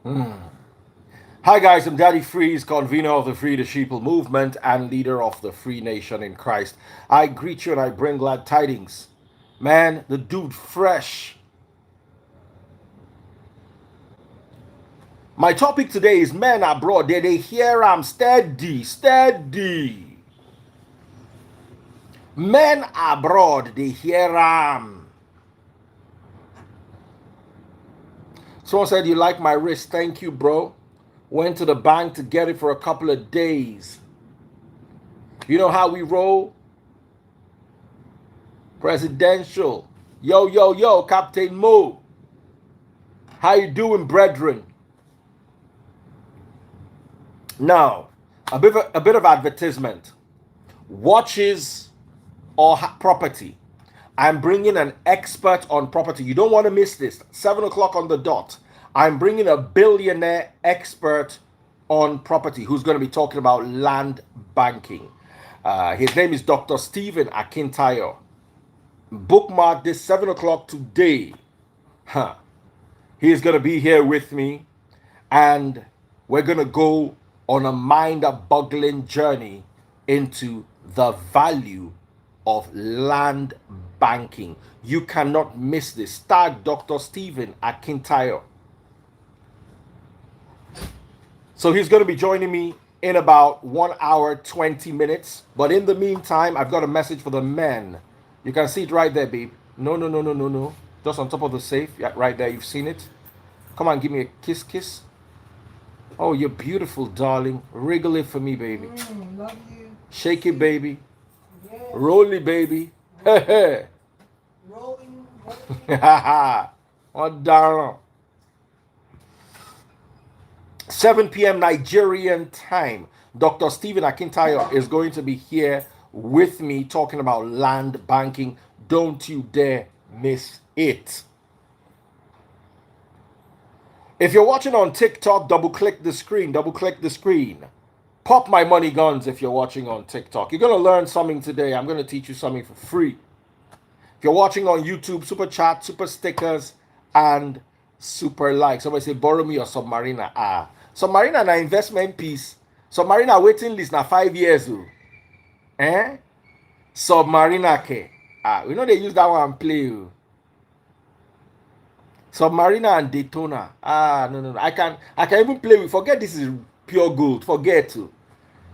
Hi guys, I'm Daddy Freeze, convener of the Free the Sheeple movement and leader of the Free Nation in Christ. I greet you and I bring glad tidings. Man, the dude fresh. My topic today is men abroad. They hear I'm steady. Men abroad, they hear I'm. Someone said, you like my wrist? Thank you, bro. Went to the bank to get it for a couple of days. You know how we roll? Presidential. Yo, Captain Mo. How you doing, brethren? Now, a bit of advertisement. Watches or property. I'm bringing an expert on property. You don't want to miss this. 7 o'clock on the dot. I'm bringing a billionaire expert on property who's going to be talking about land banking. His name is Dr. Stephen Akintayo. Bookmark this 7 o'clock today. He's going to be here with me, and we're going to go on a mind-boggling journey into the value of land banking. You cannot miss this. Tag Dr. Stephen Akintayo. So he's going to be joining me in about 1 hour, 20 minutes. But in the meantime, I've got a message for the men. You can see it right there, babe. No. Just on top of the safe. Yeah, right there. You've seen it. Come on, give me a kiss. Oh, you're beautiful, darling. Wriggle it for me, baby. Love you. Shake it, baby. Yes. Roll it, baby. Hey. Rolling. Oh, darling. 7 p.m. Nigerian time. Dr. Stephen Akintayo is going to be here with me talking about land banking. Don't you dare miss it. If you're watching on TikTok, double click the screen. Pop my money guns if you're watching on TikTok. You're going to learn something today. I'm going to teach you something for free. If you're watching on YouTube, super chat, super stickers, and super likes. Somebody say, borrow me your Submariner. Submariner na investment piece. Submariner waiting list na 5 years. Submariner ke. We know they use that one play. Submariner and Daytona. No. I can even play with. Forget this is pure gold. Forget to.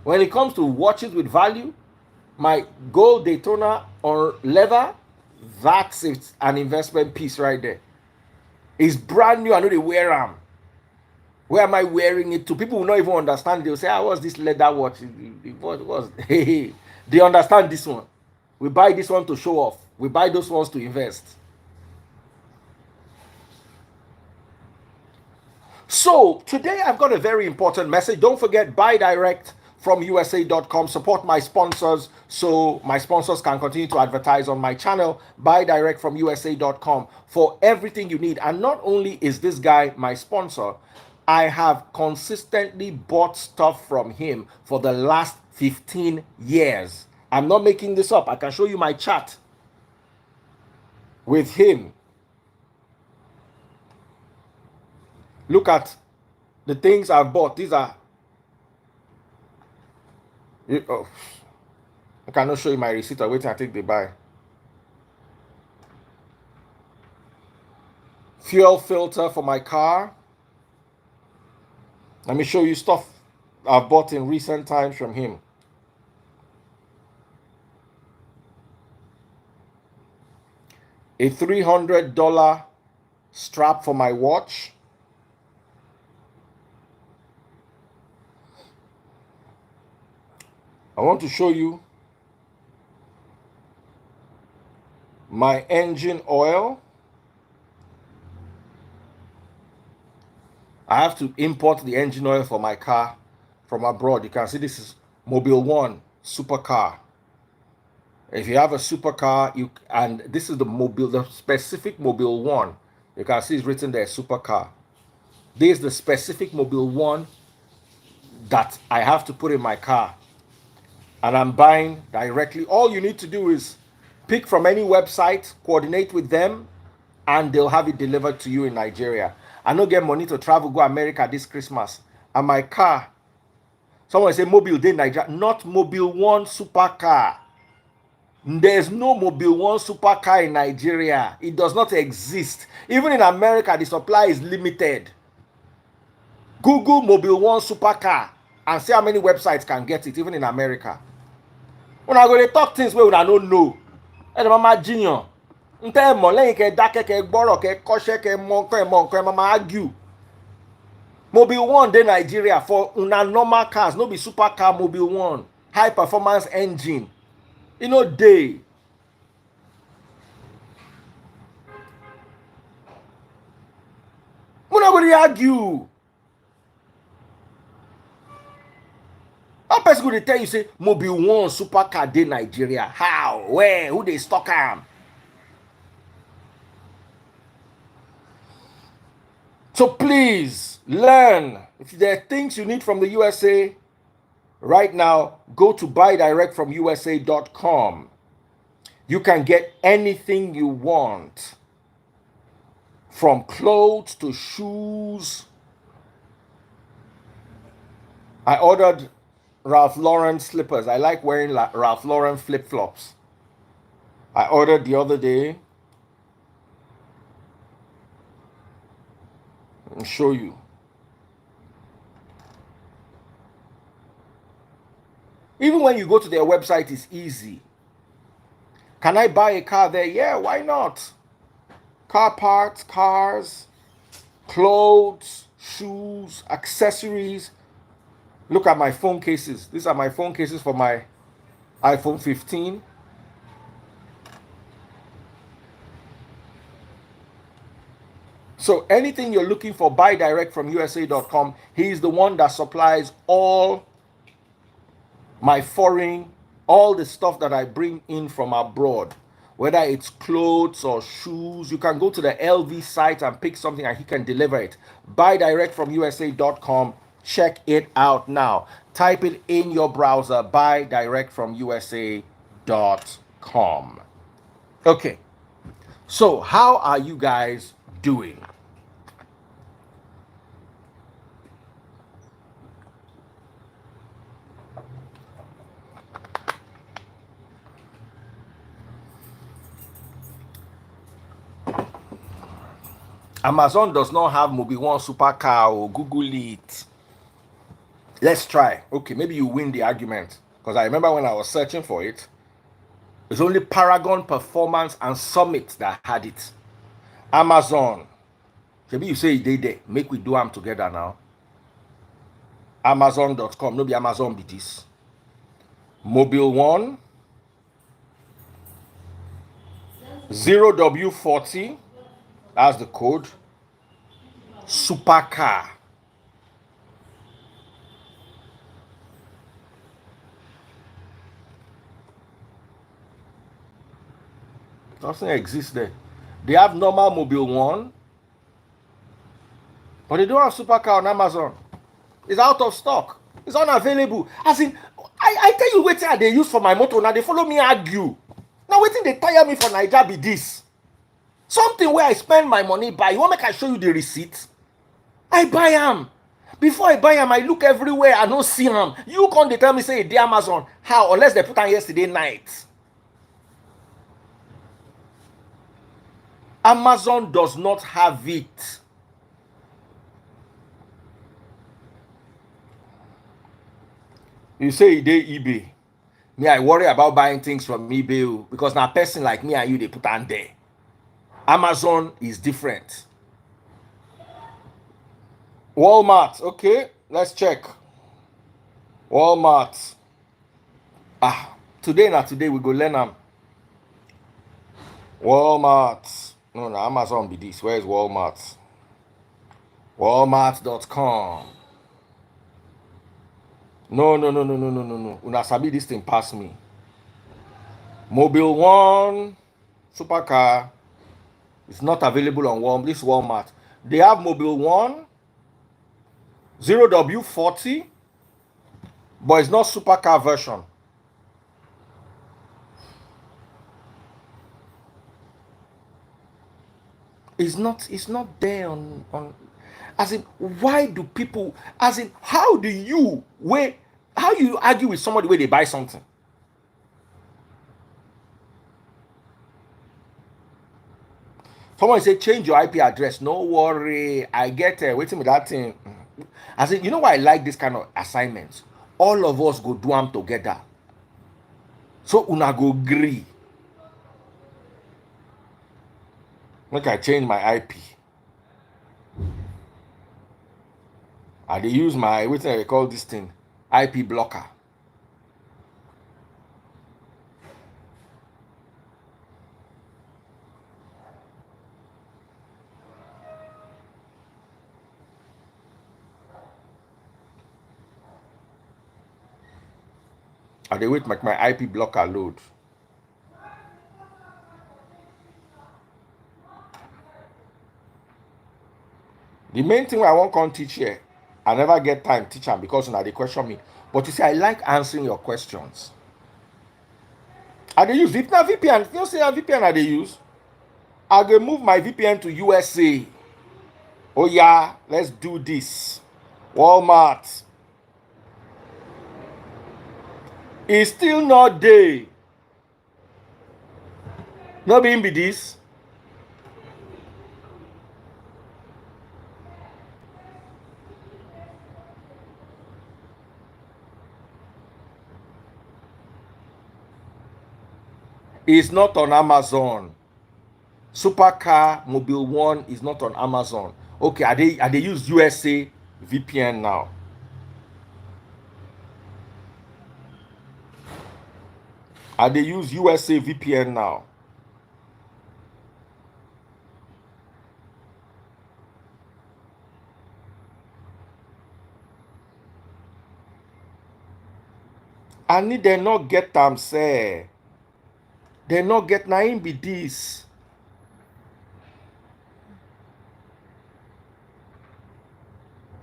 When it comes to watches with value, my gold Daytona or leather, that's it, an investment piece right there. It's brand new. I know they wear them. Where am I wearing it to? People will not even understand. They'll say, what's this leather watch? What was? Hey, they understand this one. We buy this one to show off. We buy those ones to invest. So today I've got a very important message. Don't forget, buy direct from USA.com. Support my sponsors so my sponsors can continue to advertise on my channel. Buy direct from USA.com for everything you need. And not only is this guy my sponsor, I have consistently bought stuff from him for the last 15 years. I'm not making this up. I can show you my chat with him. Look at the things I've bought. These are... I cannot show you my receipt. Wait till I take the buy. Fuel filter for my car. Let me show you stuff I've bought in recent times from him. A $300 strap for my watch. I want to show you my engine oil. I have to import the engine oil for my car from abroad. You can see this is Mobile One supercar. If you have a supercar, and this is the specific Mobile One. You can see it's written there, supercar. This is the specific Mobile One that I have to put in my car. And I'm buying directly. All you need to do is pick from any website, coordinate with them, and they'll have it delivered to you in Nigeria. I no get money to travel go America this Christmas. And my car, someone say Mobile dey Nigeria, not Mobile One supercar. There's no Mobile One supercar in Nigeria. It does not exist. Even in America, the supply is limited. Google Mobile One supercar and see how many websites can get it, even in America. When I go dey talk things wey una no know, ẹni mama jiyàn ntẹ ẹ mọ̀ lẹ́yìn kẹ dákẹ́ kẹ gbọ́rọ̀ kẹ kọ́ṣẹ́ kẹ mọ̀ nǹkan ẹ mama argue. Mobile One dey Nigeria for una normal cars, no be supercar. Mobile One high performance engine, e no dey. Una go dey argue. How person go dey tell you say Mobile One supercar dey Nigeria? How? Where? Who dey stock am? So please learn. If there are things you need from the USA right now, go to buydirectfromusa.com. You can get anything you want, from clothes to shoes. I ordered Ralph Lauren slippers. I like wearing Ralph Lauren flip-flops. I ordered the other day. I'll show you. Even when you go to their website, it's easy. Can I buy a car there? Yeah, why not? Car parts, cars, clothes, shoes, accessories. Look at my phone cases. These are my phone cases for my iPhone 15. So anything you're looking for, buy direct from USA.com. He's the one that supplies all my foreign, all the stuff that I bring in from abroad. Whether it's clothes or shoes, you can go to the LV site and pick something and he can deliver it. Buy direct from USA.com. Check it out now. Type it in your browser, buy direct from USA.com. Okay. So, how are you guys doing? Amazon does not have Mobile One supercar or Google it. Let's try. Okay, maybe you win the argument. Because I remember when I was searching for it, it's only Paragon, Performance, and Summit that had it. Amazon. Maybe you say they there. Make we do them together now. Amazon.com. No be Amazon be this. Mobile One. 0W40. That's the code. Supercar. Doesn't exist there. They have normal Mobile One, but they don't have supercar on Amazon. It's out of stock. It's unavailable. As in, I tell you wetin they use for my motor. Now they follow me argue. Now wetin they tire me for Naija be this. Something where I spend my money buy. You want make I show you the receipt? I buy am. Before I buy am, I look everywhere. I don't see am. You come dey tell me say e dey Amazon. How? Unless they put am yesterday night. Amazon does not have it. You say e dey eBay. Me, I worry about buying things from eBay because now person like me and you, they put on there. Amazon is different. Walmart, okay, let's check. Walmart. Today we go learn them. Walmart. No, Amazon be this. Where is Walmart? Walmart.com. No. Una sabi this thing pass me. Mobile One supercar is not available on Walmart. This Walmart. They have Mobile One 0W40, but it's not supercar version. It's not there on As in, why do people, as in, how do you wait? How you argue with somebody where they buy something? Someone say change your IP address. No worry, I get waiting with that thing. As in, you know why I like this kind of assignments? All of us go do them together. So una go agree. Make I change my IP. I dey use my wetin I dey call this thing IP blocker. I dey wait make my IP blocker load. The main thing I wan come teach here, I never get time teach am because una dey question me. But you see, I like answering your questions. I dey use if na VPN. You know say na VPN I dey use. I go move my VPN to USA. Oh yeah, let's do this. Walmart. E still not dey. No be him be this. It's not on Amazon. Supercar Mobile One is not on Amazon. Okay, I dey use USA VPN now. I dey use USA VPN now. I need dem not get am say. Dem not get na him be this.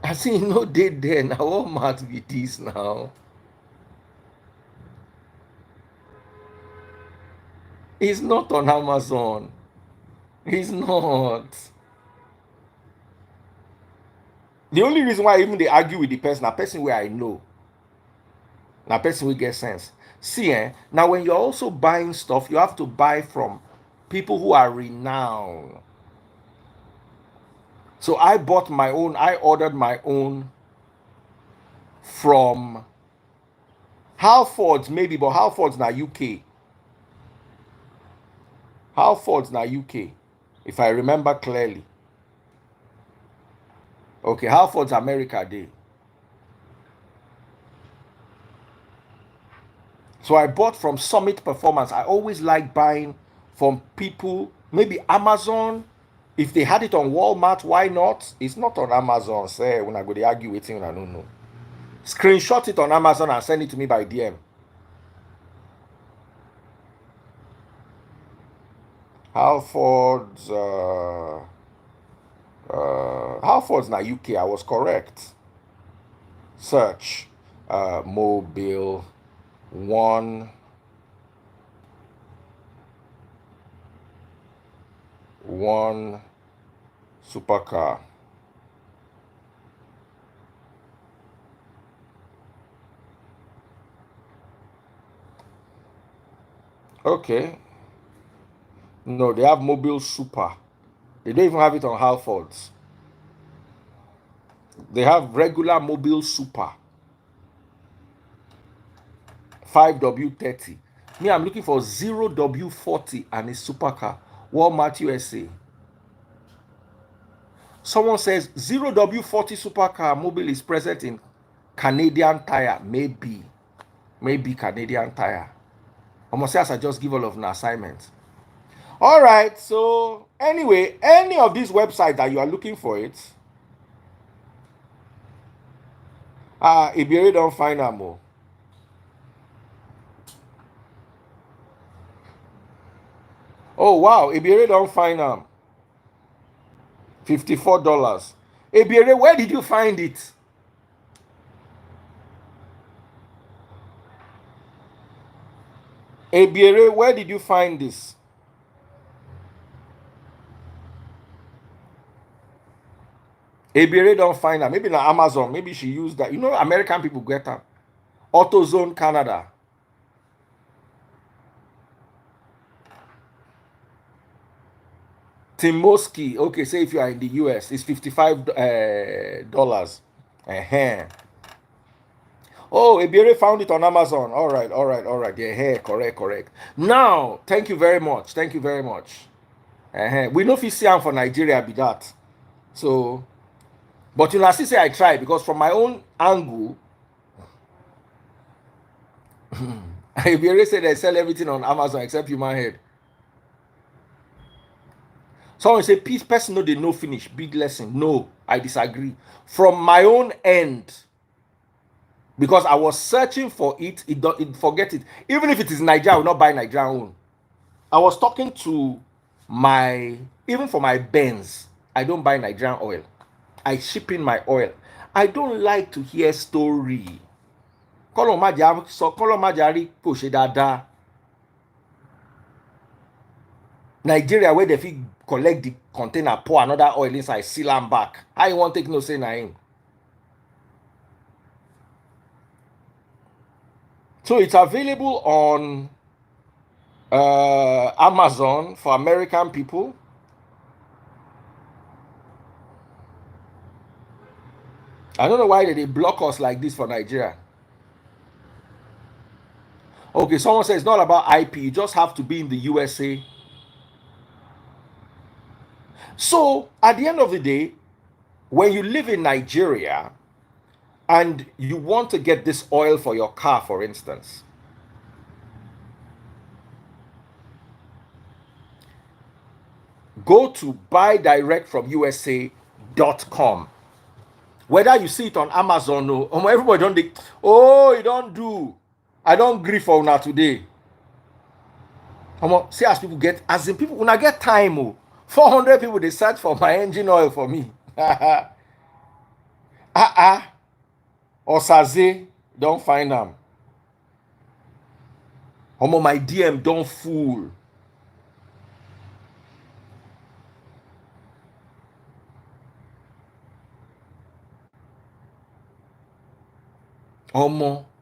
I say no dey there na Walmart be this now. It's not on Amazon. It's not. The only reason why even they argue with the person, a person where I know, a person will get sense. See, now when you're also buying stuff, you have to buy from people who are renowned. So I bought my own, I ordered my own from Halfords, maybe, but Halfords na UK. Halfords na UK, if I remember clearly. Okay, Halfords America Day. So I bought from Summit Performance. I always like buying from people, maybe Amazon. If they had it on Walmart, why not? It's not on Amazon. Say when I go to argue with him, I don't know. Screenshot it on Amazon and send it to me by DM. Halfords, Halfords na UK. I was correct. Search Mobile One supercar. Okay. No, they have Mobile Super. They don't even have it on Halfords. They have regular Mobile Super. 5W30. Me, I'm looking for 0W40 and a supercar. Walmart USA. Someone says 0W40 supercar mobile is present in Canadian Tire. Maybe Canadian Tire. Almost as I just give all of an assignment. All right. So anyway, any of these websites that you are looking for it, if you really don't find them more. Oh wow, if you really don't find them, $54. Ebiere, where did you find it? Ebiere, where did you find this? Ebere don't find her. Maybe na Amazon. Maybe she used that. You know, American people get her. AutoZone Canada. Timoski. Okay, say if you are in the US, it's $55. Uh-huh. Oh, Ebere found it on Amazon. All right, all right, all right. Yeah, correct, correct. Now, thank you very much. Thank you very much. We know if you see am for Nigeria be that. So, but you know, still say I try because from my own angle, Ebere said they sell everything on Amazon except human head. Someone say, peace, person no, they no finish. Big lesson. No, I disagree. From my own end, because I was searching for it, it forget it. Even if it is Nigeria, I will not buy Nigerian own. I was talking to my, even for my Benz, I don't buy Nigerian oil. I ship in my oil. I don't like to hear story. Kọ́lọ̀ má jà sọ, kọ́lọ̀ má jà rí kò ṣe dáadáa. Nigeria where they fit collect the container, pour another oil inside, seal am back. How you want take no say na him? So it's available on Amazon for American people. I don't know why they block us like this for Nigeria. Okay, someone says it's not about IP. You just have to be in the USA. So at the end of the day, when you live in Nigeria and you want to get this oil for your car, for instance, go to buydirectfromusa.com. Whether you see it on Amazon or everybody don't think, oh, you don't do. I don't agree for una today. See as people get, as in people, una get time. 400 people they search for my engine oil for me. Osaze, don't find them. My DM don't fool.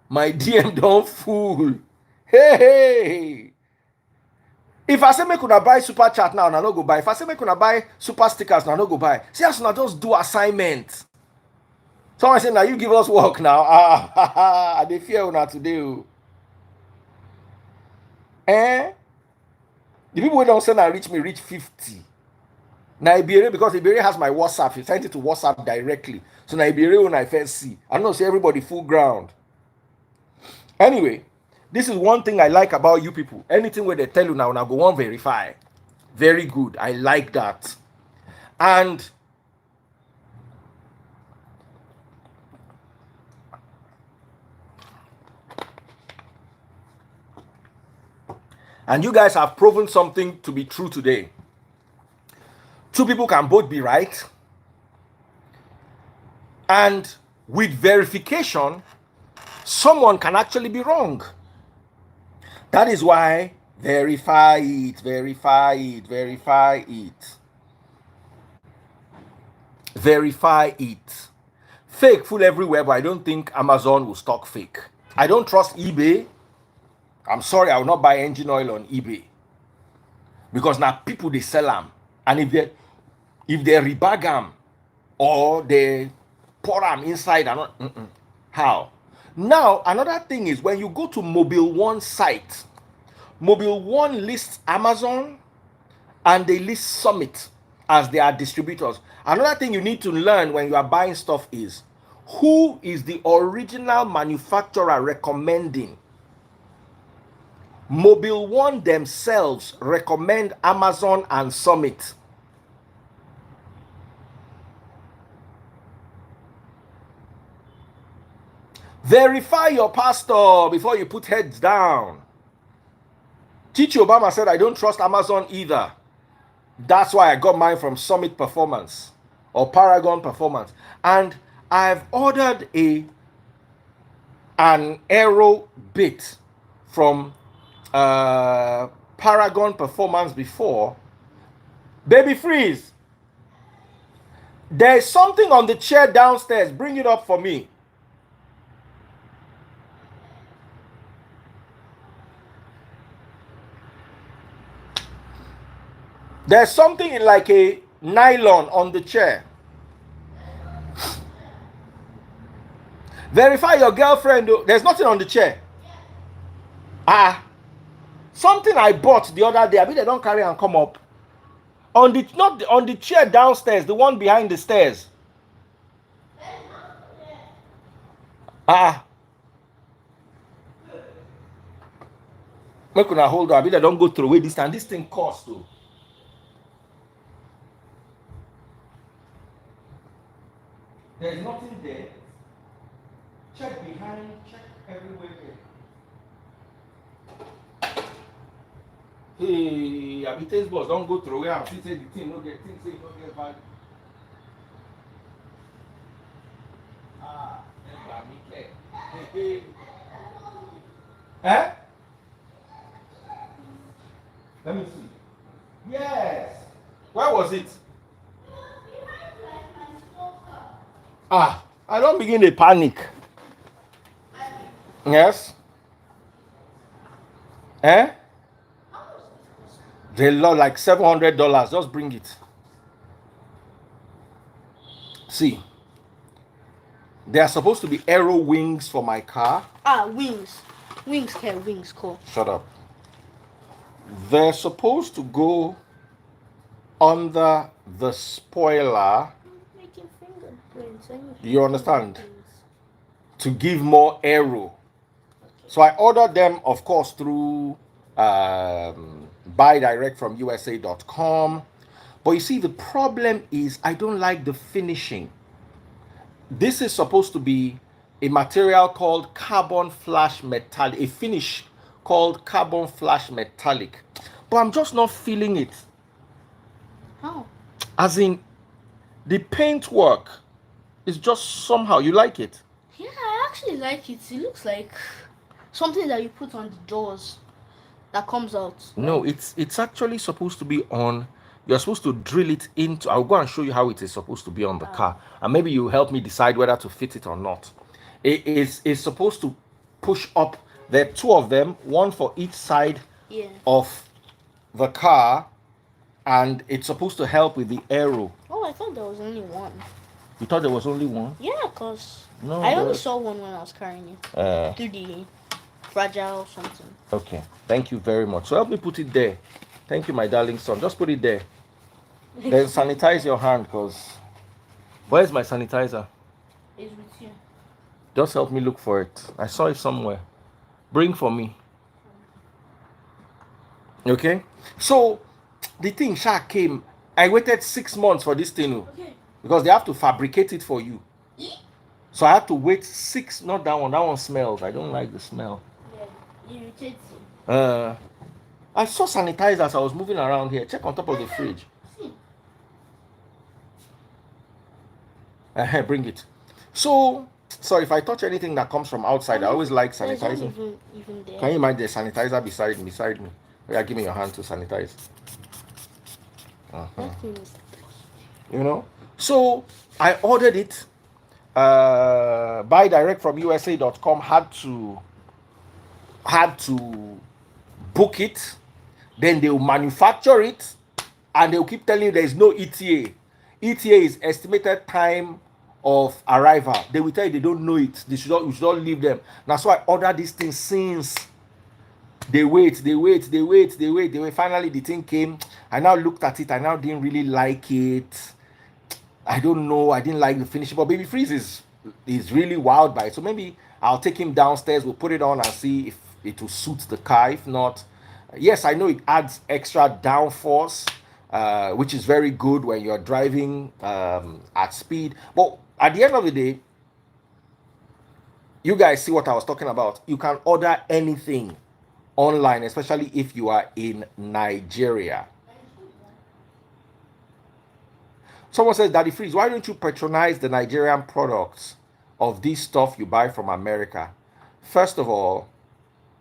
My DM don't fool. Hey. If I say make una buy super chat now, I no go buy. If I say make una buy super stickers now, I no go buy. See as una just do assignment. Someone say now you give us work now. I dey fear una today. The people wey don't send and reach me reach 50. Now Ibere, because Ibere has my WhatsApp, he sent it to WhatsApp directly. So now Ibere when I first see. I don't know, see everybody full ground. Anyway, this is one thing I like about you people. Anything where they tell you now go on verify. Very good. I like that. And you guys have proven something to be true today. Two people can both be right. And with verification, someone can actually be wrong. That is why verify it, verify it, verify it. Verify it. Fake full everywhere, but I don't think Amazon will stock fake. I don't trust eBay. I'm sorry, I will not buy engine oil on eBay. Because now people they sell them. And if they rebag them or they pour them inside, how? Now, another thing is when you go to Mobile One site, Mobile One lists Amazon and they list Summit as their distributors. Another thing you need to learn when you are buying stuff is who is the original manufacturer recommending. Mobile One themselves recommend Amazon and Summit. Verify your pastor before you put heads down. Chichi Obama said, I don't trust Amazon either. That's why I got mine from Summit Performance or Paragon Performance. And I've ordered an aero bit from Paragon Performance before. Baby freeze. There's something on the chair downstairs. Bring it up for me. There's something in like a nylon on the chair. Verify your girlfriend. There's nothing on the chair. Ah, something I bought the other day. I mean, they don't carry and come up on the not the, on the chair downstairs. The one behind the stairs. Ah, make una hold on. I mean, they don't go through away this time. This thing costs too. There's nothing there. Check behind. Check everywhere. Hey, Abite's boss, don't go through where I'm say the thing no get things say no get value. Ah, hey. Eh? Let me see. Yes. Where was it? Ah, I don't begin to panic. Yes. Eh? They lost like $700. Just bring it. See, there are supposed to be aero wings for my car. Ah, wings. Wings can wings call. Shut up. They're supposed to go under the spoiler. Making fingerprints. You understand? To give more aero. So I ordered them, of course, through buy direct from USA.com. But you see, the problem is I don't like the finishing. This is supposed to be a material called carbon flash metallic, a finish called carbon flash metallic. But I'm just not feeling it. How? As in, the paint work is just somehow, you like it? Yeah, I actually like it. It looks like something that you put on the doors that comes out. No, it's actually supposed to be on. You're supposed to drill it into. I'll go and show you how it is supposed to be on the car, and maybe you help me decide whether to fit it or not. It is supposed to push up. There are two of them, one for each side of the car, and it's supposed to help with the aero. Oh, I thought there was only one. You thought there was only one? Yeah, because No, I only saw one when I was carrying it. Through the fragile something. Okay, thank you very much. So help me put it there. Thank you, my darling son. Just put it there. Then sanitize your hand, because where's my sanitizer? It's with you. Just help me look for it. I saw it somewhere. Bring for me. Okay? So the thing came. I waited 6 months for this thing. Okay. Because they have to fabricate it for you. So I had to wait 6, not that one. That one smells. I don't like the smell. Yeah, irritates you. I saw sanitizer as I was moving around here. Check on top of the fridge. Bring it. So, sorry if I touch anything that comes from outside. I always like sanitizing. Even there. Can you imagine the sanitizer beside me? Yeah, give me your hand to sanitize. You know? So, I ordered it. Buy direct from USA.com. Had to book it. Then they'll manufacture it. And they'll keep telling you there is no ETA. ETA is estimated time of arrival. They will tell you they don't know it. You should not leave them. That's why I ordered this thing since. They wait. Finally, the thing came. I now looked at it. I now didn't really like it. I don't know. I didn't like the finish. But Baby Freeze is really wild by it. So maybe I'll take him downstairs. We'll put it on and see if it will suit the car. If not, yes, I know it adds extra downforce. Which is very good when you're driving at speed. But at the end of the day, you guys see what I was talking about. You can order anything online, especially if you are in Nigeria. Someone says, Daddy Freeze, why don't you patronize the Nigerian products of this stuff you buy from America? First of all,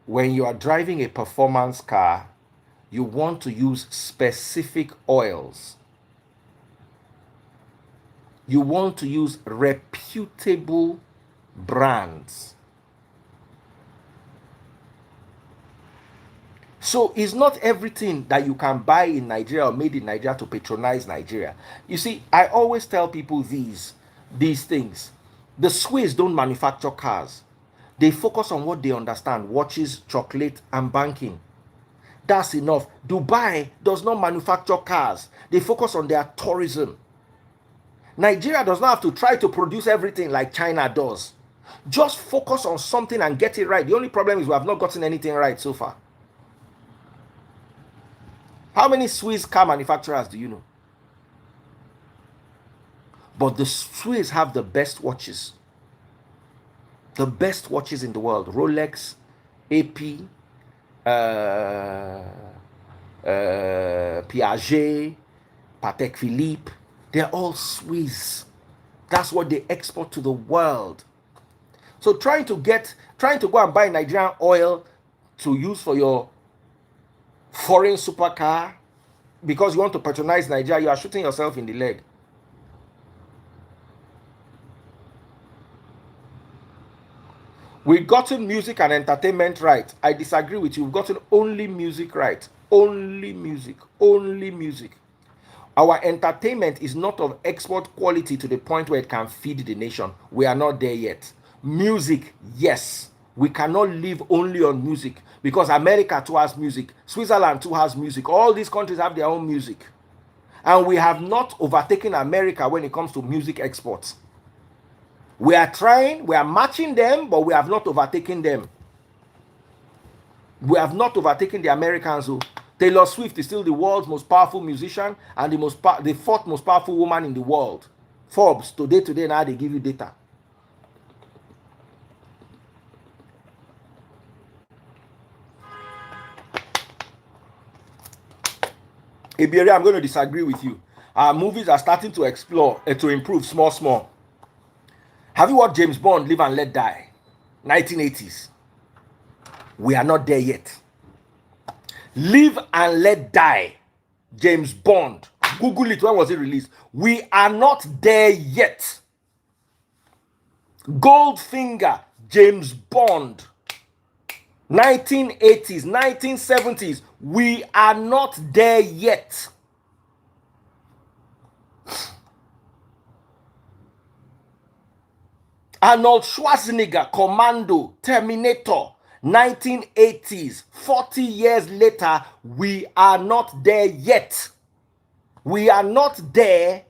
when you are driving a performance car, you want to use specific oils. You want to use reputable brands. So it's not everything that you can buy in Nigeria or made in Nigeria to patronize Nigeria. You see, I always tell people these things. The Swiss don't manufacture cars. They focus on what they understand: watches, chocolate, and banking. That's enough. Dubai does not manufacture cars. They focus on their tourism. Nigeria does not have to try to produce everything like China does. Just focus on something and get it right. The only problem is we have not gotten anything right so far. How many Swiss car manufacturers do you know? But the Swiss have the best watches. The best watches in the world. Rolex, AP, Piaget, Patek Philippe. They're all Swiss. That's what they export to the world. So trying to go and buy Nigerian oil to use for your foreign supercar because you want to patronize Nigeria, you are shooting yourself in the leg. We've gotten music and entertainment right. I disagree with you. We've gotten only music right. Only music. Only music. Our entertainment is not of export quality to the point where it can feed the nation. We are not there yet. Music, yes. We cannot live only on music because America too has music. Switzerland too has music. All these countries have their own music. And we have not overtaken America when it comes to music exports. We are trying, we are matching them, but we have not overtaken them. We have not overtaken the Americans. Who Taylor Swift is still the world's most powerful musician and the fourth most powerful woman in the world. Forbes, today, now they give you data. Iberia, I'm going to disagree with you. Our movies are starting to explore and to improve small. Have you watched James Bond, Live and Let Die? 1980s. We are not there yet. Live and Let Die. James Bond. Google it. When was it released? We are not there yet. Goldfinger. James Bond. 1980s, 1970s. We are not there yet. Arnold Schwarzenegger, Commando, Terminator, 1980s. 40 years later, we are not there yet. We are not there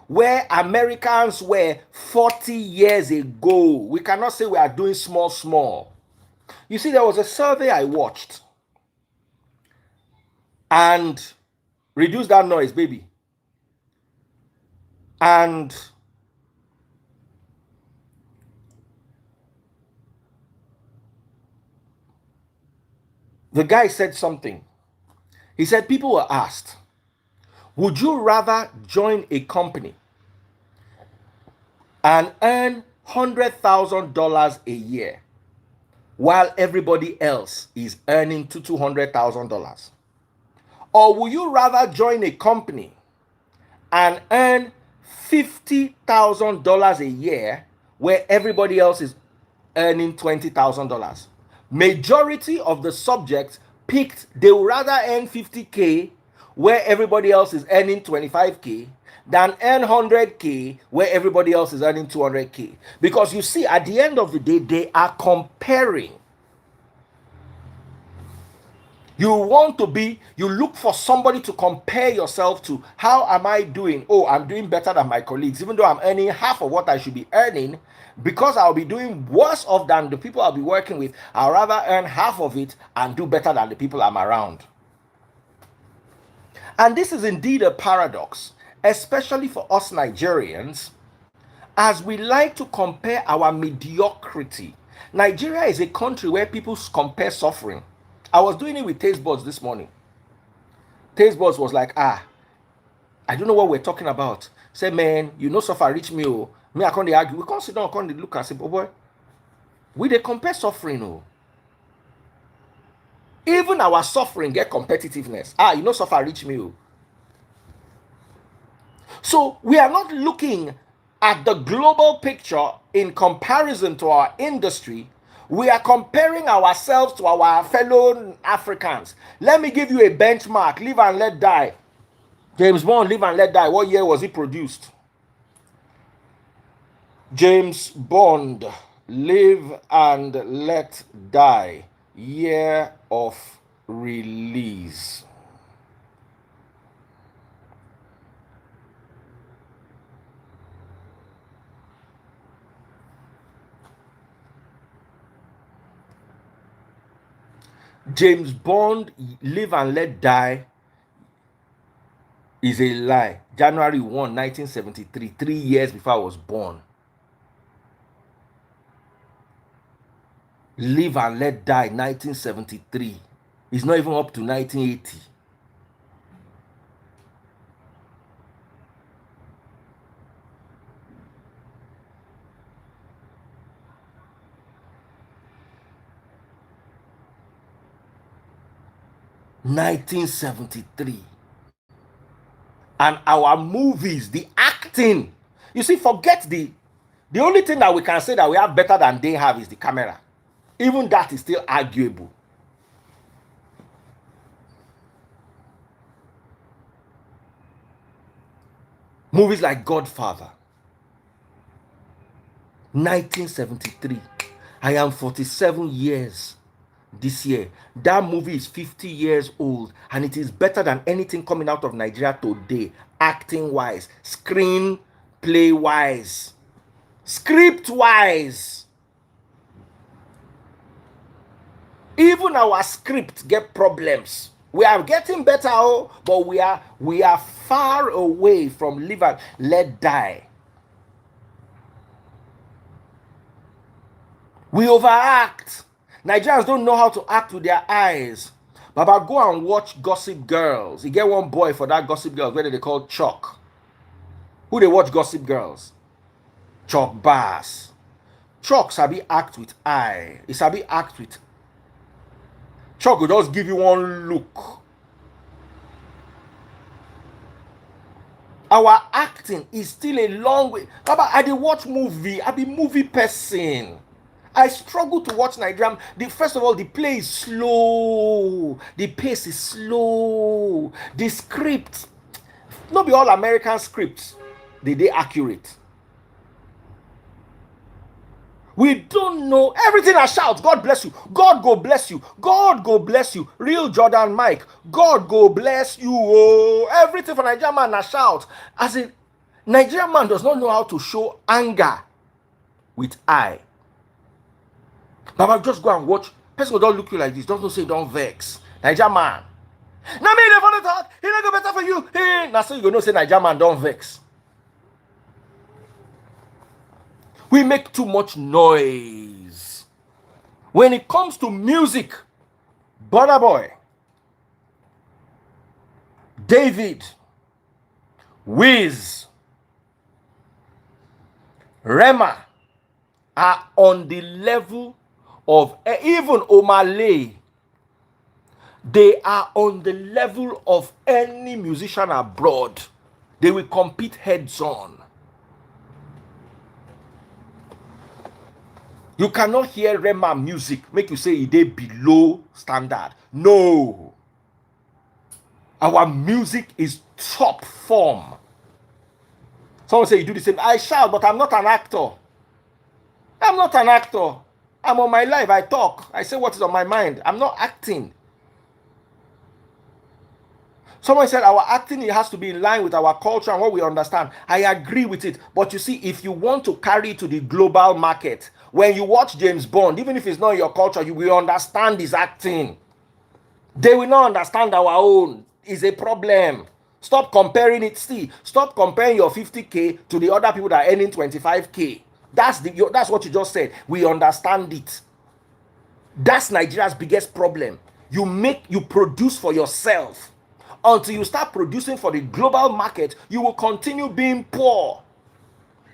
where Americans were 40 years ago. We cannot say we are doing small. You see, there was a survey I watched. And reduce that noise, baby. And the guy said something. He said people were asked, would you rather join a company and earn $100,000 a year while everybody else is earning $200,000? Or would you rather join a company and earn $50,000 a year where everybody else is earning $20,000? Majority of the subjects picked they would rather earn 50K where everybody else is earning 25K than earn 100K where everybody else is earning 200K. Because you see, at the end of the day, they are comparing. You look for somebody to compare yourself to. How am I doing? Oh, I'm doing better than my colleagues, even though I'm earning half of what I should be earning. Because I'll be doing worse off than the people I'll be working with, I'll rather earn half of it and do better than the people I'm around. And this is indeed a paradox, especially for us Nigerians, as we like to compare our mediocrity. Nigeria is a country where people compare suffering. I was doing it with Taste Buds this morning. Taste Buds was like, I don't know what we're talking about. Say, man, you know suffer reach me. Oh. Me, I can't argue. We can't sit down, can't look and say, oh boy, we they compare suffering. Oh. Even our suffering get competitiveness. You know suffer reach me. Oh. So we are not looking at the global picture in comparison to our industry, we are comparing ourselves to our fellow Africans. Let me give you a benchmark. Live and Let Die. James Bond, Live and Let Die. What year was it produced? James Bond, Live and Let Die. Year of release. James Bond, Live and Let Die is a lie. January 1, 1973, 3 years before I was born. Live and Let Die, 1973. It's not even up to 1980. (1973) And our movies, the acting, you see, forget the only thing that we can say that we have better than they have is the camera. Even that is still arguable. Movies like Godfather, 1973. I am 47 years this year. That movie is 50 years old and it is better than anything coming out of Nigeria today, acting wise, screenplay wise, script wise. Even our script get problems. We are getting better, but we are far away from Live and Let Die. We overact. Nigerians don't know how to act with their eyes. Baba, go and watch Gossip Girls. You get one boy for that Gossip Girls, whether they call Chuck. Who they watch Gossip Girls? Chuck Bass. Chuck sabi act with eye. He sabi act with. Chuck will just give you one look. Our acting is still a long way. Baba, I dey watch movie. I be movie person. I struggle to watch Nigerian. First of all, the play is slow. The pace is slow. The script, not be all American scripts, they accurate. We don't know everything. I shout, God bless you. God go bless you. God go bless you. Real Jordan Mike. God go bless you. Oh, everything for Nigerian man I shout. As in, Nigerian man does not know how to show anger with eye. Baba, just go and watch. Person will don't look you like this. Don't say don't vex. Nigerian man. Now me the funny thought. He not go better for you. Hey, now so you go know say Nigerian man don't vex. We make too much noise. When it comes to music, Burna Boy, David, Wiz, Rema are on the level of even Omale. They are on the level of any musician abroad. They will compete heads on. You cannot hear Rema music make you say it dey below standard. No. Our music is top form. Someone say you do the same. I shout, but I'm not an actor. I'm not an actor. I'm on my life. I talk. I say what is on my mind. I'm not acting. Someone said our acting, it has to be in line with our culture and what we understand. I agree with it. But you see, if you want to carry it to the global market, when you watch James Bond, even if it's not your culture, you will understand his acting. They will not understand our own. It's a problem. Stop comparing it. See, stop comparing your 50K to the other people that are earning 25K. That's what you just said. We understand it. That's Nigeria's biggest problem. You produce for yourself. Until you start producing for the global market, you will continue being poor.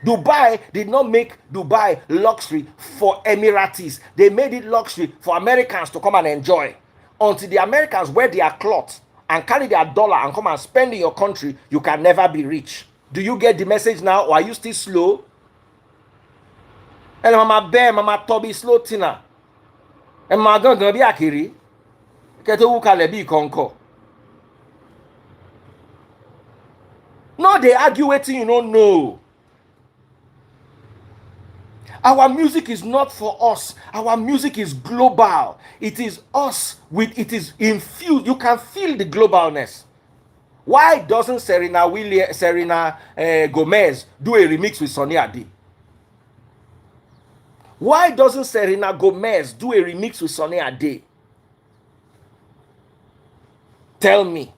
Dubai did not make Dubai luxury for Emiratis. They made it luxury for Americans to come and enjoy. Until the Americans wear their cloth and carry their dollar and come and spend in your country, you can never be rich. Do you get the message now, or are you still slow? And Mama Bear, Mama Toby slow tina. And Mama Gangan bi akiri. Keto wu kale bi konko. No, they argue wetin you don't know. Our music is not for us. Our music is global. It is us with it is infused. You can feel the globalness. Why doesn't Serena Gomez do a remix with Sonny Ade? Why doesn't Serena Gomez do a remix with Sonny Ade? Tell me.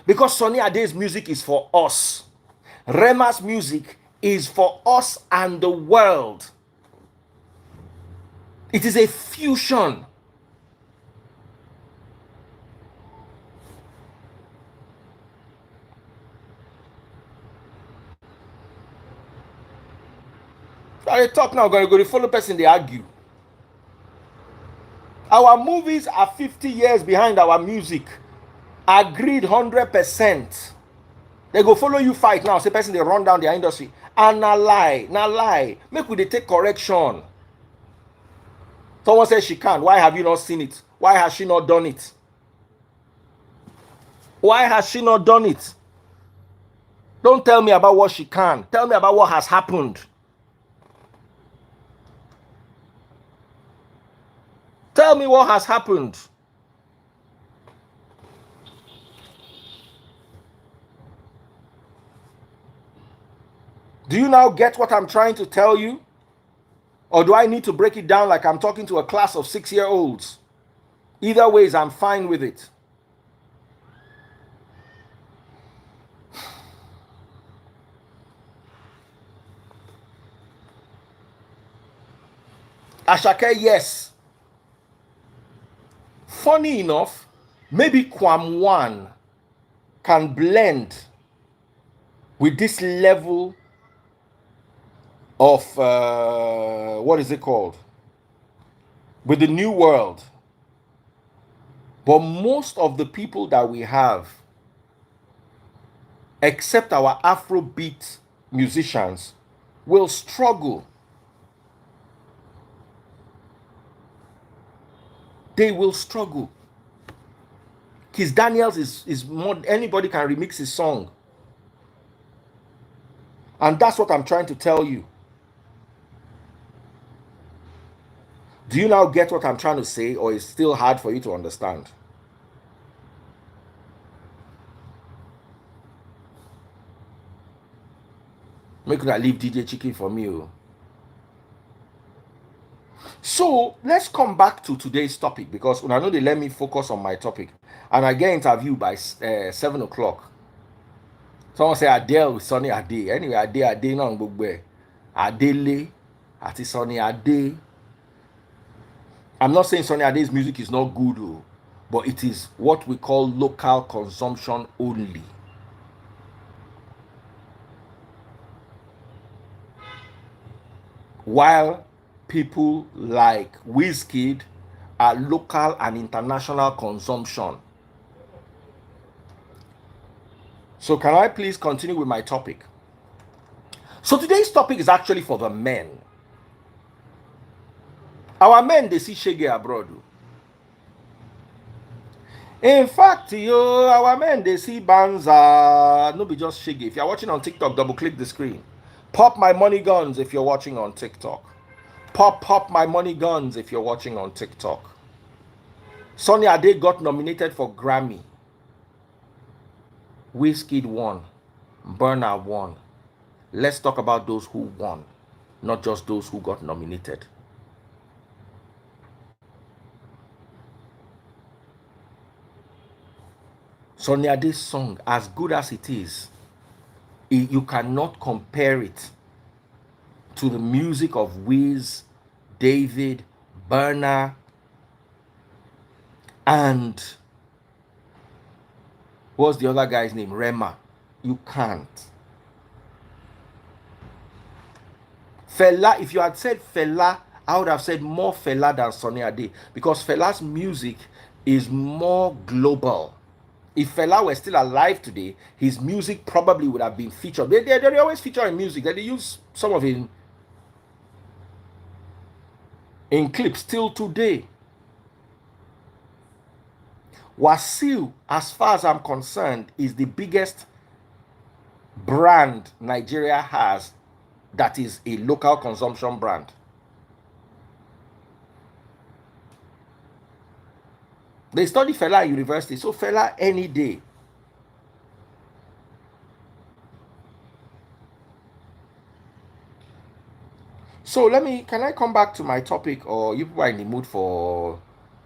Because Sonny Ade's music is for us. Rema's music is for us and the world. It is a fusion. I talk now, going to go to follow person, they argue. Our movies are 50 years behind our music. Agreed 100%. They go follow you fight now. Say person they run down their industry. And na lie. Make we they take correction. Someone says she can't. Why have you not seen it? Why has she not done it? Why has she not done it? Don't tell me about what she can. Tell me about what has happened. Tell me what has happened. Do you now get what I'm trying to tell you? Or do I need to break it down like I'm talking to a class of 6-year-olds? Either ways, I'm fine with it. Ashake, yes. Funny enough, maybe Kwam1 can blend with this level of what is it called? With the new world. But most of the people that we have, except our Afrobeat musicians, will struggle. They will struggle. Kiss Daniels is more, anybody can remix his song. And that's what I'm trying to tell you. Do you now get what I'm trying to say, or is it still hard for you to understand? Make that leave DJ Chicken for me. So let's come back to today's topic, because I know they let me focus on my topic, and I get interviewed by 7 o'clock. Someone say Adele with Sonny Ade. Anyway, Ade no gbogbo Adele ati Sonny Ade. I'm not saying Sonny Ade's music is not good, but it is what we call local consumption only. While people like Wizkid are local and international consumption. So can I please continue with my topic? So today's topic is actually for the men. Our men, they see shege abroad. In fact, our men, they see banza. No be just shege. If you're watching on TikTok, double click the screen. Pop my money guns if you're watching on TikTok. Pop my money guns if you're watching on TikTok. Sonny Ade got nominated for Grammy. Wizkid won. Burna won. Let's talk about those who won, not just those who got nominated. Sonny Ade's song, as good as it is, you cannot compare it to the music of Wiz, David, Burna, and what's the other guy's name? Rema. You can't. Fela, if you had said Fela, I would have said more Fela than Sonny Ade, because Fela's music is more global. If Fela were still alive today, his music probably would have been featured. They always feature in music. They use some of it in clips till today. Wasiu, as far as I'm concerned, is the biggest brand Nigeria has that is a local consumption brand. They study Fela at university, so Fela any day. So can I come back to my topic, or you people are in the mood for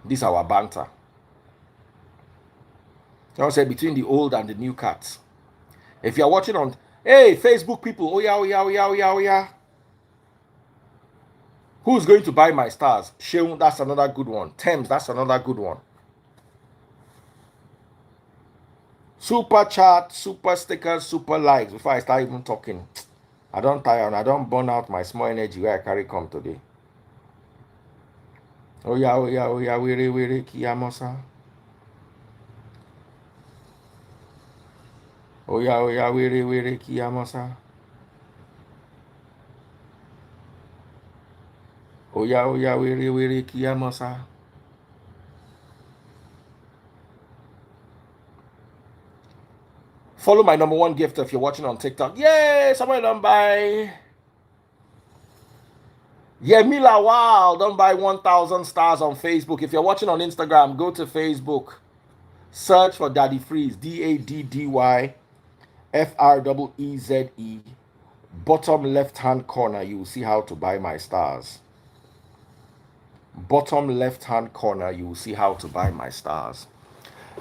this our banter? I say between the old and the new cats. If you're watching on, hey, Facebook people, oh yeah, oh yeah, oh yeah, oh yeah, oh yeah. Who's going to buy my stars? Sheung, that's another good one. Thames, that's another good one. Super chat, super stickers, super likes. Before I start even talking, I don't tire and I don't burn out my small energy where I carry come today. Oh yeah, oh yeah, oh yeah, were kiyamosa. Oh yeah, were kiyamosa. Oh yeah, were kiyamosa. Follow my number one gift if you're watching on TikTok. Yay! Someone don't buy. Yeah, Mila, wow! Don't buy 1,000 stars on Facebook. If you're watching on Instagram, go to Facebook. Search for Daddy Freeze. DADDYFREEZE. Bottom left hand corner, you will see how to buy my stars. Bottom left hand corner, you will see how to buy my stars.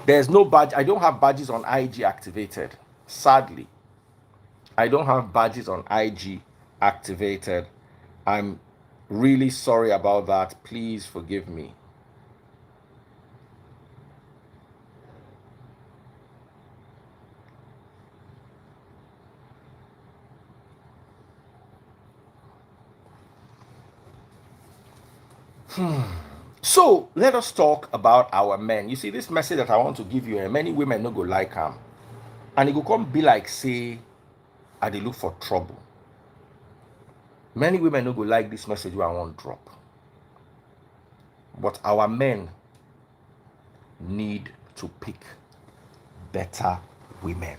There's no badge. I don't have badges on IG activated. Sadly, I don't have badges on IG activated. I'm really sorry about that. Please forgive me. So let us talk about our men. You see, this message that I want to give you, and many women no go like them. And it go come be like, say, I dey look for trouble. Many women no go like this message where I want to drop. But our men need to pick better women.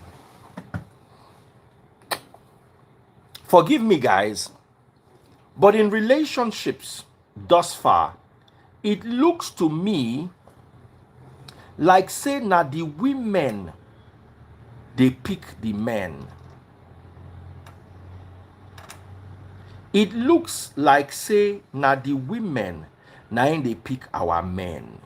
Forgive me, guys, but in relationships thus far, it looks to me like say na the women they pick the men. It looks like say na the women na they pick our men.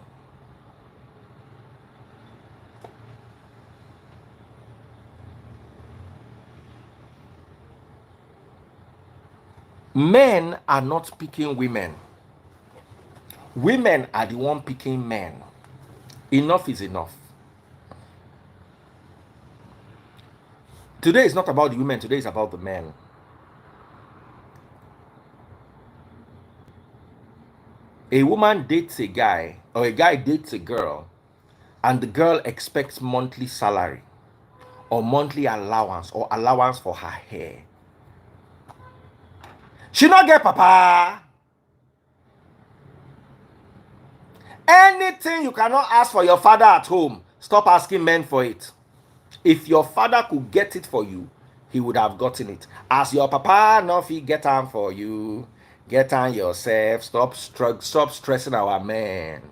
Men are not picking women. Women are the one picking men. Enough is enough. Today is not about the women, today is about the men. A woman dates a guy, or a guy dates a girl, and the girl expects monthly salary, or monthly allowance, or allowance for her hair. She not get papa. Anything you cannot ask for your father at home, stop asking men for it. If your father could get it for you, he would have gotten it. As your papa not fit get on for you, get on yourself. Stop stressing our men.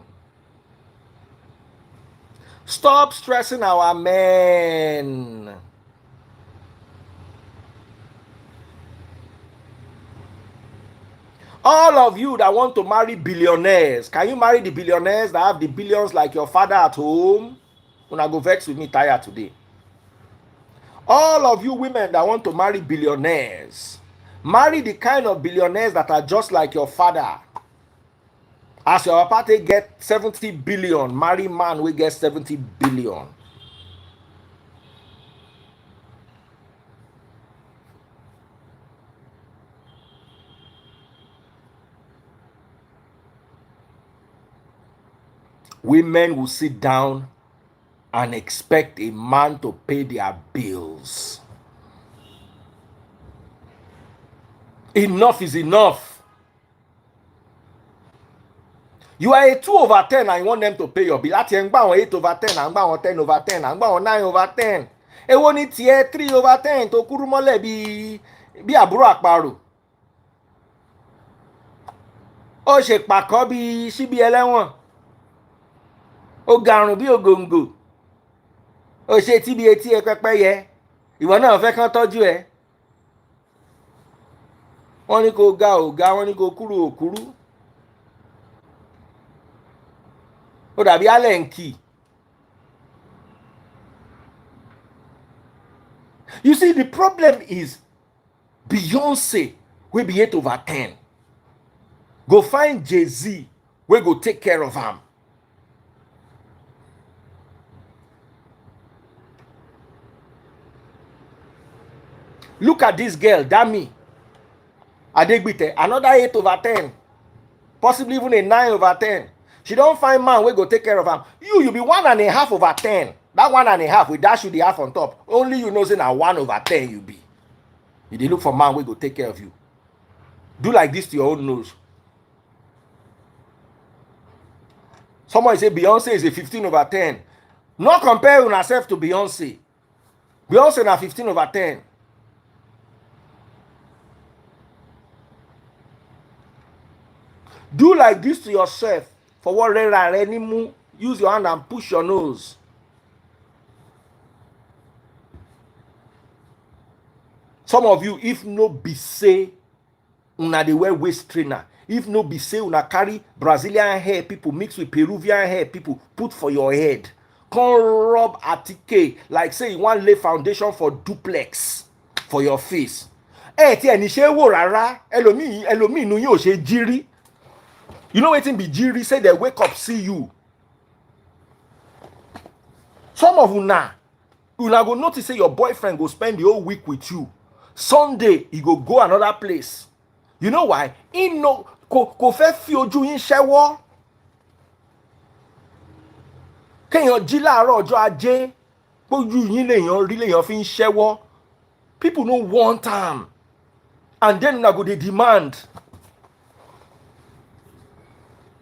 Stop stressing our men. All of you that want to marry billionaires, can you marry the billionaires that have the billions like your father at home? Una go vex with me tired today. All of you women that want to marry billionaires, marry the kind of billionaires that are just like your father. As your papa get 70 billion, marry man we get 70 billion. Women will sit down and expect a man to pay their bills. Enough is enough. You are a 2/10 and you want them to pay your bill. Láti ẹ̀ ń gbà wọn 8/10, à ń gbà wọn 10/10, à ń gbà wọn 9/10. Èwo ni tiẹ̀ 3/10 tó kúrú mọ́lẹ̀ bí àbúrò àparò. Ó ṣe pàkọ́ bí síbi ẹlẹ́wọ̀n. Ó garùn bí ògòǹgò. Ó ṣe tí bí etí ẹ pẹ́pẹ́yẹ. Ìwọ náà fẹ́ kán tọ́jú ẹ. Wọ́n ní kó ga ò ga, wọ́n ní kó kúrú ò kúrú. Ó dàbí Allen key. You see, the problem is Beyonce will be 8/10. Go find Jay-Z, we go take care of him. Look at this girl, Dami Adegbite, another 8/10, possibly even a 9/10. She don't find man, we go take care of him. You be 1.5/10. That 1.5, we dash you the half on top. Only you know say now 1/10 you be. You dey look for man, we go take care of you. Do like this to your own nose. Someone say Beyonce is a 15/10. Not compare yourself to Beyonce. Beyonce na 15/10. Do like this to yourself. For what use your hand and push your nose. Some of you, if no be say una dey wear waist trainer, if no be say una carry Brazilian hair people mix with Peruvian hair people put for your head, come rub atike like say you wan lay foundation for duplex for your face. Tí ẹni ṣe wò rárá, ẹlòmíì nu yín ò ṣe jírí. You know wetin be jírí? Say they wake up see you. Some of una go notice say your boyfriend go spend the whole week with you. Sunday he go another place. You know why? He no kò fẹ́ fi ojú yín ṣẹ́wọ́. Kéèyàn jí láàárọ̀ ọjọ́ ajé, pójú yín lèèyàn rí lèèyàn fi ń ṣẹ́wọ́. People no want am. And then una go dey demand.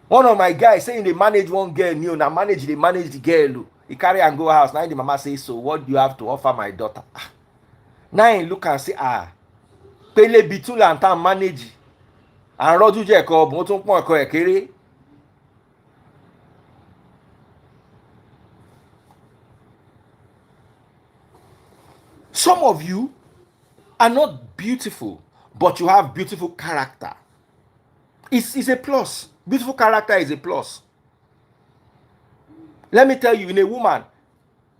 One of my guys saying they manage one girl, they manage the girl. He carry and go house. Now the mama say, so what do you have to offer my daughter? Now he look and say, pele bitula and time manage. And rodu jeko, mo tun pon eko ekere. Some of you are not beautiful, but you have beautiful character. It's a plus. Beautiful character is a plus. Let me tell you, in a woman,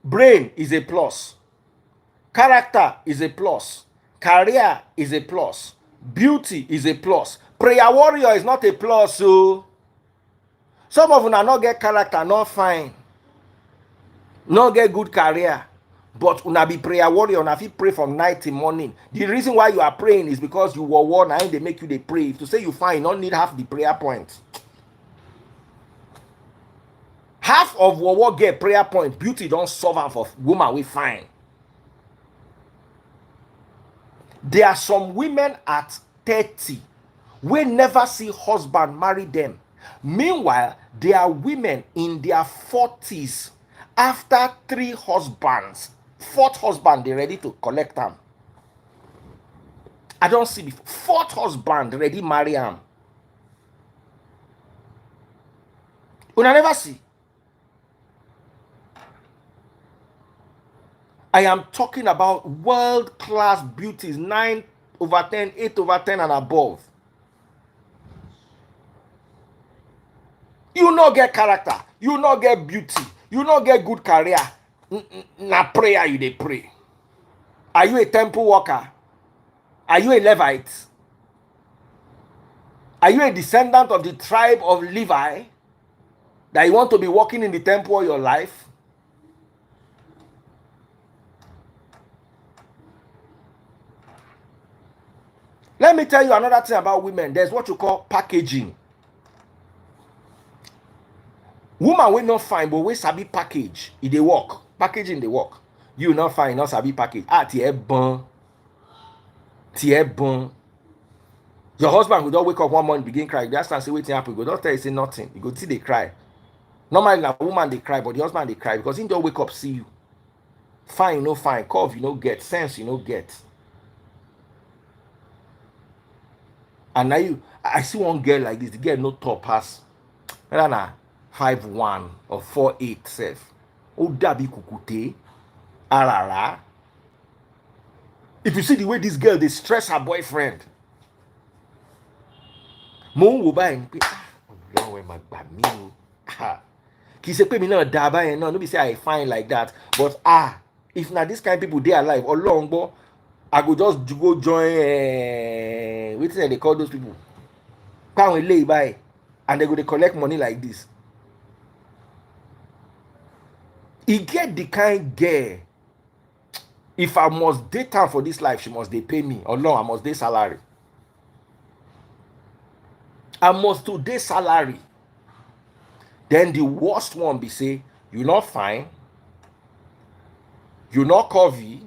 brain is a plus. Character is a plus. Career is a plus. Beauty is a plus. Prayer warrior is not a plus. So some of them are not get character, not fine. Not get good career. But una be prayer warrior, una fit pray from night till morning. The reason why you are praying is because you were warned and they make you they pray. If to say you fine, you don't need half the prayer point. Half of what get prayer point, beauty don't solve am for woman we fine. There are some women at 30 we never see husband marry them. Meanwhile, there are women in their 40s after 3 husbands, 4th husband they ready to collect them. I don't see before. 4th husband ready marry him. Una never see. I am talking about world-class beauties, 9/10, 8/10 and above. You not get character, you not get beauty, you not get good career. Na prayer you dey pray. Are you a temple worker? Are you a Levite? Are you a descendant of the tribe of Levi that you want to be working in the temple all your life? Let me tell you another thing about women. There's what you call packaging. Woman will not fine, but we sabi package. It they work. Packaging they work. You not fine, not sabi package. Ah, tie bon. Tie bon. Your husband will just wake up one morning, begin cry. That's not say waiting happen. Go don't tell you say nothing. You go see they cry. Normally, a woman they cry, but the husband they cry because he don't wake up, see you. Fine, no fine. Cough, you no get. Sense, you no get. And now I see one girl like this. The girl no top pass. Whether na 5'1" or 4'8" self. Oh, dabi kukute. Arara. If you see the way this girl they stress her boyfriend. Mo wo ba en pe Ọlọ́run ẹ má gbà mí o. Kì í ṣe pé mi náà dá báyẹn náà, no be say I fine like that, but if na this kind of people dey alive, Ọlọ́run gbọ́, I go just go join wetin they call those people. Pound eléyìí báyìí, and they go dey collect money like this. E get the kind girl, if I must date her for this life, she must dey pay me. Ọlọ́run, I must dey salary. I must to dey salary. Then the worst one be say, you not fine, you not curvy,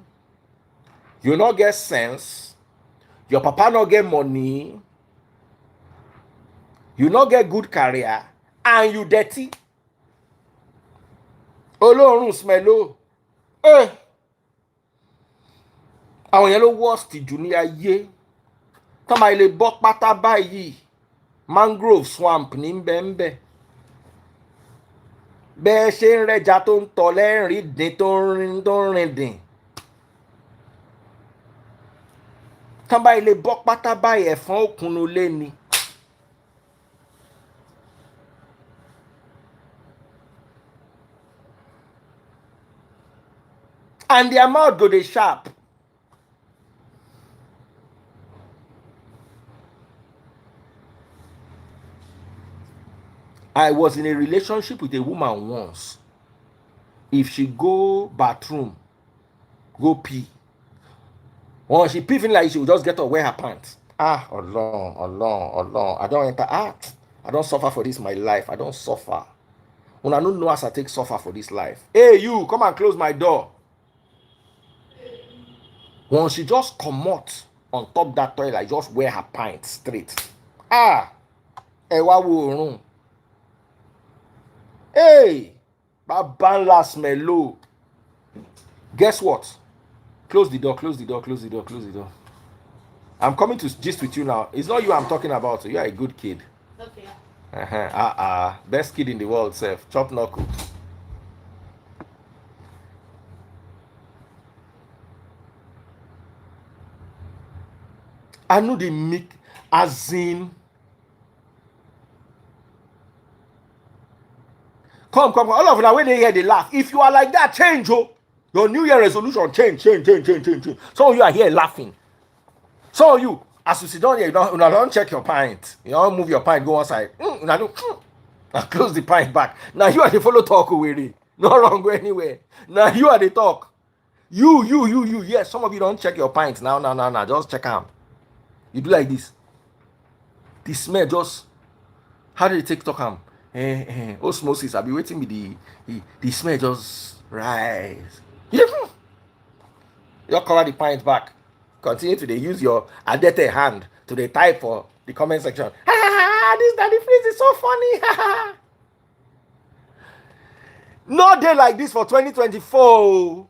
you not get sense, your papa not get money, you not get good career, and you dirty. Ọlọ́run smell o. Àwọn yẹn ló worst jù ní ayé. Tán bá ilé bọ́ pátá báyìí, mangrove swamp ní bẹ́ẹ̀. Bẹ́ẹ̀ ṣe ń rẹ́ja tó ń tọ̀ lẹ́rìn dín tó ń rìn dín. Tán bá ilé bọ́ pátá báyìí, ẹ̀fọn òkúnnú lé ni. And their mouth go dey sharp. I was in a relationship with a woman once. If she go bathroom, go pee, when she pee, like she will just get up, wear her pants. Alone. I don't enter. I don't suffer for this my life. I don't suffer. When I don't know as I take suffer for this life. Hey, you come and close my door. When she just come out on top that toilet, I just wear her pants straight. Ewa wo room. Hey, Babanla smello. Guess what? Close the door. I'm coming to gist with you now. It's not you I'm talking about. So you are a good kid. Okay. Best kid in the world, self. Chop knuckle. I know they make as in. Come. All of them, when they hear, they laugh. If you are like that, change, oh. Your New Year resolution, change. Some of you are here laughing. Some of you, as you sit down here, you don't check your pint. You don't move your pint, go outside. And close the pint back. Now you are the follow talk away. No wrong, go anywhere. Now you are the talk. You. Yes, some of you don't check your pints. Now. Just check them. You do like this. The smell just, how did it take talk am? Osmosis. I'll be waiting with the smell just rise. You cover the pint back. Continue to use your adete hand to type for the comment section. This Daddy Freeze is so funny. No day like this for 2024.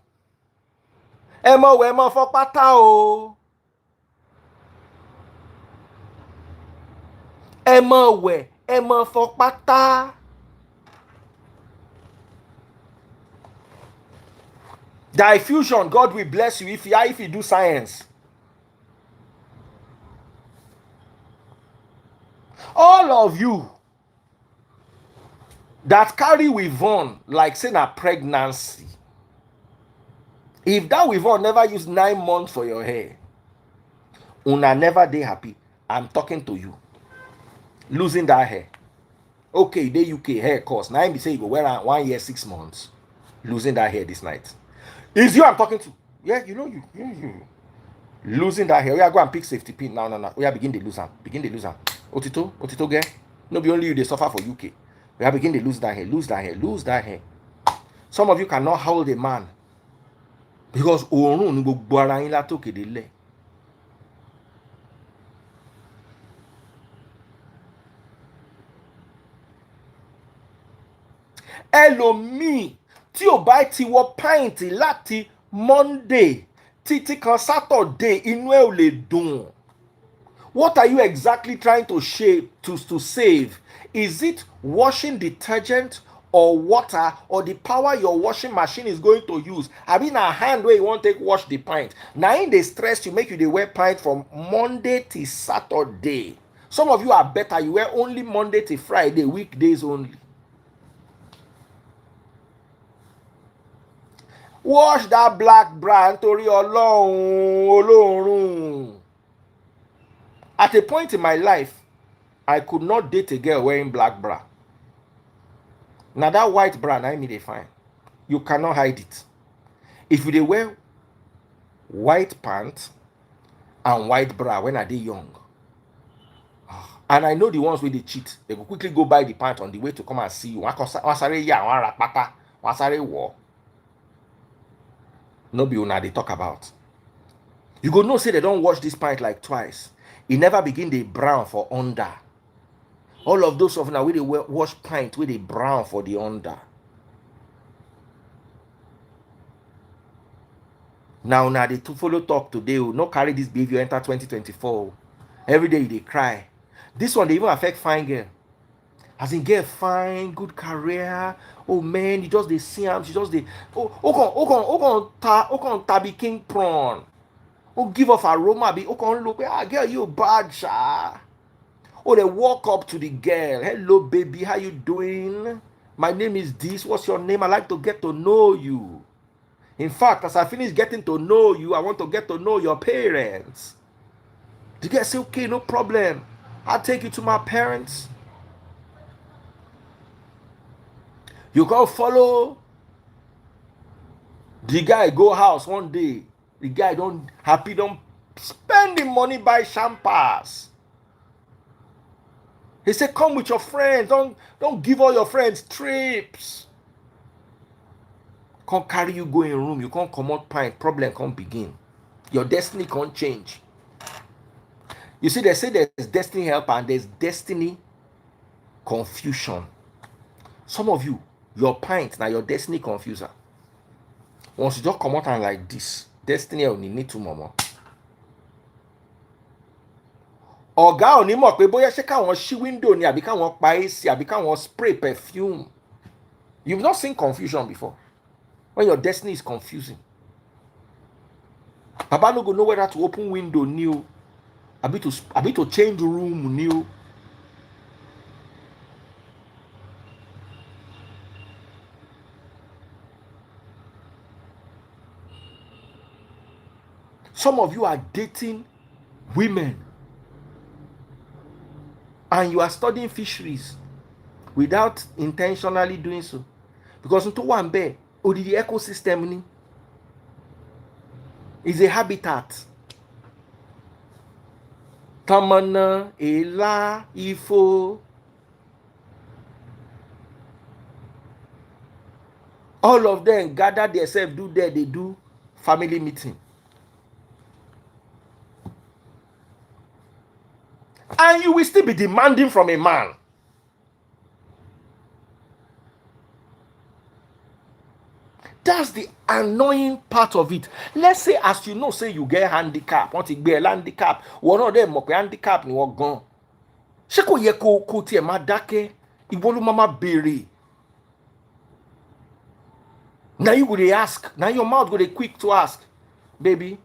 Emma for pata. Emma for pata. Diffusion, God will bless you if you do science. All of you that carry weave on like saying a pregnancy. If that weave on never use 9 months for your hair, una never dey happy. I'm talking to you. Losing that hair. Okay, the UK hair cost. Now be say you go wear 1 year, 6 months. Losing that hair this night. Is you I'm talking to. Yeah, you know you. Losing that hair. We are going to pick safety pin. No. We are begin to lose them. Otito girl. No be only you they suffer for UK. You are beginning to lose that hair, lose that hair, lose that hair. Some of you cannot hold a man because òórùn ní gbogbo ara yín látòkè délẹ̀. Ẹlòmíì tí ò bá ti wọ pint láti Monday títí kan Saturday inú ẹ̀ ò lè dùn. What are you exactly trying to save? Is it washing detergent or water or the power your washing machine is going to use? I mean, a hand where you want to take wash the pint. Now in the stress you make you the wear pint from Monday to Saturday. Some of you are better. You wear only Monday to Friday, weekdays only. Wash that black bra nítorí Ọlọ́run olóòórùn. At a point in my life, I could not date a girl wearing black bra. Now that white bra, I mean they fine. You cannot hide it. If you they wear white pants and white bra when are they young, and I know the ones where they cheat, they will quickly go buy the pants on the way to come and see you. No be una they talk about. You go know say they don't wash this pint like twice. It never begin the brown for under. All of those of now where they wash pint where they brown for the under. Now they to follow talk today. No carry this behavior enter 2024. Every day they cry. This one they even affect fine girl. As in girl fine, good career. Oh man, you just they see him. She just they tabi king prawn. Oh, give off aroma. Be look. Girl, you bad, sha. Oh, they walk up to the girl. Hello, baby. How you doing? My name is this. What's your name? I like to get to know you. In fact, as I finish getting to know you, I want to get to know your parents. The girl say, okay, no problem. I'll take you to my parents. You go follow the guy go house one day. The guy don't spend the money buy champers. He said, come with your friends. Don't give all your friends trips. Can't carry you go in room. You can't come out pint. Problem can't begin. Your destiny can't change. You see, they say there's destiny help and there's destiny confusion. Some of you, your pint now your destiny confuser. Once you just come out and like this, destiny only need to mama. Ọ̀gá ò ní mọ̀ pé bóyá ṣé káwọn ṣí window ni àbí káwọn pa AC àbí káwọn spray perfume. You've not seen confusion before. When your destiny is confusing. Baba no go know whether to open window new, àbí to change room new. Some of you are dating women and you are studying fisheries without intentionally doing so. Because into one bear, or the ecosystem is a habitat. Tamana, Ela, Ifo. All of them gather themselves, they do family meeting. And you will still be demanding from a man. That's the annoying part of it. Let's say, as you know, say you get handicap. Want to be a handicap. One of them mock handicap ni wọ́n gan. Ṣé kò yẹ kó tiẹ̀ máa dákẹ́? Ìwọ ló máa béèrè. Now you go to ask. Now your mouth go to quick to ask. Baby,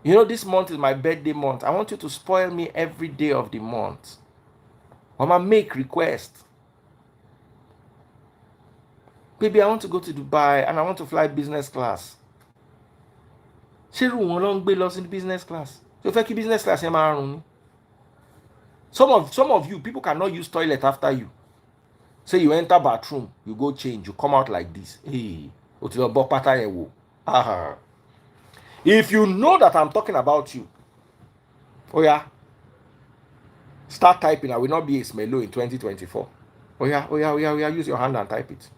you know this month is my birthday month. I want you to spoil me every day of the month. Mama, make request. Baby, I want to go to Dubai and I want to fly business class. Ṣé irú wọn ló ń gbé lọ sí business class? So fẹ́ kí business class yẹn máa rùn ni. Some of you, people cannot use toilet after you. Say you enter bathroom, you go change, you come out like this. Hey, o ti lọ bọ́ pátá yẹn wò. If you know that I'm talking about you, oh yeah, start typing. I will not be a smello in 2024. Oh yeah, oh yeah, oh yeah, oh yeah. Use your hand and type it.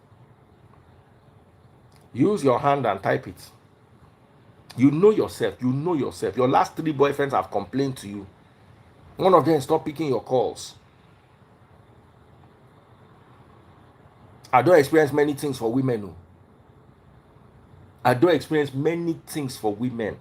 Use your hand and type it. You know yourself. You know yourself. Your last 3 boyfriends have complained to you. One of them stop picking your calls. I don't experience many things for women. No. I don't experience many things for women.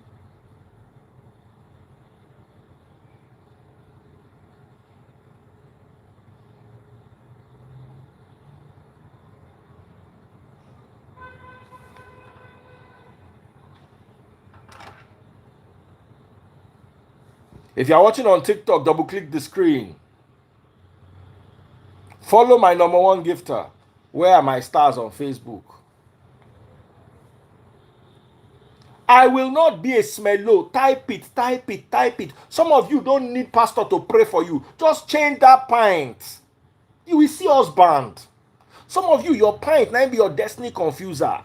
If you are watching on TikTok, double click the screen. Follow my #1 gifter. Where are my stars on Facebook? I will not be a smello. Type it, type it, type it. Some of you don't need pastor to pray for you. Just change that pint. You will see us banned. Some of you, your pint might be your destiny confuser.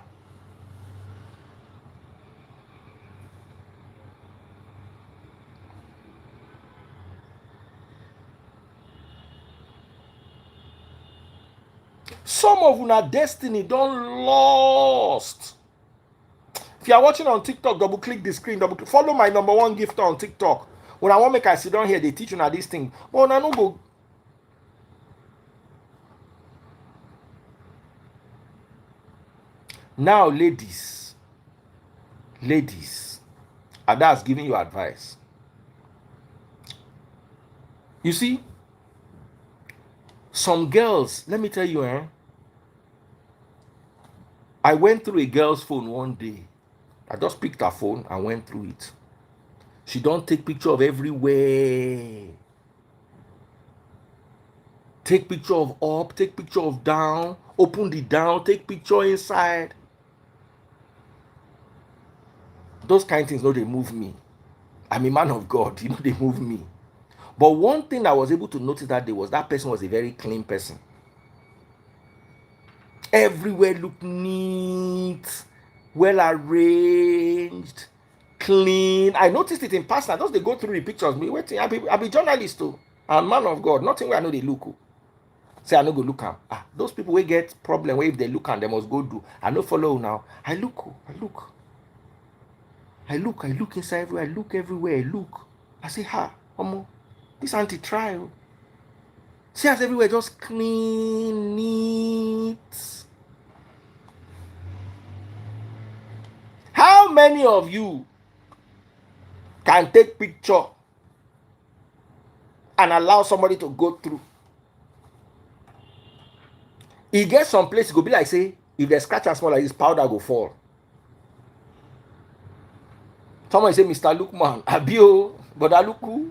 Some of una destiny don't lost. If you are watching on TikTok, double click the screen, follow my #1 gifter on TikTok. When I want make I sit down here, they teach you this thing. But I no go. Now, ladies, Ada's giving you advice. You see, some girls, let me tell you, I went through a girl's phone one day. I just picked her phone and went through it. She don't take picture of everywhere. Take picture of up, take picture of down, open the down, take picture inside. Those kind of things, no, they move me. I'm a man of God, they move me. But one thing I was able to notice that day was that person was a very clean person. Everywhere looked neat, well arranged, clean. I noticed it in person. Just they go through the pictures. Me waiting. I be journalist too. I'm man of God. Nothing where I know they look. Say I no go look am. Those people will get problem where if they look and they must go do. I no follow now. I look inside everywhere. I look everywhere. I look. I say, omo, this auntie try. See as everywhere just clean, neat. How many of you can take picture and allow somebody to go through? E get some place go be like say if they scratch as small like this, powder go fall. Someone say, Mr. Lookman, abio, but I look cool.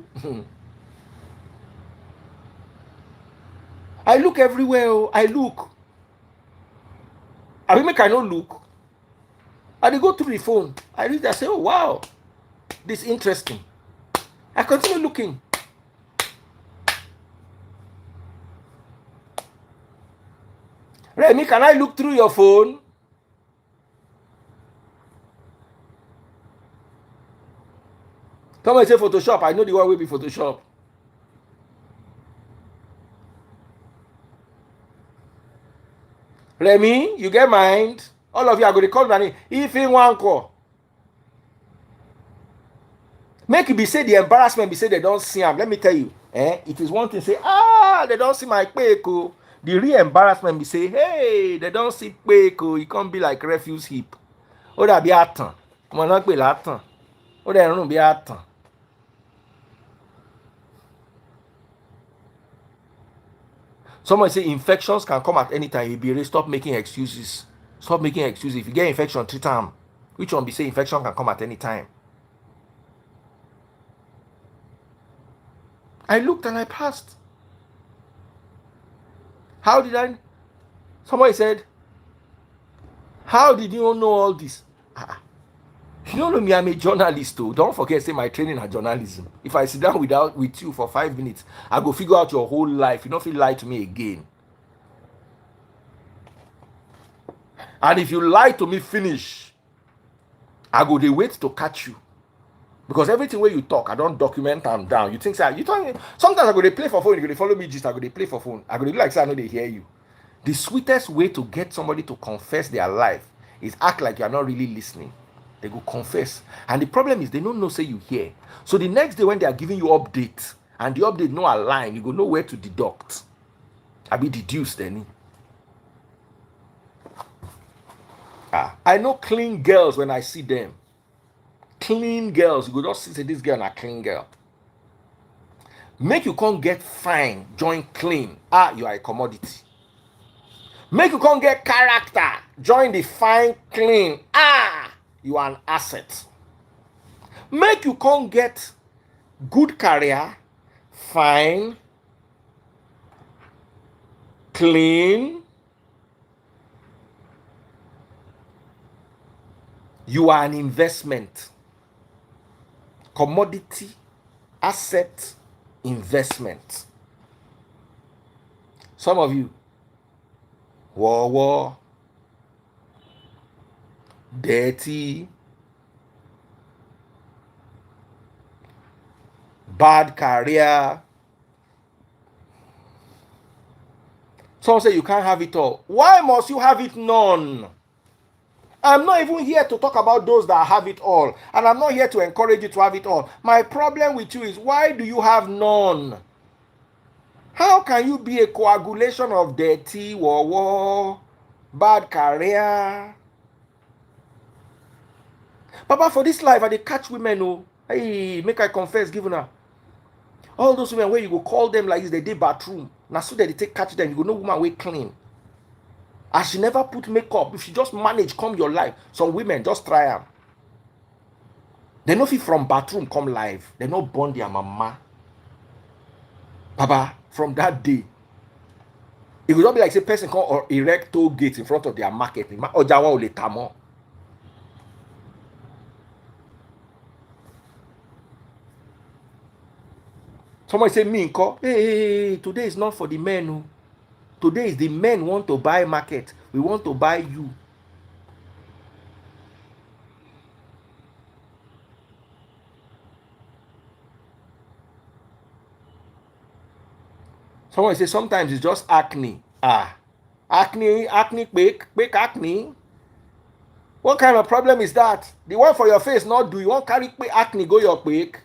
I look everywhere. I look. I make I no look. I dey go through the phone. I read. I say, oh wow, this is interesting. I continue looking. Remy, can I look through your phone? Someone say Photoshop. I know the one will be Photoshop. Remy, you get mind? All of you are going to call my name. If in one call. Make it be say the embarrassment be say they don't see him. Let me tell you. It is one thing say, they don't see my peko. The real embarrassment be say, hey, they don't see peko. It can't be like refuse heap. Ó dàbí àtàn. Mo náà pè látàn. Ó dẹ̀ rùn bí àtàn. Someone say infections can come at any time. Ibire, stop making excuses. Stop making excuses. If you get infection, treat them. Which one be say infection can come at any time? I looked and I passed. How did I? Somebody said, how did you know all this? You don't know me, I'm a journalist too. Don't forget, say my training at journalism. If I sit down with you for 5 minutes, I go figure out your whole life. You don't feel lie to me again. And if you lie to me, finish. I go dey wait to catch you. Because everything where you talk, I don't document them down. You think, say, you talk, sometimes I go to play for phone, you go to follow me, just I go to play for phone. I go to be like, say, I know they hear you. The sweetest way to get somebody to confess their life is act like you are not really listening. They go confess. And the problem is they don't know, say you hear. So the next day when they are giving you updates, and the update no align, you go know where to deduct. I be deduced then. I know clean girls when I see them. Clean girls, you go just see say this girl na clean girl. Make you can't get fine, join clean. You are a commodity. Make you can't get character, join the fine clean. You are an asset. Make you can't get good career, fine, clean. You are an investment. Commodity, asset, investment. Some of you, war, dirty, bad career. Some say you can't have it all. Why must you have it none? I'm not even here to talk about those that have it all. And I'm not here to encourage you to have it all. My problem with you is, why do you have none? How can you be a coagulation of dirty, war, bad career? Papa, for this life, I dey catch women, oh. Hey, make I confess, give her. All those women where you go call them like this, they dey bathroom. Now so that they take catch them, you go know woman way clean. As she never put makeup, if she just manage come your life, some women just try them. They no fit from bathroom come live. They no born their mama. Papa, from that day, it will not be like say person come or erect toll gates in front of their market. Ojawa ole tamo. Somebody say, me, hey, today is not for the men. Oh. Today is the men want to buy market. We want to buy you. Someone say sometimes it's just acne. Acne, quick acne. What kind of problem is that? The one for your face not do. You won't carry quick acne go your quick.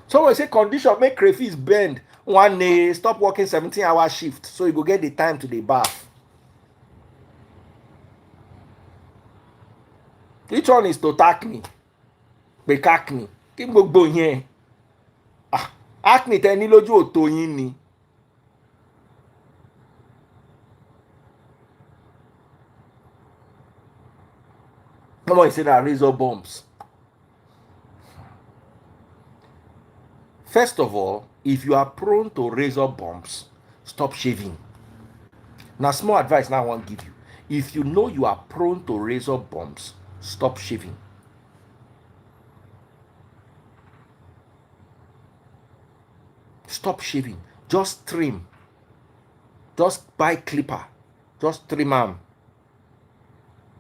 Someone say condition make crayfish bend one day, stop working 17-hour shift so you go get the time to the bath. Which one is to acne? Quick acne. Kí gbogbo yẹn. Acne tẹ ní lójú òtó yín ni. Someone say that razor bumps. First of all, if you are prone to razor bumps, stop shaving. Now, small advice now I want to give you. If you know you are prone to razor bumps, stop shaving. Stop shaving. Just trim. Just buy clipper. Just trim them.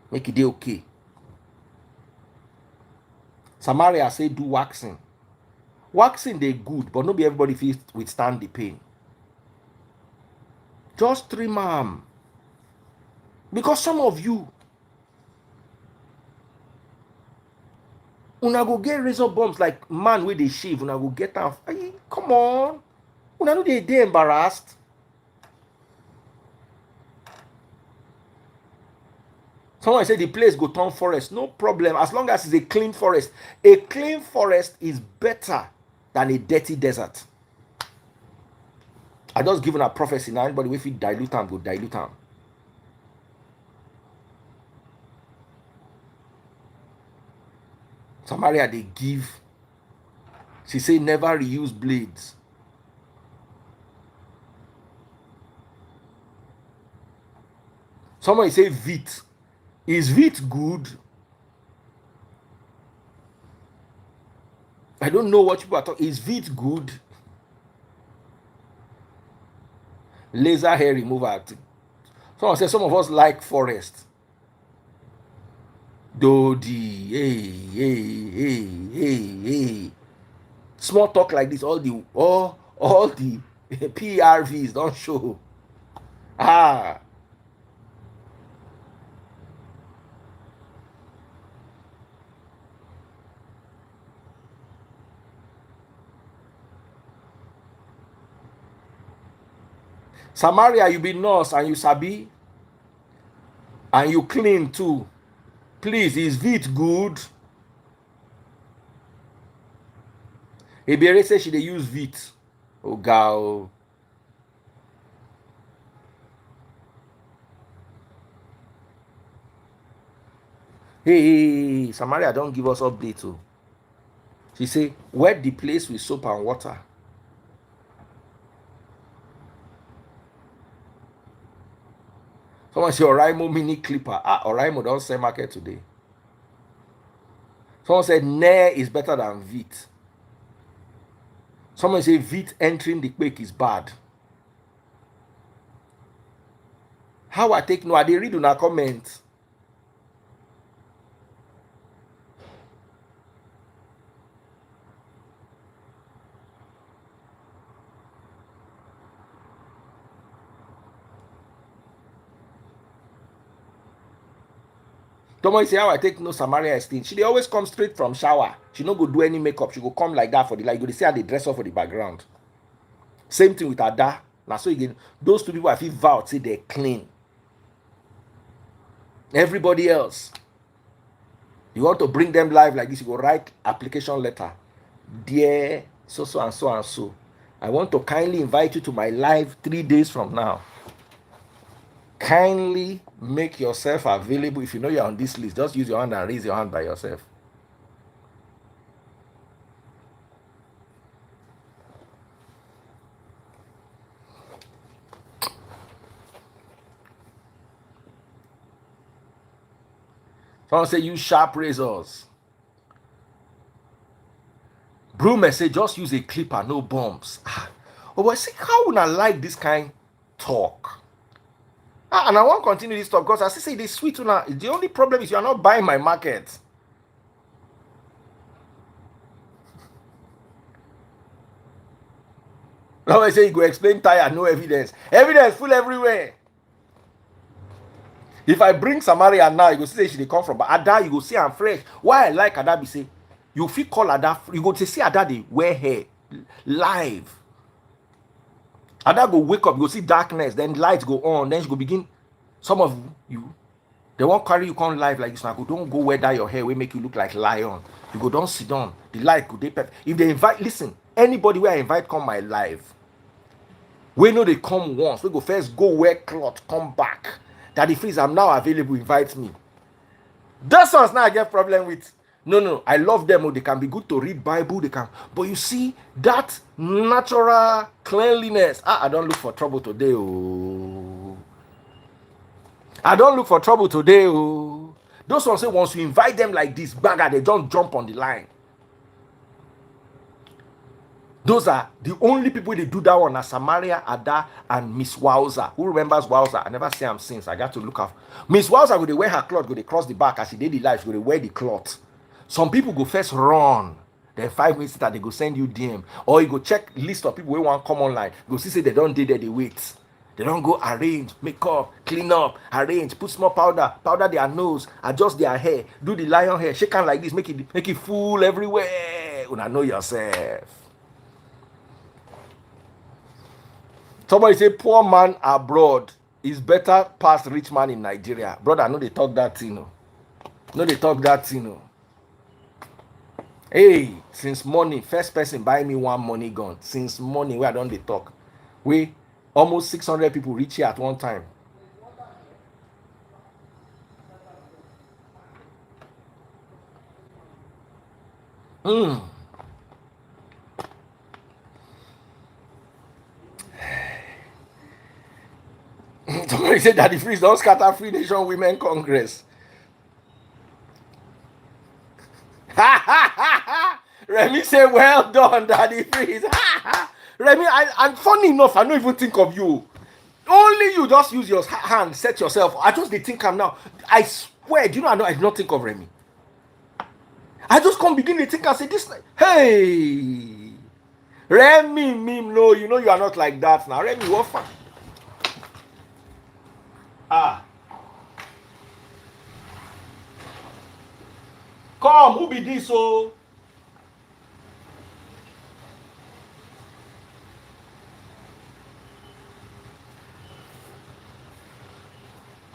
Make it okay. Samaria say do waxing. Waxing they good, but not be everybody fit withstand the pain. Just trim them. Because some of you, una go get razor bumps like man wey dey shave, una go get am. Come on. Una no dey embarrassed. Someone say the place go turn forest. No problem. As long as it's a clean forest. A clean forest is better than a dirty desert. I just given a prophecy now. Anybody if you dilute them, go dilute them. Samaria they give. She say never reuse blades. Somebody say Vit. Is Vit good? I don't know what people are talking. Is Vit good? Laser hair remover. Someone said some of us like forest. Dodi, hey. Small talk like this, all the PRVs don't show. Ah. Samaria, you be nurse and you sabi and you clean too. Please, is it good? Ebere say she dey use Vit. Oh, girl. Hey, Samaria don't give us update. Oh. She say, wet the place with soap and water. Someone say Oraimo mini clipper. Oraimo don't sell market today. Someone said Nair is better than Vit. Someone say Vit entering the quake is bad. How I take no? I dey read una comment. Someone say how I take no Samaria Estate. She dey always come straight from shower. She no go do any makeup. She go come like that for the like. You go see how they dress up for the background. Same thing with Ada. Now so again, those two people I feel vowed say they're clean. Everybody else, you want to bring them live like this, you go write application letter. Dear so and so and so, I want to kindly invite you to my live 3 days from now. Kindly make yourself available. If you know you're on this list, just use your hand and raise your hand by yourself. Someone say use sharp razors. Brumer say just use a clipper, no bumps. Oh, but see how would I like this kind talk? And I won't continue this talk because as I say this sweet una. The only problem is you are not buying my market. Now I say you go explain tire, no evidence. Evidence full everywhere. If I bring Samaria now, you go say she dey come from Ada, you go see I'm fresh. Why I like Ada be say you fit call Ada, you go to see Ada dey wear hair live. Ada go wake up, you go see darkness, then lights go on, then she go begin. Some of you, they won't carry you come live like this. Now go don't go wear that your hair will make you look like lion. You go don't sit down. The light go dey perfect. If they invite, listen, anybody where I invite come my live. We know they come once. We go first go wear cloth, come back. That the freeze I'm now available, invite me. Those ones now I get problem with. No, I love them. They can be good to read Bible. They can, but you see that natural cleanliness. I don't look for trouble today. Oh, I don't look for trouble today. Oh, those ones say once you invite them like this, bagger, they don't jump on the line. Those are the only people they do that one are Samaria, Ada, and Miss Wowza. Who remembers Wowza? I never see him since. I got to look up. Miss Wowza go they wear her cloth, go they cross the back as she did the life, go they wear the cloth. Some people go first run. Then 5 minutes later, they go send you DM. Or you go check list of people who want come online. Go see say they don't do that, they wait. They don't go arrange, make up, clean up, arrange, put small powder their nose, adjust their hair, do the lion hair, shake hand like this, make it full everywhere. Una know yourself. Somebody say poor man abroad is better past rich man in Nigeria. Brother, no, they talk that thing. No, they talk that thing. Hey, since morning, first person buy me one money gun. Since morning, where I don't they talk. We almost 600 people reach here at one time. Somebody said that the freeze don't scatter Free Nation Women Congress. Remy say, well done, Daddy Freeze. Remy, and funny enough, I don't even think of you. Only you just use your hand, set yourself. I just dey think am now. I swear, do you know I did not think of Remy. I just come begin to think and say this. Hey, Remy, me no, you know you are not like that now. Remy, what fun? Ah, come, who be this? Oh,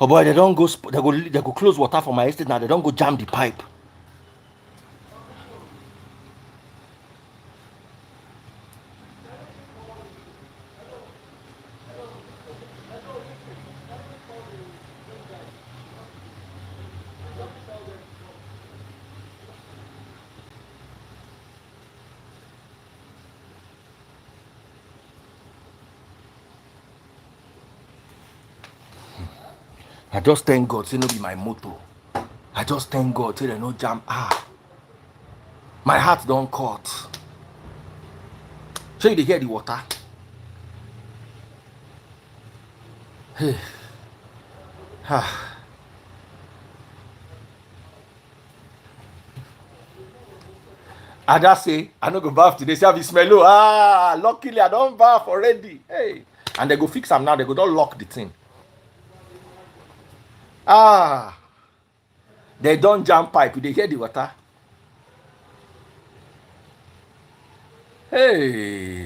oh boy, they don't go. They go close water for my estate now. They don't go jam the pipe. I just thank God, say no be my motto. I just thank God, say they no jam. Ah, my heart don't cut. So you dey hear the water? Hey, ah. I just say I no go bath today. Say I be smell. Ah, luckily I don't bath already. Hey, and they go fix am now. They go don't lock the thing. Ah, they don't jam pipe. They hear the water. Hey,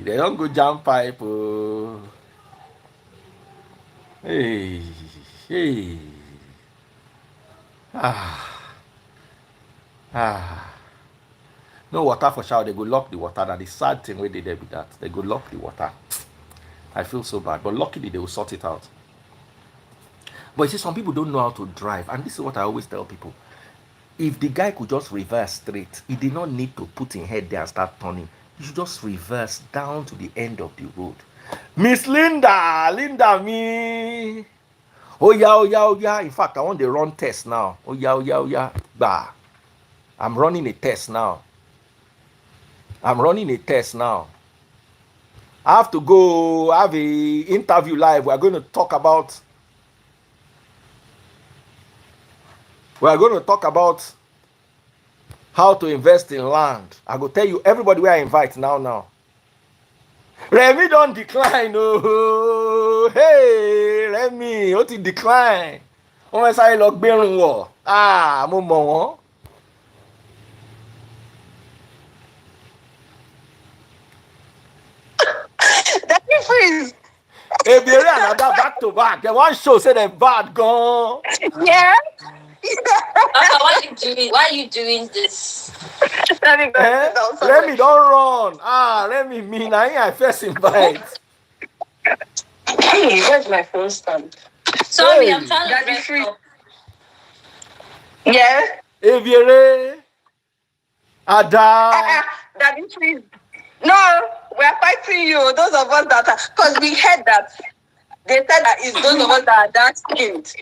they don't go jam pipe. Oh. Hey, hey. Ah, ah. No water for shower. They go lock the water. That the sad thing where they there with that. They go lock the water. I feel so bad, but luckily they will sort it out. But you see, some people don't know how to drive, and this is what I always tell people. If the guy could just reverse straight, he did not need to put his head there and start turning. You should just reverse down to the end of the road. Miss Linda, Linda me. Oh yeah, oh yeah, oh yeah. In fact, I want the run test now. Oh yeah, oh yeah, oh yeah. Bah. I'm running a test now. I'm running a test now. I have to go have a interview live. We are going to talk about how to invest in land. I go tell you everybody where I invite now. Remy don't decline. Oh, hey, Remy, what he decline? Wọ́n fẹ́ sáré lọ gbérun wọ̀. Ah, mo mọ̀ wọ́n. That freeze. Ebiere and Ada back to back. They wan show say dem bad gan. Yeah. Papa, why you doing this? Remy don run. Ah, Remy me na him I first invite. Hey, where's my phone stand? Sorry, Hey. I'm trying to Daddy dress free. up. Yeah. Ebiere, Ada. Daddy freeze. No, we're fighting you. Those of us that are, because we heard that they said that it's those of us that are dark skinned.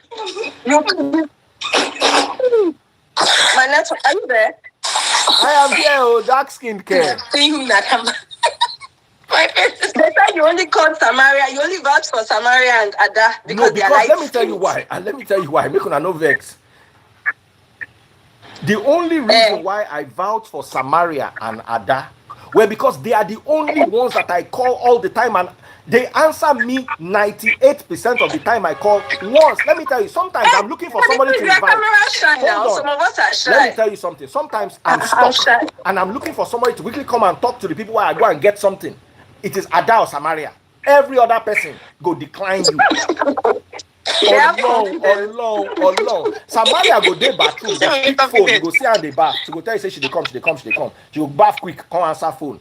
You, my network, are you there? I am here, oh, dark skin care. Seeing that I'm. They said you only called Samaria, you only vouched for Samaria and Ada because No, they are because light let me tell you skinned. why. And let me tell you why. Make una no vex. The only reason why I vouch for Samaria and Ada were because they are the only ones that I call all the time, and they answer me 98% of the time I call once. Let me tell you, sometimes I'm looking for somebody to Your invite. camera shy now. Hold on. Some of us are shy. Let me tell you something. Sometimes I'm I'm stuck shy. and I'm looking for somebody to quickly come and talk to the people where I go and get something. It is Ada or Samaria. Every other person go decline you. Long. Samaria go dey bathroom, go pick phone, you go see her in the bath. She go tell you say she dey come. She go bath quick, come answer phone.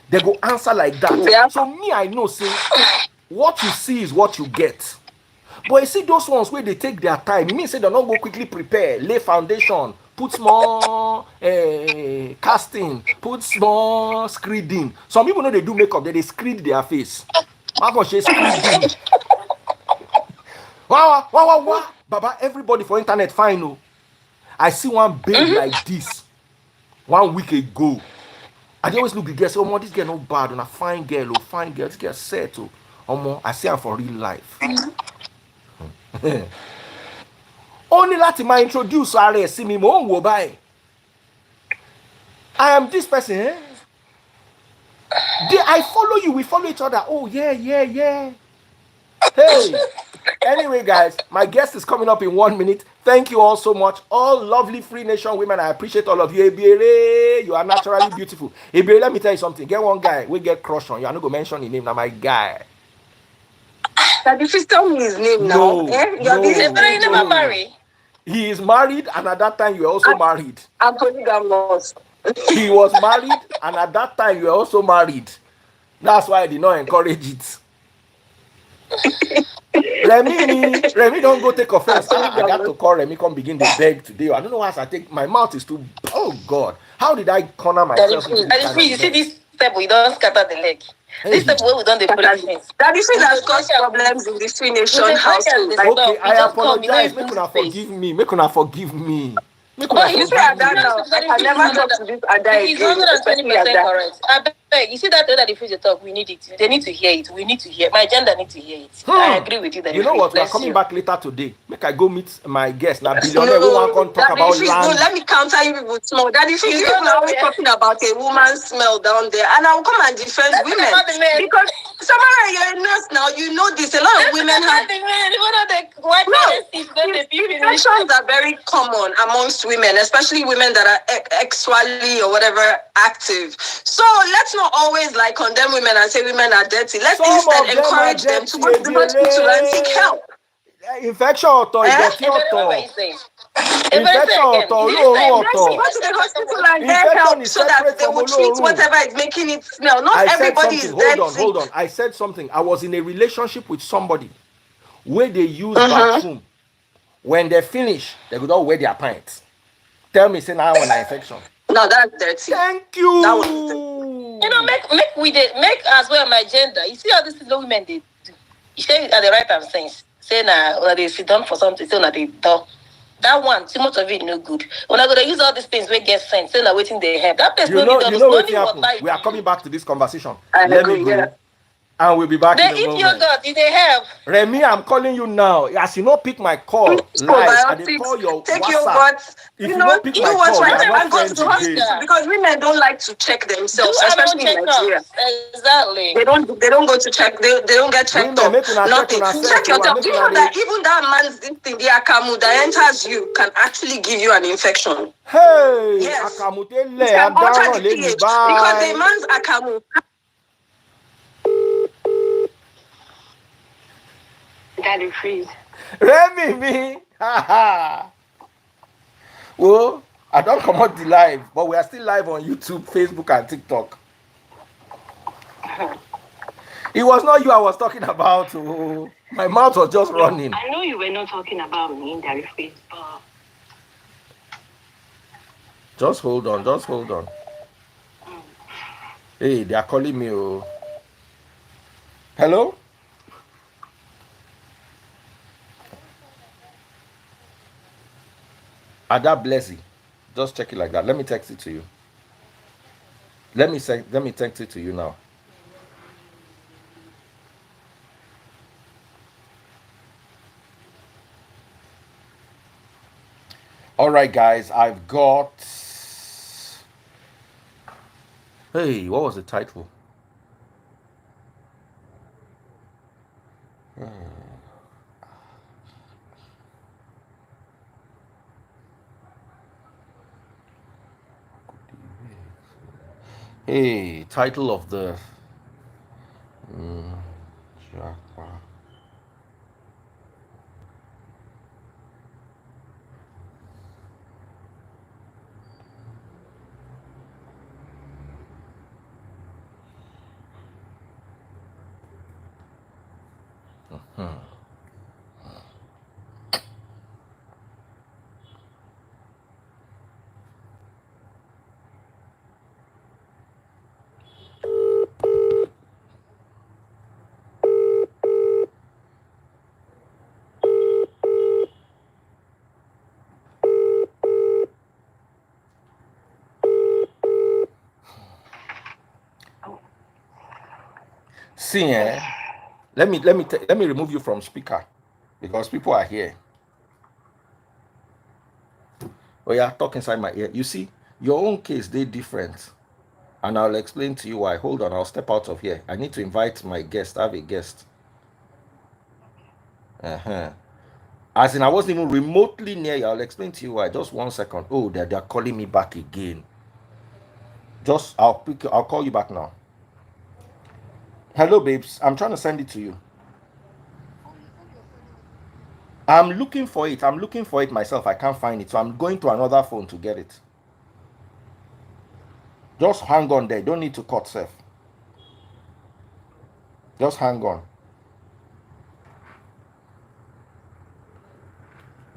They go answer like that. Yeah. So me, I know, say, what you see is what you get. But you see those ones where they take their time, it means say they don't go quickly prepare, lay foundation, put small casting, put small screeding. Some people know they do makeup, they screed their face. How she screeding? Wow. Baba, everybody for internet fine. Oh. I see one babe like this 1 week ago. I always look the girl, say, oh, this girl no bad, and a fine girl, this girl set. Oh. I see am for real life. Only láti máa introduce ara ẹ̀ sí mi, mò ń wò báyìí. I am this person, eh? I follow you, we follow each other. Oh, yeah. Hey. Anyway, guys, my guest is coming up in 1 minute. Thank you all so much. All lovely Free Nation women. I appreciate all of you. Ebiere, you are naturally beautiful. Ebiere, let me tell you something. Get one guy, we get crushed on you. I'm not going to mention his name. Now, my guy. That if you tell me his name now, you're busy. But you never marry. He is married, and at that time, you were also married. I'm polygamous. He was married, and at that time, you were also married. That's why I did not encourage it. Remy, don't go take offense. I got to call Remy, come begin to beg today. I don't know why I take, my mouth is too, oh God. How did I corner myself? Daddy, you see this step, we don't scatter the leg. Hey. This step where we don't defend things. Daddy, see that caused problems in the Free Nation household. Okay, I apologize. Make una forgive me. Make una forgive me. You see Ada now. I can never talk to this Ada He's again. 120% correct. I beg. You see that the refuse talk, we need it. They need to hear it. We need to hear. My gender needs to hear it. I agree with you. That you know what? We're coming back later today. Make I go meet my guest. Now, billionaire, we want to talk about land. Let me counter you people small. Daddy, if you are always talking about a woman's smell down there, and I'll come and defend women. Because Samara, you're a nurse now. You know this. A lot of women have. Infections are very common amongst women, especially women that are sexually or whatever active. So let's not always like condemn women and say women are dirty. Let's instead encourage them to go to the hospital and seek help. Infection or dirty infection or go to the hospital and get help so that they will treat whatever is making it smell. Not everybody is dirty. Hold on. I said something. I was in a relationship with somebody where they use bathroom. When they finish, they go down wear their pants. Tell me, say now I want an infection. No, that's dirty. Thank you. You know, make as well my gender. You see how these little women they do. You say at the right time things. Say now when they sit down for something, say now they talk. That one, too much of it no good. When I go to use all these things, we get sent. Say now waiting they have. That person you know what happened. We are coming back to this conversation. Let me go. And we'll be back they in a moment. They eat yogurt. If they have. Remy, I'm calling you now. As you not pick my call live, and they call your take WhatsApp. Yogurt. If you don't pick my call, right? I'm not go to the hospital because women don't like to check themselves, especially in Nigeria. Exactly. They don't go to check. They don't get checked up. Nothing. Check yourself. Do you know that even that man's thing, the akamu that enters you, can actually give you an infection? Hey, yes. Akamu, it can alter the pH because the man's akamu. Daddy, freeze. Remy, me. Well, I don't come out the live, but we are still live on YouTube, Facebook, and TikTok. It was not you I was talking about. Oh. My mouth was just running. I know you were not talking about me, Daddy, freeze, but... Just hold on. Hey, they are calling me. Oh. Hello? Ada Blessy. Just check it like that. Let me text it to you. Let me text it to you now. All right, guys. I've got... Hey, what was the title? Hey, title of the Japa. See, let me remove you from speaker because people are here. Oh yeah, talk inside my ear. You see, your own case they different, and I'll explain to you why. Hold on, I'll step out of here. I need to invite my guest. I have a guest. Uh-huh. As in, I wasn't even remotely near you. I'll explain to you why. Just 1 second. Oh, they're calling me back again. Just I'll call you back now. Hello, babes. I'm trying to send it to you. I'm looking for it. I'm looking for it myself. I can't find it. So I'm going to another phone to get it. Just hang on there. Don't need to cut safe. Just hang on.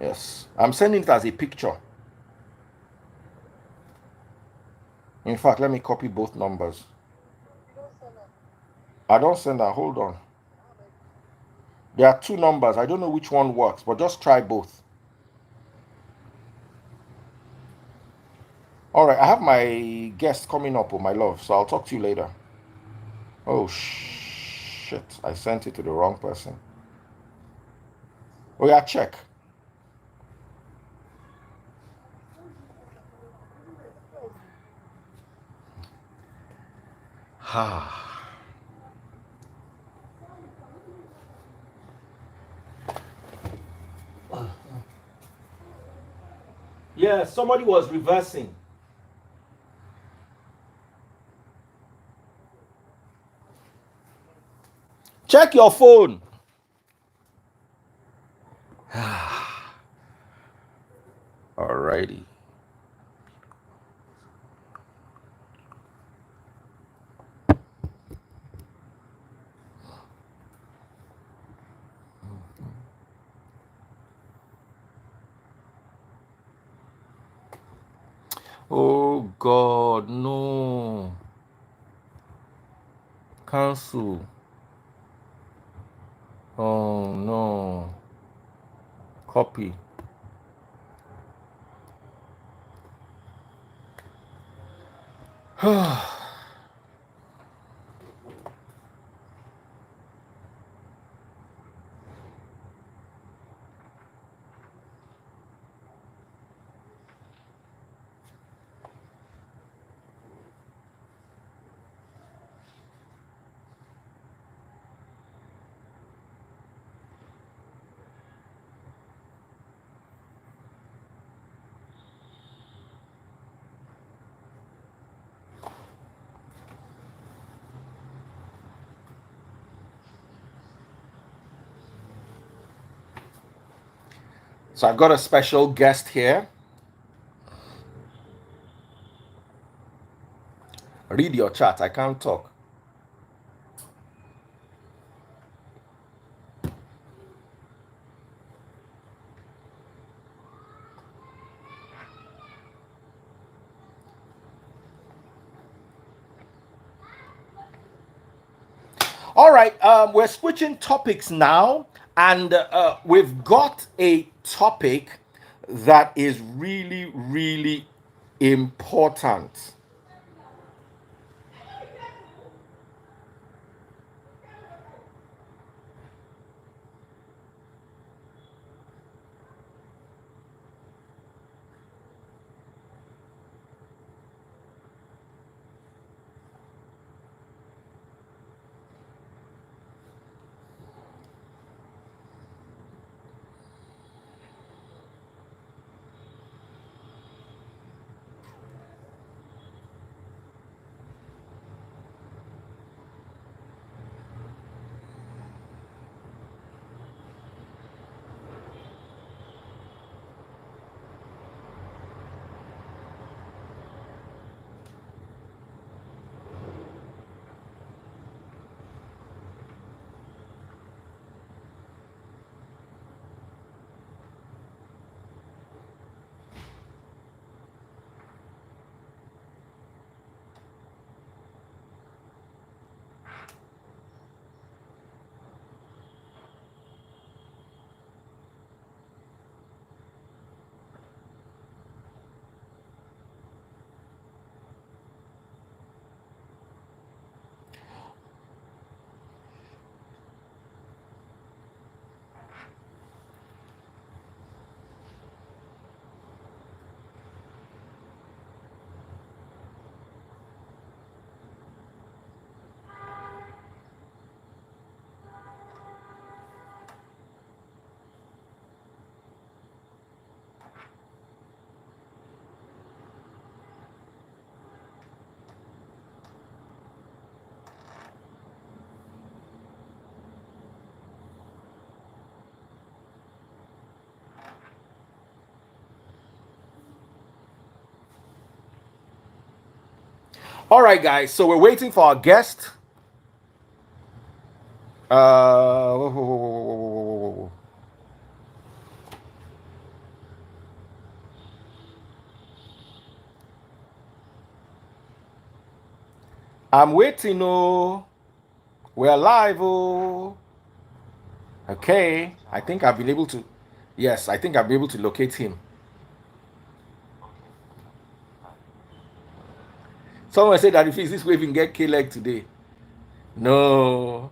Yes. I'm sending it as a picture. In fact, let me copy both numbers. I don't send that. Hold on. There are two numbers. I don't know which one works, but just try both. All right. I have my guest coming up, oh my love. So I'll talk to you later. Oh, shit. I sent it to the wrong person. Oh, yeah. Check. Yeah, somebody was reversing. Check your phone. Alrighty. Oh God, no. Cancel. Oh no. Copy. So I've got a special guest here. Read your chat. I can't talk. All right, we're switching topics now, and we've got a topic that is really, really important. All right, guys. So we're waiting for our guest. Whoa, whoa, whoa, whoa, whoa, whoa, whoa. I'm waiting. Oh, we're live. Oh, okay. I think I've been able to. Yes, I think I'll be able to locate him. Someone said that if it's this way, we can get K-leg today. No.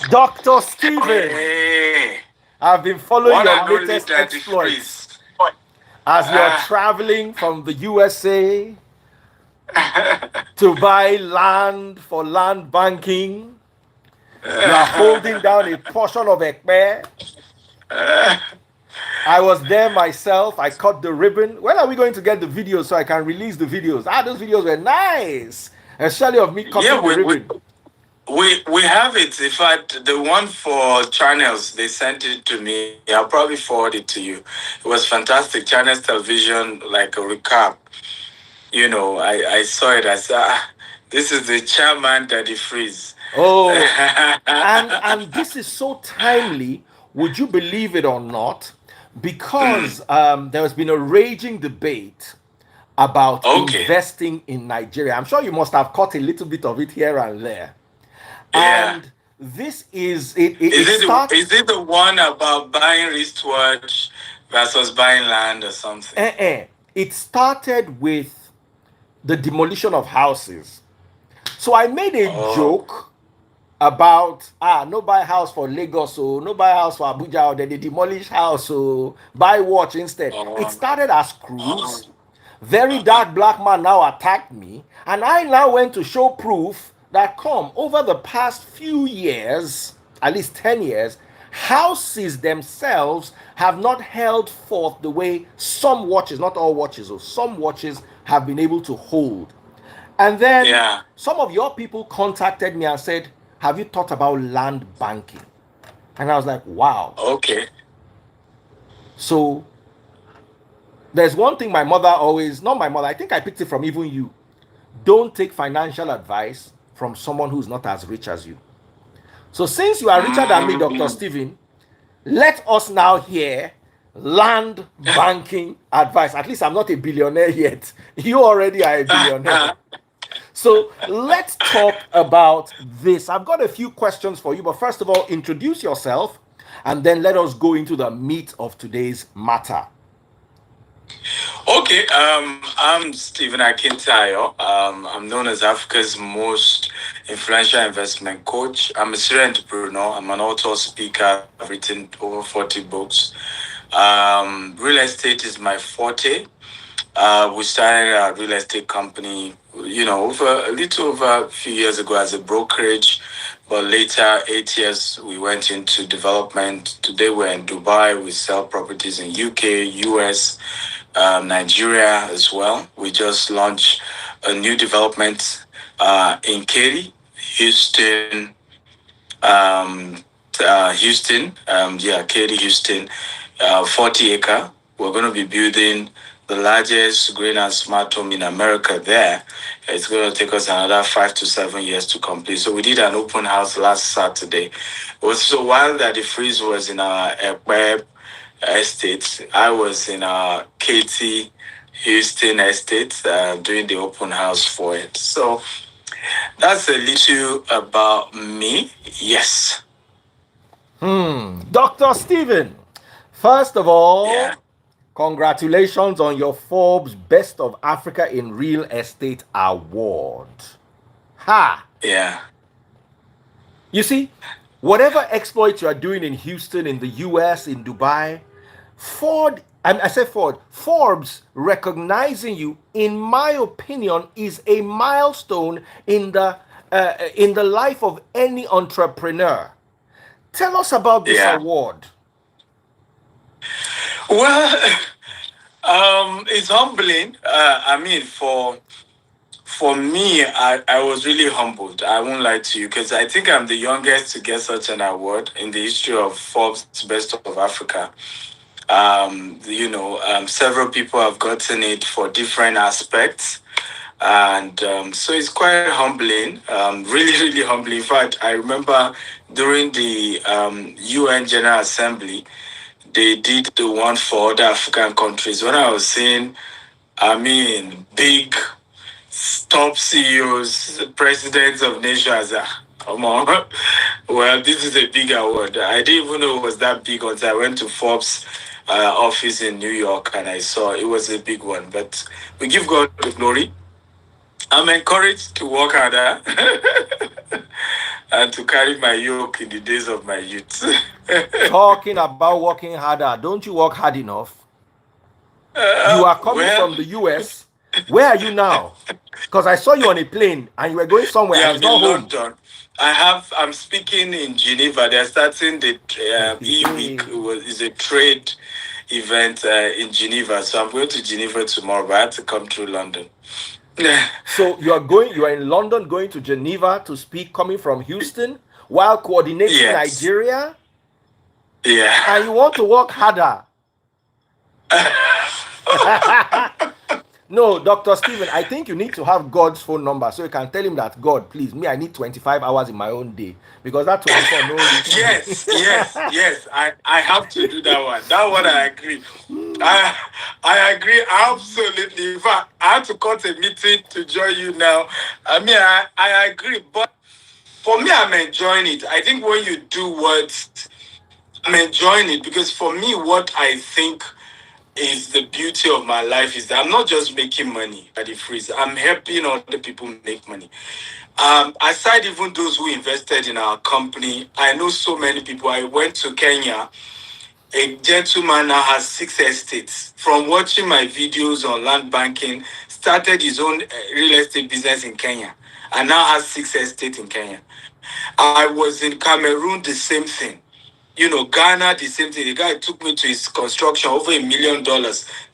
Dr. Steven, Hey, I've been following one your and only latest Daddy exploits Freeze. as you're Ah. traveling from the USA to buy land for land banking. You are holding down a portion of Ekpe. I was there myself. I cut the ribbon. When are we going to get the videos so I can release the videos? Ah, those videos were nice, especially of me cutting Yeah, the ribbon. we have it. In fact, the one for channels, they sent it to me. I'll probably forward it to you. It was fantastic. Channels television, like a recap. You know, I saw it. I said, this is the chairman Daddy Freeze. Oh, and this is so timely. Would you believe it or not? Because there has been a raging debate about Okay. investing in Nigeria. I'm sure you must have caught a little bit of it here and there. Yeah. And this is it. It Is it the one about buying wristwatch versus buying land or something? It started with the demolition of houses. So I made a joke about no buy house for Lagos, so no buy house for Abuja, or then they demolish house, so buy watch instead. It started as cruise. Very dark black man now attacked me, and I now went to show proof that come over the past few years, at least 10 years, houses themselves have not held forth the way some watches, not all watches, or some watches have been able to hold. And then some of your people contacted me and said, have you thought about land banking? And I was like, wow. Okay. So there's one thing my mother always, not my mother, I think I picked it from even you. Don't take financial advice from someone who's not as rich as you. So since you are richer than me, Dr. Steven, let us now hear land banking advice. At least I'm not a billionaire yet. You already are a billionaire. So let's talk about this. I've got a few questions for you, but first of all, introduce yourself and then let us go into the meat of today's matter. Okay, I'm Stephen Akintayo. I'm known as Africa's most influential investment coach. I'm a serial entrepreneur. I'm an author, speaker. I've written over 40 books. Real estate is my forte. We started a real estate company, a little over a few years ago as a brokerage. But later, 8 years, we went into development. Today, we're in Dubai. We sell properties in UK, US, Nigeria as well. We just launched a new development in Katy, Houston, Katy, Houston, 40 acre. We're going to be building the largest green and smart home in America there. It's going to take us another 5 to 7 years to complete. So we did an open house last Saturday. So while Daddy Freeze was in our web estate, I was in our Katy, Houston estate doing the open house for it. So that's a little about me. Yes. Dr. Steven, first of all, congratulations on your Forbes Best of Africa in Real Estate Award. Ha! Yeah. You see, whatever exploits you are doing in Houston, in the US, in Dubai, Forbes recognizing you, in my opinion, is a milestone in the life of any entrepreneur. Tell us about this award. Well, it's humbling. For me, I was really humbled. I won't lie to you because I think I'm the youngest to get such an award in the history of Forbes Best of Africa. Several people have gotten it for different aspects. And so it's quite humbling, really, really humbling. In fact, I remember during the UN General Assembly, they did the one for other African countries. When I was saying, I mean, big top CEOs, presidents of nations. Come on. Well, this is a big award. I didn't even know it was that big until I went to Forbes office in New York and I saw it was a big one. But we give God the glory. I'm encouraged to work harder and to carry my yoke in the days of my youth. Talking about working harder, don't you work hard enough? You are coming from the US. Where are you now? Because I saw you on a plane and you were going somewhere and Yeah, it's I'm not in home. London. I'm speaking in Geneva. They're starting the e-week. It's a trade event in Geneva. So I'm going to Geneva tomorrow, but I had to come through London. So you are in London going to Geneva to speak, coming from Houston, while coordinating Yes. Nigeria, Yeah. and you want to work harder. No, Dr. Stephen, I think you need to have God's phone number so you can tell him that, God, please, me, I need 25 hours in my own day, because that 24 no reach me. Yes. I have to do that one. That one I agree. I agree absolutely. In fact, I had to cut a meeting to join you now. I mean, I agree, but for me, I'm enjoying it. I think when you do what I'm enjoying it, because for me, what I think is the beauty of my life is that I'm not just making money at the freeze. I'm helping other people make money. Aside even those who invested in our company, I know so many people. I went to Kenya. A gentleman now has 6 estates. From watching my videos on land banking, started his own real estate business in Kenya, and now has 6 estates in Kenya. I was in Cameroon, the same thing. Ghana, the same thing. The guy took me to his construction, over $1 million,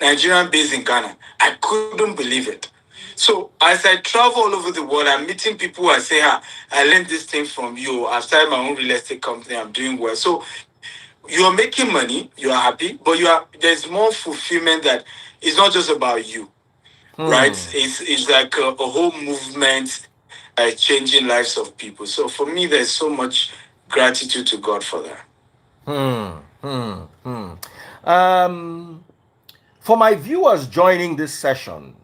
Nigerian based in Ghana. I couldn't believe it. So as I travel all over the world, I'm meeting people. I say, I learned this thing from you. I've started my own real estate company. I'm doing well. So you are making money. You are happy, but there's more fulfillment that it's not just about you, right? It's like a whole movement changing lives of people. So for me, there's so much gratitude to God for that. For my viewers joining this session,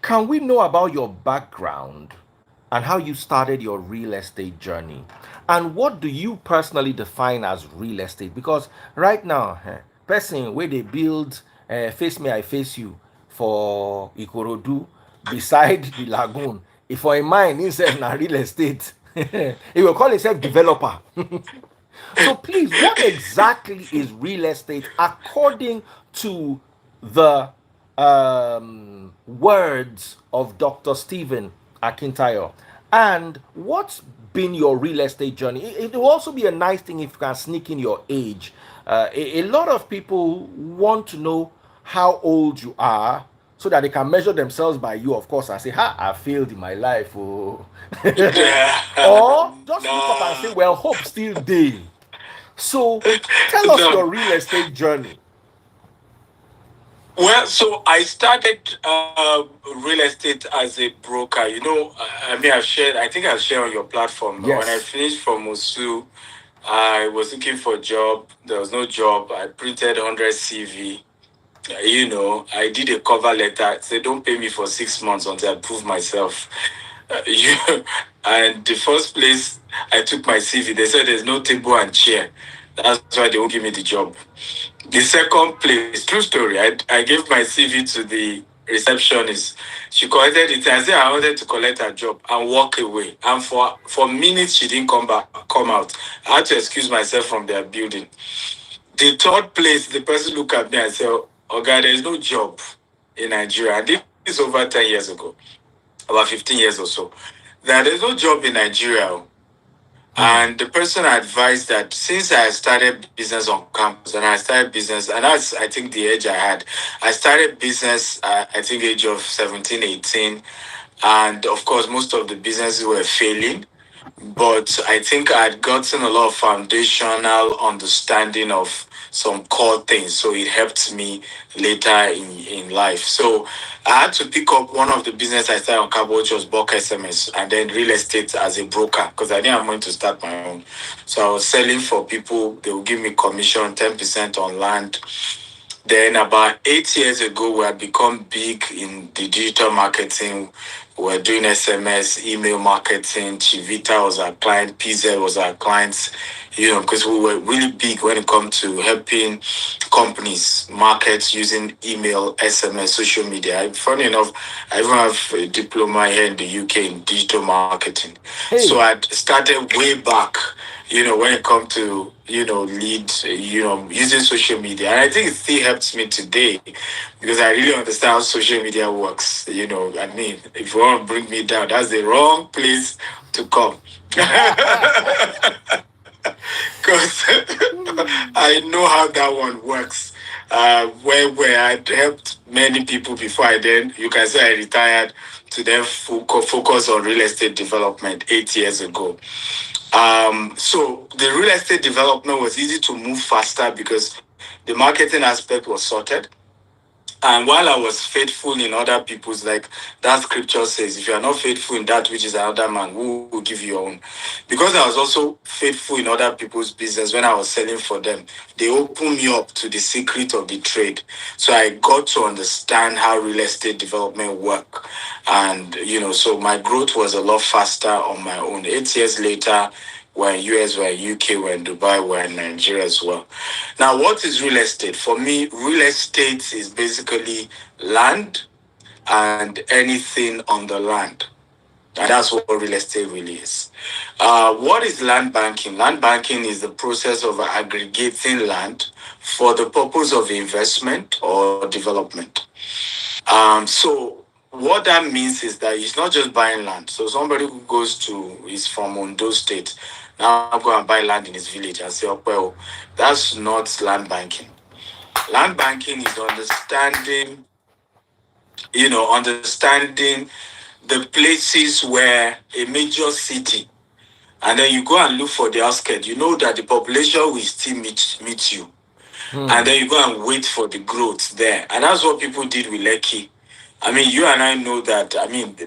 can we know about your background and how you started your real estate journey? And what do you personally define as real estate? Because right now, person where they build Face Me, I Face You for Ikorodu beside the lagoon, if for a mine himself na real estate, he will call himself developer. So please, what exactly is real estate according to the words of Dr. Stephen Akintayo? And what's been your real estate journey? It will also be a nice thing if you can sneak in your age. A lot of people want to know how old you are so that they can measure themselves by you, of course, and say, I failed in my life. Oh. Or just look up and say, well, hope still day. So tell us your real estate journey. Well, so I started real estate as a broker. I think I've shared on your platform. Yes. When I finished from Mosul, I was looking for a job. There was no job. I printed 100 CV. I did a cover letter. Said, don't pay me for 6 months until I prove myself. And the first place I took my CV, they said there's no table and chair. That's why they won't give me the job. The second place, true story, I gave my CV to the receptionist. She collected it. I said I wanted to collect her job and walk away. And for minutes, she didn't come out. I had to excuse myself from their building. The third place, the person looked at me and said, oh God, there's no job in Nigeria. And this is over 10 years ago, about 15 years or so. That there's no job in Nigeria. And the person advised that since I started business on campus and I started business, and that's, I think, the age I had. I started business, I think, age of 17, 18. And of course, most of the businesses were failing. But I think I had gotten a lot of foundational understanding of some core things. So it helped me later in life. So I had to pick up one of the business I started on Cabo, which was bulk SMS, and then real estate as a broker, because I didn't want to start my own. So I was selling for people. They would give me commission, 10% on land. Then about 8 years ago, we had become big in the digital marketing. We were doing SMS, email marketing. Chivita was our client. PZ was our clients. Because we were really big when it comes to helping companies, markets using email, SMS, social media. Funny enough, I even have a diploma here in the UK in digital marketing. Hey. So I started way back, when it comes to, lead, using social media. And I think it still helps me today because I really understand how social media works. I mean, if you want to bring me down, that's the wrong place to come. Because I know how that one works. Where I helped many people before you can say I retired to then focus on real estate development 8 years ago. So the real estate development was easy to move faster because the marketing aspect was sorted. And while I was faithful in other people's, like that scripture says, if you are not faithful in that which is another man, who will give you your own? Because I was also faithful in other people's business when I was selling for them, they opened me up to the secret of the trade. So I got to understand how real estate development work. And, so my growth was a lot faster on my own. 8 years later, we're in US, we're in UK, we're in Dubai, we're in Nigeria as well. Now, what is real estate? For me, real estate is basically land and anything on the land. And that's what real estate really is. What is land banking? Land banking is the process of aggregating land for the purpose of investment or development. So what that means is that it's not just buying land. So somebody who is from Ondo State, now go and buy land in his village and say, oh, well, that's not land banking. Land banking is understanding the places where a major city, and then you go and look for the outskirts. You know that the population will still meet you. And then you go and wait for the growth there. And that's what people did with Lekki. I mean, you and I know that,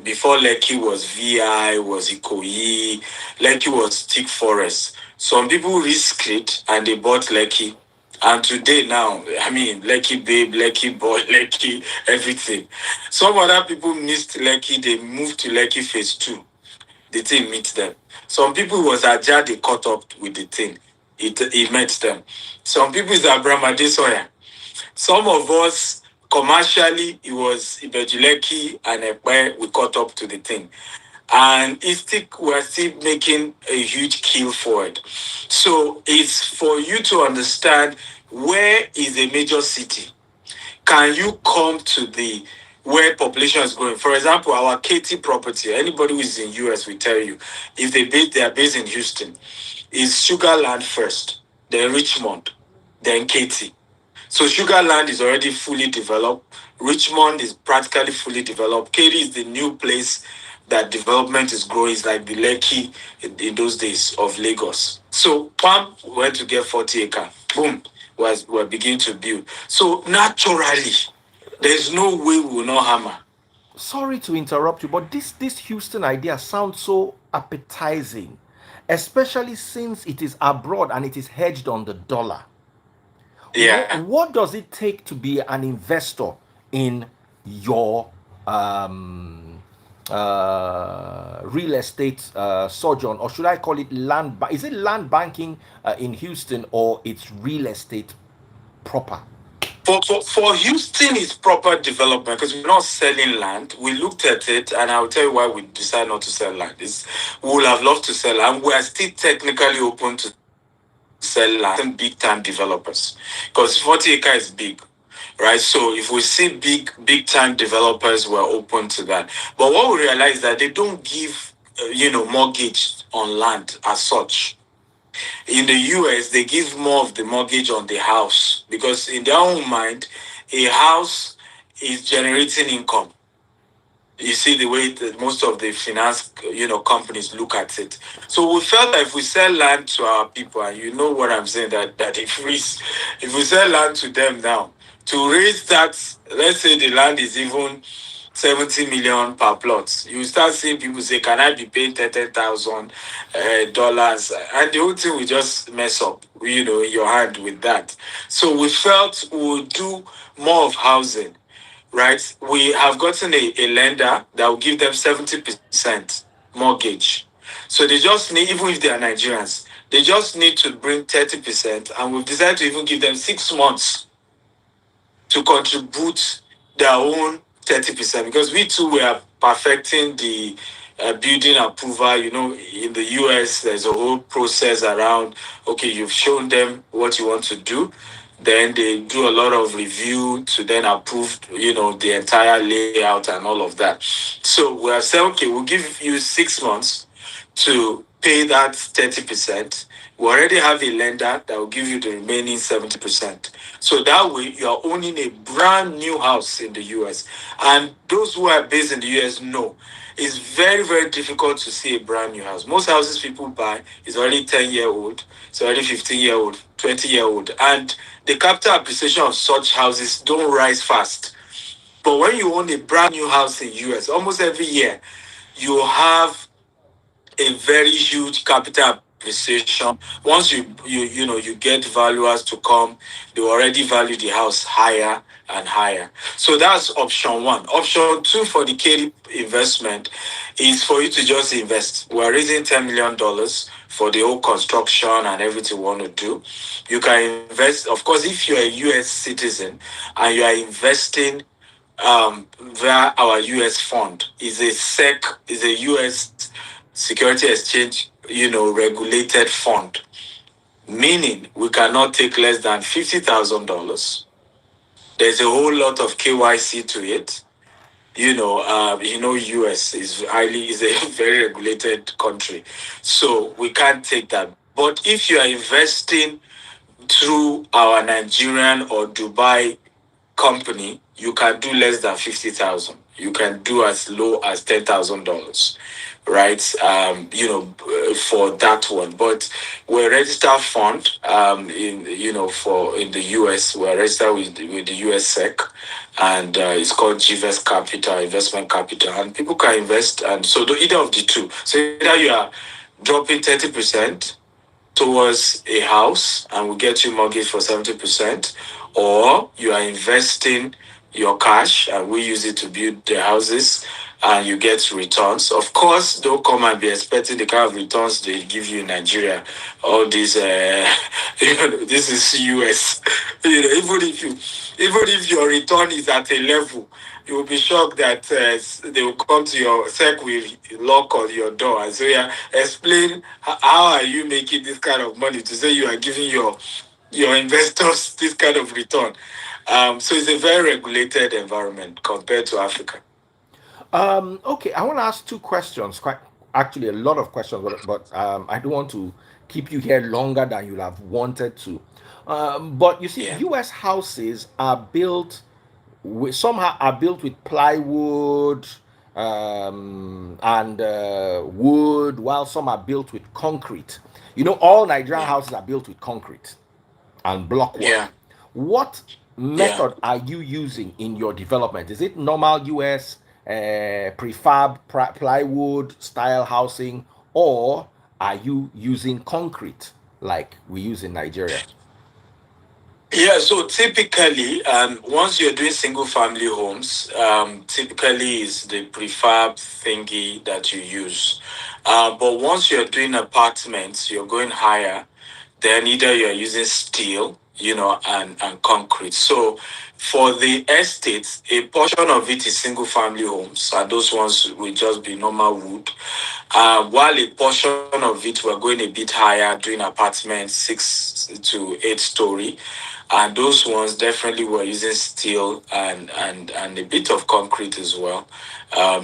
before Lekki was VI, was Ikoyi, Lekki was thick forest. Some people risked it and they bought Lekki. And today now, Lekki babe, Lekki boy, Lekki, everything. Some other people missed Lekki, they moved to Lekki phase 2. The thing meets them. Some people was Ajah, they caught up with the thing. It met them. Some people is Abraham Adesoya. Some of us, commercially, it was Ibejuleki and Ekpe, we caught up to the thing. And we're still making a huge kill for it. So it's for you to understand where is a major city. Can you come to where population is growing? For example, our KT property, anybody who is in US will tell you, if they are based in Houston, is Sugarland first, then Richmond, then KT. So Sugarland is already fully developed. Richmond is practically fully developed. KT is the new place that development is growing. It's like the Lekki in those days of Lagos. So Pam went to get 40 acres. Boom, we're beginning to build. So naturally, there's no way we will not hammer. Sorry to interrupt you, but this Houston idea sounds so appetizing, especially since it is abroad and it is hedged on the dollar. Yeah. What does it take to be an investor in your real estate sojourn, or should I call it land? Is it land banking in Houston, or it's real estate proper? For Houston, it's proper development because we're not selling land. We looked at it, and I'll tell you why we decided not to sell land. We would have loved to sell land. We are still technically open to sell land, big time developers, because 40 acre is big, right? So if we see big time developers, we're open to that. But what we realize is that they don't give mortgage on land as such. In the US, they give more of the mortgage on the house because in their own mind, a house is generating income. You see the way that most of the finance companies look at it. So we felt that if we sell land to our people, and you know what I'm saying, that if we sell land to them now, to raise that, let's say the land is even 70 million per plot, you start seeing people say, can I be paying $30,000, and the whole thing will just mess up, in your hand with that. So we felt we would do more of housing, right? We have gotten a lender that will give them 70% mortgage. So they just need, even if they are Nigerians, they just need to bring 30%, and we've decided to even give them 6 months to contribute their own 30%, because we too were perfecting the building approval. In the US, there's a whole process around, okay, you've shown them what you want to do. Then they do a lot of review to then approve, the entire layout and all of that. So we have said, okay, we'll give you 6 months to pay that 30%. We already have a lender that will give you the remaining 70%. So that way you are owning a brand new house in the US. And those who are based in the US know it's very, very difficult to see a brand new house. Most houses people buy is already 10-year-old, it's already 15-year-old, 20-year-old. And the capital appreciation of such houses don't rise fast. But when you own a brand new house in US, almost every year you have a very huge capital appreciation. Once you get valuers to come, they already value the house higher and higher. So that's option one. Option two for the KD investment is for you to just invest. We're raising $10 million for the whole construction and everything we want to do. You can invest, of course, if you're a US citizen and you are investing via our US fund. Is a US Security Exchange, regulated fund, meaning we cannot take less than $50,000. There's a whole lot of KYC to it. US is a very regulated country, so we can't take that. But if you are investing through our Nigerian or Dubai company, you can do less than 50,000. You can do as low as $10,000, right? For that one. But we're a registered fund. In the US, we're registered with the US SEC, and it's called GVS Capital, Investment Capital, and people can invest. And so either of the two. So either you are dropping 30% towards a house and we get you mortgage for 70%, or you are investing your cash and we use it to build the houses and you get returns. Of course, don't come and be expecting the kind of returns they give you in Nigeria. All these, this is US. Even if your return is at a level, you will be shocked that they will come to your sec with lock on your door and say, yeah, explain how are you making this kind of money to say you are giving your investors this kind of return. So it's a very regulated environment compared to Africa. Okay, I want to ask two questions. Quite actually, a lot of questions, but I don't want to keep you here longer than you'll have wanted to. But you see, Yeah. U.S. houses are built somehow are built with plywood and wood, while some are built with concrete. All Nigerian Yeah. houses are built with concrete and block work. Yeah. What Yeah. method are you using in your development? Is it normal US prefab plywood style housing, or are you using concrete like we use in Nigeria? Yeah, so typically, once you're doing single family homes, typically is the prefab thingy that you use. But once you're doing apartments, you're going higher, then either you're using steel, and concrete. So for the estates, a portion of it is single family homes, and those ones will just be normal wood. While a portion of it we're going a bit higher, doing apartments 6 to 8 story, and those ones definitely were using steel and a bit of concrete as well,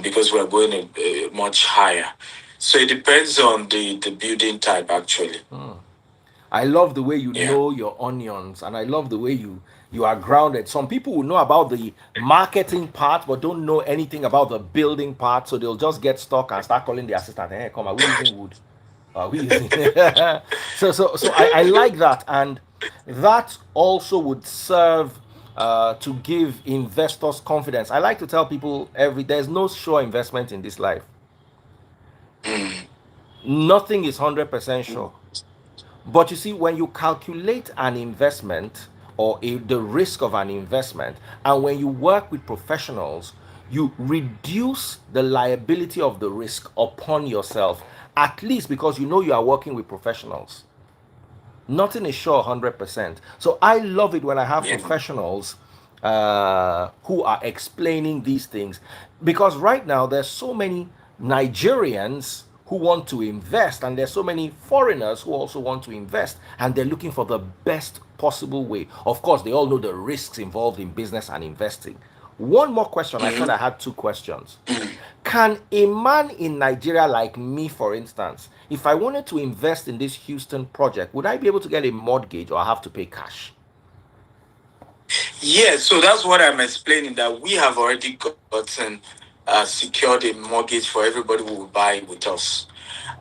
because we're going much higher. So it depends on the building type actually. I love the way you Yeah. know your onions, and I love the way you are grounded. Some people will know about the marketing part, but don't know anything about the building part, so they'll just get stuck and start calling the assistant. Hey, come, are we using wood? Are we using? So I like that, and that also would serve to give investors confidence. I like to tell people there's no sure investment in this life. Mm. Nothing is 100% sure. But you see, when you calculate an investment or the risk of an investment, and when you work with professionals, you reduce the liability of the risk upon yourself, at least because you know you are working with professionals. Nothing is sure 100%. So I love it when I have Yeah. professionals who are explaining these things, because right now there's so many Nigerians who want to invest, and there's so many foreigners who also want to invest, and they're looking for the best possible way. Of course, they all know the risks involved in business and investing. One more question. I said I Mhm. had two questions. Mm. Can a man in Nigeria like me, for instance, if I wanted to invest in this Houston project, would I be able to get a mortgage or I have to pay cash? Yeah, so that's what I'm explaining, that we have already gotten secured a mortgage for everybody who will buy with us.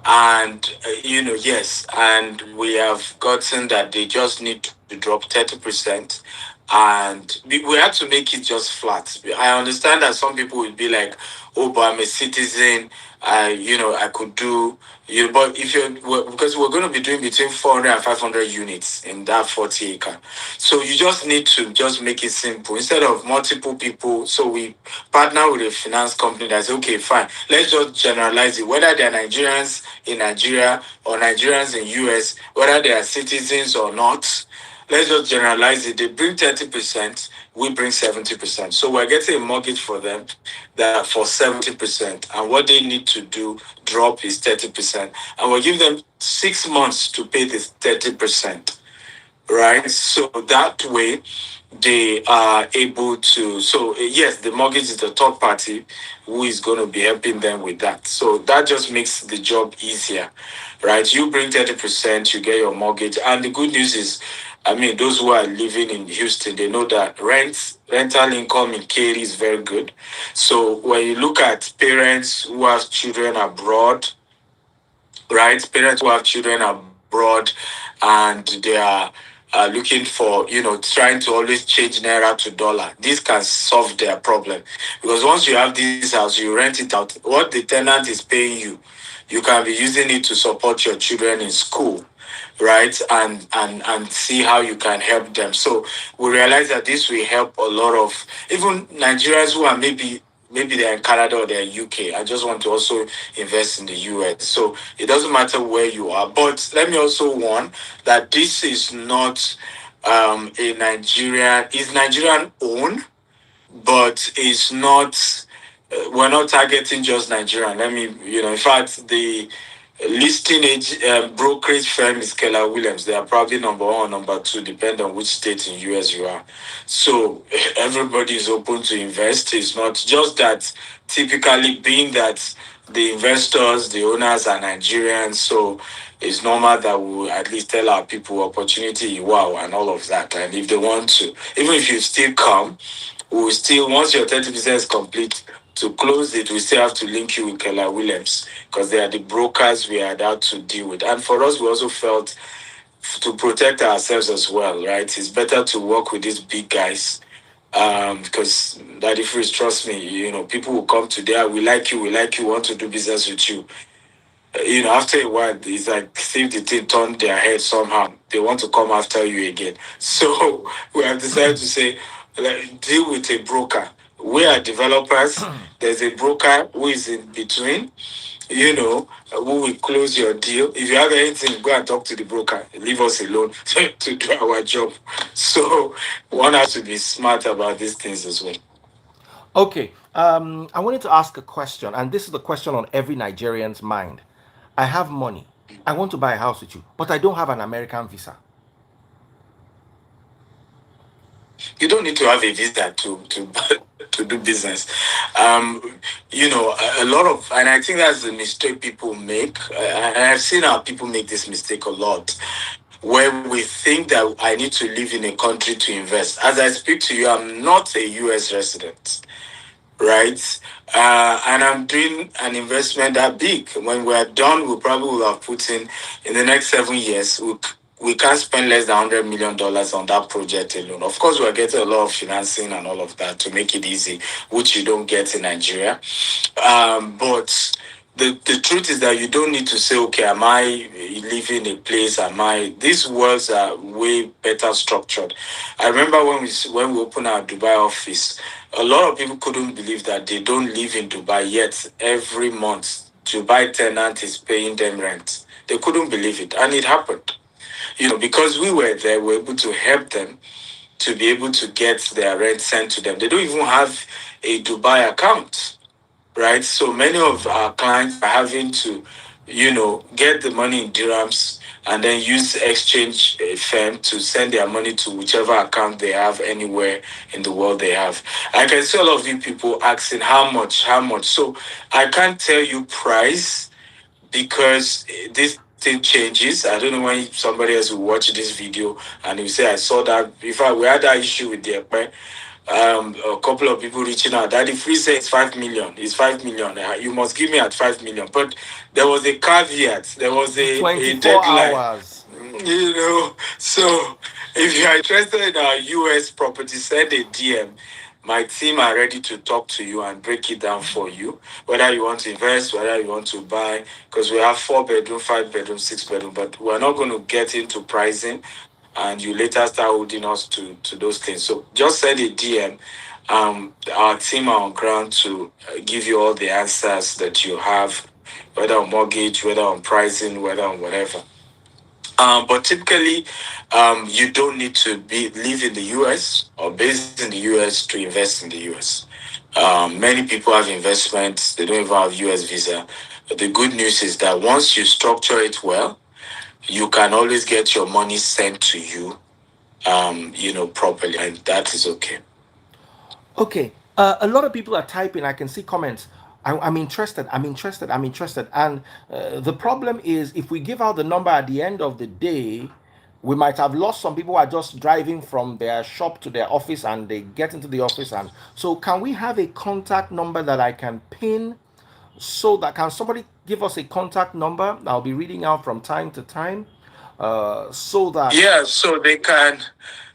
And, yes, and we have gotten that they just need to drop 30%. And we had to make it just flat. I understand that some people will be like, oh, but I'm a citizen. I could do, but if because we're going to be doing between 400 and 500 units in that 40 acre. So you just need to just make it simple instead of multiple people. So we partner with a finance company that's okay, fine. Let's just generalize it. Whether they're Nigerians in Nigeria or Nigerians in US, whether they are citizens or not, let's just generalize it. They bring 30%, we bring 70%. So we're getting a mortgage for them that for 70%. And what they need to do drop is 30%. And we'll give them 6 months to pay this 30%. Right? So that way they are able to. So yes, the mortgage is the third party who is going to be helping them with that. So that just makes the job easier, right? You bring 30%, you get your mortgage. And the good news is, I mean, those who are living in Houston, they know that rental income in Katy is very good. So when you look at parents who have children abroad, right? Parents who have children abroad and they are looking for, trying to always change naira to dollar. This can solve their problem, because once you have this house, you rent it out. What the tenant is paying you, you can be using it to support your children in school, right? And see how you can help them. So we realize that this will help a lot of even Nigerians who are maybe they're in Canada or they're in UK. I just want to also invest in the US. So it doesn't matter where you are. But let me also warn that this is not a Nigerian, it's Nigerian owned, but it's not, we're not targeting just Nigerian. Let me, in fact, the listing age brokerage firm is Keller Williams. They are probably number one or number two, depending on which state in US you are. So everybody is open to invest. It's not just that, typically being that the investors, the owners are Nigerians. So it's normal that we will at least tell our people opportunity, wow, and all of that. And if they want to, even if you still come, we will still, once your 30% is complete, to close it, we still have to link you with Keller Williams, because they are the brokers we are allowed to deal with. And for us, we also felt to protect ourselves as well, right? It's better to work with these big guys, because Daddy Freeze, trust me, people will come to there, we like you, want to do business with you. After a while, it's like see the thing turn their head somehow. They want to come after you again. So we have decided to say, like, deal with a broker. We are developers. There's a broker who is in between, who will close your deal. If you have anything, go and talk to the broker. Leave us alone to do our job. So one has to be smart about these things as well. Okay, I wanted to ask a question, and this is the question on every Nigerian's mind. I have money. I want to buy a house with you, but I don't have an American visa. You don't need to have a visa to to do business. Um, a lot of, and I think that's the mistake people make. I've seen how people make this mistake a lot, where we think that I need to live in a country to invest. As I speak to you, I'm not a US resident, right? And I'm doing an investment that big. When we're done, we probably will have put in the next 7 years. We can't spend less than $100 million on that project alone. Of course, we're getting a lot of financing and all of that to make it easy, which you don't get in Nigeria. But the truth is that you don't need to say, okay, am I living a place? Am I? These worlds are way better structured. I remember when we opened our Dubai office, a lot of people couldn't believe that they don't live in Dubai yet. Every month, Dubai tenant is paying them rent. They couldn't believe it, and it happened. Because we were there, we were able to help them to be able to get their rent sent to them. They don't even have a Dubai account, right? So many of our clients are having to, get the money in dirhams and then use exchange firm to send their money to whichever account they have anywhere in the world they have. I can see a lot of you people asking how much. So I can't tell you price because this thing changes. I don't know when somebody else will watch this video and will say, I saw that. In fact, we had that issue with the a couple of people reaching out. Daddy Free says it's 5 million. It's 5 million. You must give me at 5 million. But there was a caveat. There was a 24 deadline. hours. So if you are interested in our US property, send a DM. My team are ready to talk to you and break it down for you. Whether you want to invest, whether you want to buy, because we have 4 bedroom, 5 bedroom, 6 bedroom, but we're not going to get into pricing and you later start holding us to those things. So just send a DM. Our team are on ground to give you all the answers that you have, whether on mortgage, whether on pricing, whether on whatever. But typically, you don't need to live in the US or based in the US to invest in the US. Many people have investments, they don't even have US visa. But the good news is that once you structure it well, you can always get your money sent to you, properly, and that is okay. Okay. A lot of people are typing. I can see comments. I'm interested. I'm interested. I'm interested. And the problem is, if we give out the number at the end of the day, we might have lost some people who are just driving from their shop to their office and they get into the office. And so, can we have a contact number that I can pin so that can somebody give us a contact number I'll be reading out from time to time so that So they can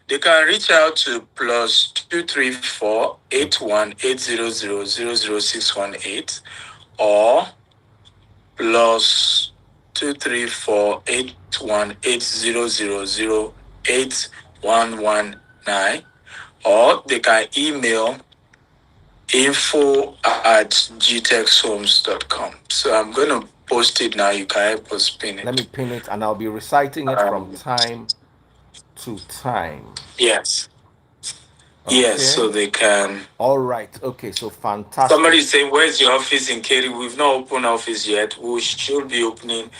reach out to plus 234 81 800 00618 or plus 234 81 800 08119, or they can email info@gtexhomes.com. So I'm going to post it now. You can help us pin it. let me pin it and I'll be reciting it from time to time. Yes. Okay. Yes, so they can. All right. Okay, so fantastic. Somebody is saying, where's your office in Katy? We've not opened office yet. We should be opening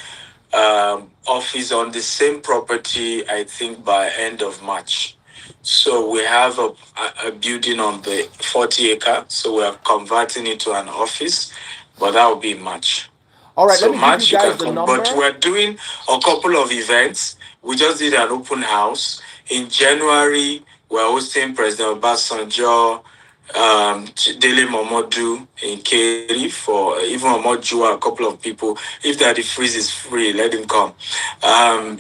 office on the same property, I think, by end of March. So we have a building on the 40 acre. So we are converting it to an office, but that will be in March. All right, So let me March give you guys the come, number. but we're doing a couple of events. We just did an open house in January. We're hosting President Obasanjo, Dele Momodu in Katy for even Omoju, a couple of people. If Daddy Freeze is free, let him come. In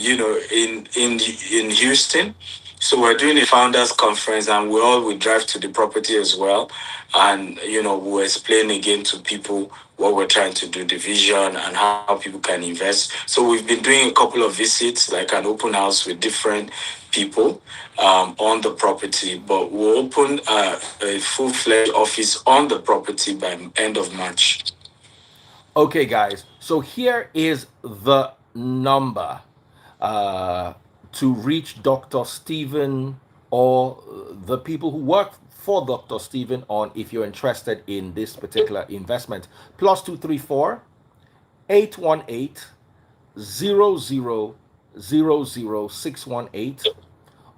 Houston. So we're doing a founders conference, and we all will drive to the property as well, and we'll explain again to people what we're trying to do, the vision, and how people can invest. So we've been doing a couple of visits, like an open house with different people on the property, but we'll open a full-fledged office on the property by end of March. Okay, guys. So here is the number to reach Dr. Stephen or the people who work for Dr. Stephen on if you're interested in this particular investment. Plus 234 818 00 00618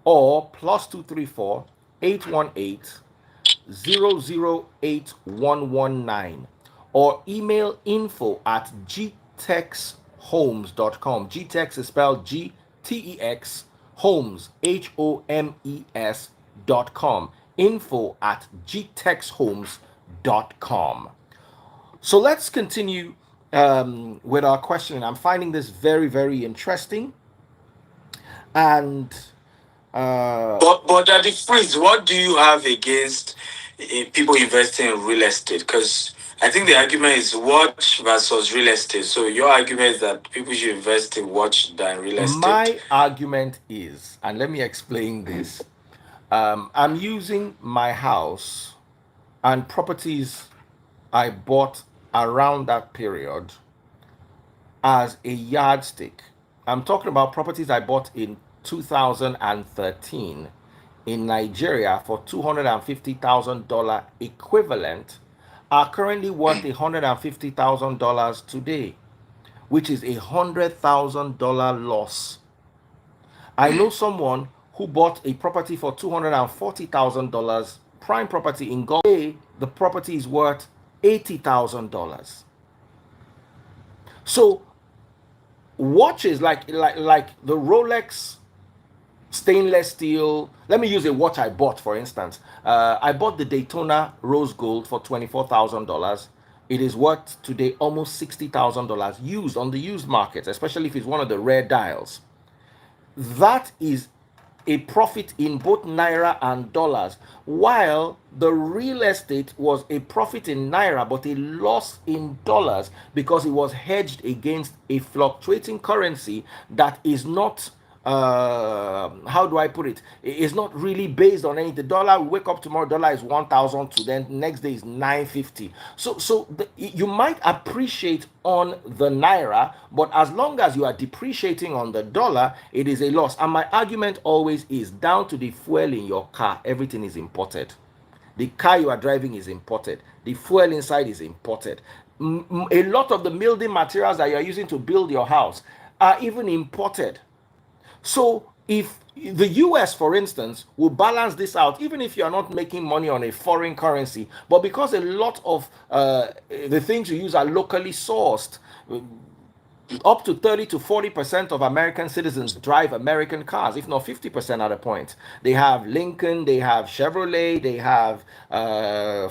or plus 234 818-008-119 or email info@gtexhomes.com. Gtex is spelled Gtex homes HOMES.com. info@gtexhomes.com. So let's continue with our question. I'm finding this very, very interesting. And But at the freeze, what do you have against people investing in real estate? Because I think the argument is watch versus real estate. So your argument is that people should invest in watch than real estate. my argument is, and let me explain this. I'm using my house and properties I bought around that period as a yardstick. I'm talking about properties I bought in 2013 in Nigeria for $250,000 equivalent are currently worth $150,000 today, which is $100,000 loss. I know someone who bought a property for $240,000, prime property in Galway. The property is worth $80,000. So watches like the Rolex stainless steel. Let me use a watch I bought, for instance. I bought the Daytona rose gold for $24,000. It is worth today almost $60,000 used on the used market, especially if it's one of the rare dials. That is a profit in both naira and dollars, while the real estate was a profit in naira but a loss in dollars because it was hedged against a fluctuating currency that is not how do I put it? It's not really based on anything. The dollar, we wake up tomorrow, dollar is 1,000 to then next day is 950. You might appreciate on the naira, but as long as you are depreciating on the dollar, it is a loss. And my argument always is down to the fuel in your car, everything is imported. The car you are driving is imported. The fuel inside is imported. A lot of the building materials that you are using to build your house are even imported. So if the US, for instance, will balance this out, even if you are not making money on a foreign currency, but because a lot of the things you use are locally sourced, up to 30 to 40% of American citizens drive American cars, if not 50% at a point. They have Lincoln, they have Chevrolet, they have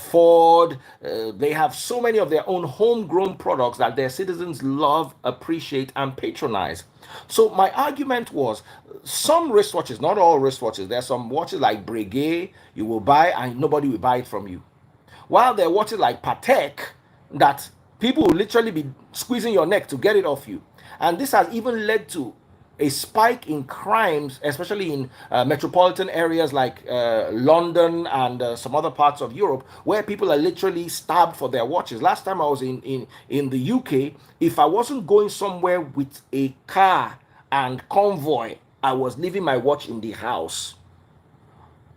Ford, they have so many of their own homegrown products that their citizens love, appreciate, and patronize. So my argument was some wristwatches, not all wristwatches, there are some watches like Breguet you will buy and nobody will buy it from you. While there are watches like Patek that people will literally be squeezing your neck to get it off you. And this has even led to a spike in crimes, especially in metropolitan areas like London and some other parts of Europe, where people are literally stabbed for their watches. Last time I was in the UK, if I wasn't going somewhere with a car and convoy, I was leaving my watch in the house.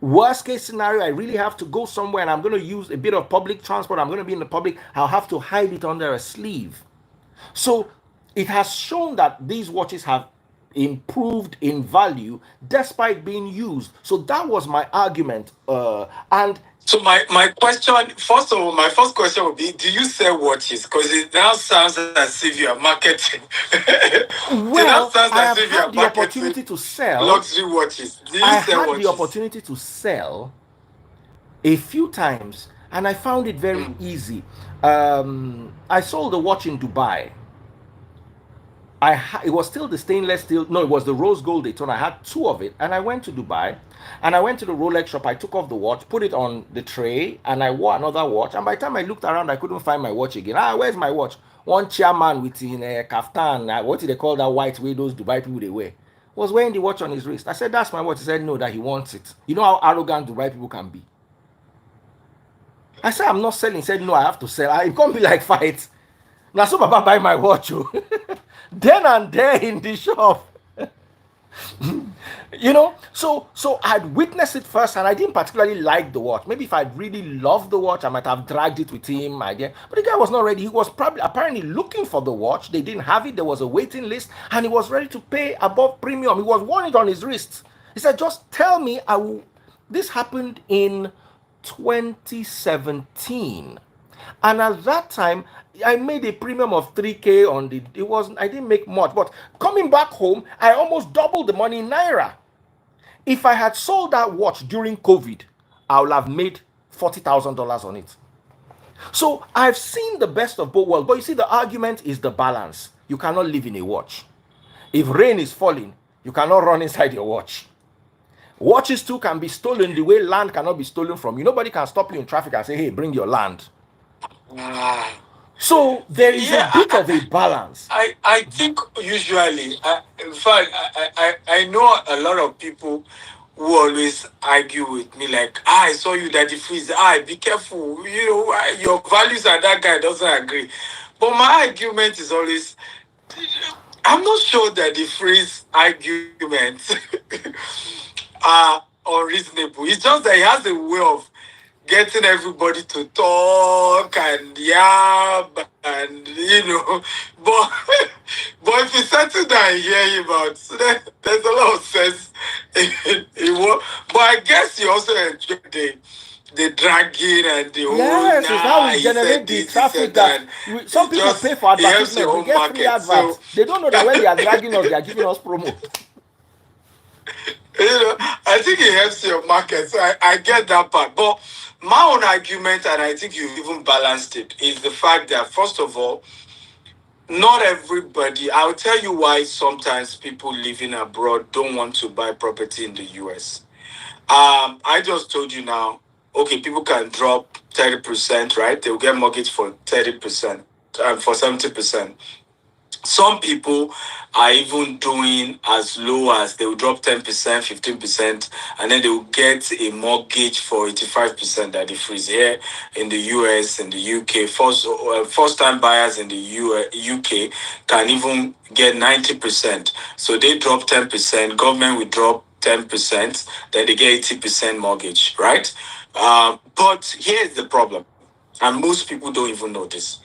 Worst case scenario, I really have to go somewhere and I'm going to use a bit of public transport. I'm going to be in the public. I'll have to hide it under a sleeve. So it has shown that these watches have improved in value despite being used. So that was my argument. And so my question, first of all, my first question would be, do you sell watches? Because it now sounds as if you are marketing. Well, I have had the opportunity to sell luxury watches. Do you I sell had watches? the opportunity to sell a few times and I found it very easy. I sold a watch in Dubai. It was still the stainless steel. No, it was the rose gold Daytona. I had two of it, and I went to Dubai, and I went to the Rolex shop. I took off the watch, put it on the tray, and I wore another watch. And by the time I looked around, I couldn't find my watch again. Where's my watch? One chairman with a kaftan. What did they call that white way those Dubai people they wear? Was wearing the watch on his wrist. I said, "That's my watch." He said, "No, that he wants it." You know how arrogant Dubai people can be. I said, "I'm not selling." He said, "No, I have to sell. It can't be like fight." Now, so Baba buy my watch. Then and there in the shop. So I'd witnessed it first and I didn't particularly like the watch. Maybe if I'd really loved the watch, I might have dragged it with him. But the guy was not ready. He was probably apparently looking for the watch. They didn't have it. There was a waiting list and he was ready to pay above premium. He was wearing it on his wrist. He said, "Just tell me, This happened in 2017. And at that time, I made a premium of 3K on the, it wasn't, I didn't make much, but coming back home, I almost doubled the money in Naira. If I had sold that watch during COVID, I would have made $40,000 on it. So I've seen the best of both worlds. But you see, the argument is the balance. You cannot live in a watch. If rain is falling, you cannot run inside your watch. Watches too can be stolen the way land cannot be stolen from you. Nobody can stop you in traffic and say, hey, bring your land. So there is a bit of a balance. I think usually, in fact, I know a lot of people who always argue with me like, I saw you that the freeze, be careful, your values and that guy doesn't agree. But my argument is always, I'm not sure that the freeze arguments are unreasonable. It's just that he has a way of getting everybody to talk and yap and but but if you settle down and hear him out, there's a lot of sense in what. But I guess you also enjoy the dragging and the whole. Yes, it's how we generate the traffic that some people pay for advertisement. We get free adverts. They don't know that when they are dragging us, they are giving us promo. I think it helps your market. So I get that part. But my own argument, and I think you've even balanced it, is the fact that, first of all, not everybody, I'll tell you why sometimes people living abroad don't want to buy property in the US. I just told you now, okay, people can drop 30%, right? They'll get mortgage for 30%, for 70%. Some people are even doing as low as they will drop 10%, 15%, and then they will get a mortgage for 85% that they freeze here in the US and the UK. First-time buyers in the UK can even get 90%. So they drop 10%, government will drop 10%, then they get 80% mortgage, right? But here's the problem, and most people don't even know this.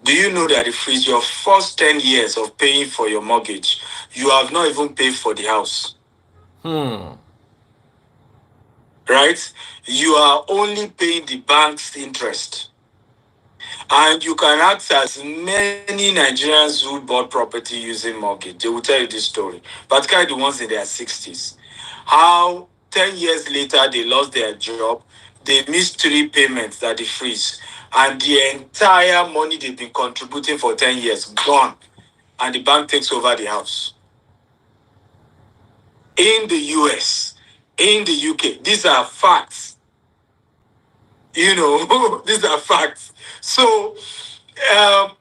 Do you know that if it's your first 10 years of paying for your mortgage, you have not even paid for the house? Right? You are only paying the bank's interest. And you can ask as many Nigerians who bought property using mortgage. They will tell you this story, particularly the ones in their 60s. How 10 years later they lost their job, they missed 3 payments that they freeze. And the entire money they've been contributing for 10 years, gone. And the bank takes over the house. In the US, in the UK, these are facts. These are facts. So,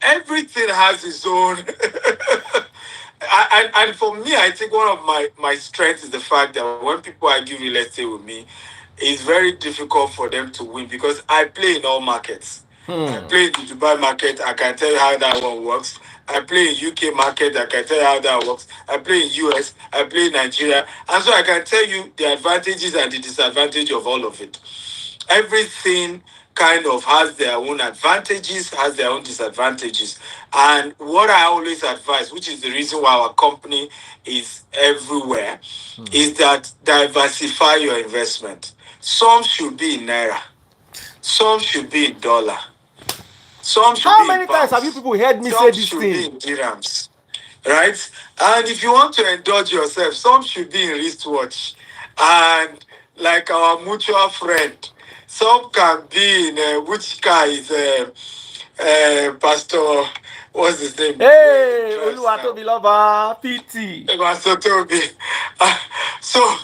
everything has its own. and for me, I think one of my strengths is the fact that when people argue real estate with me, it's very difficult for them to win because I play in all markets. I play in the Dubai market, I can tell you how that one works. I play in UK market, I can tell you how that works. I play in US, I play in Nigeria. And so I can tell you the advantages and the disadvantages of all of it. Everything kind of has their own advantages, has their own disadvantages. And what I always advise, which is the reason why our company is everywhere, is that diversify your investment. Some should be in Naira. Some should be in dollar. Some should How be many in times pounds. have you people heard me Some say this should be thing? in dirhams. Right? And if you want to indulge yourself, some should be in wristwatch. And like our mutual friend, some can be in which guy is Pastor, what's his name? Hey, Oluwatobi Lover, PT. Pastor Toby. So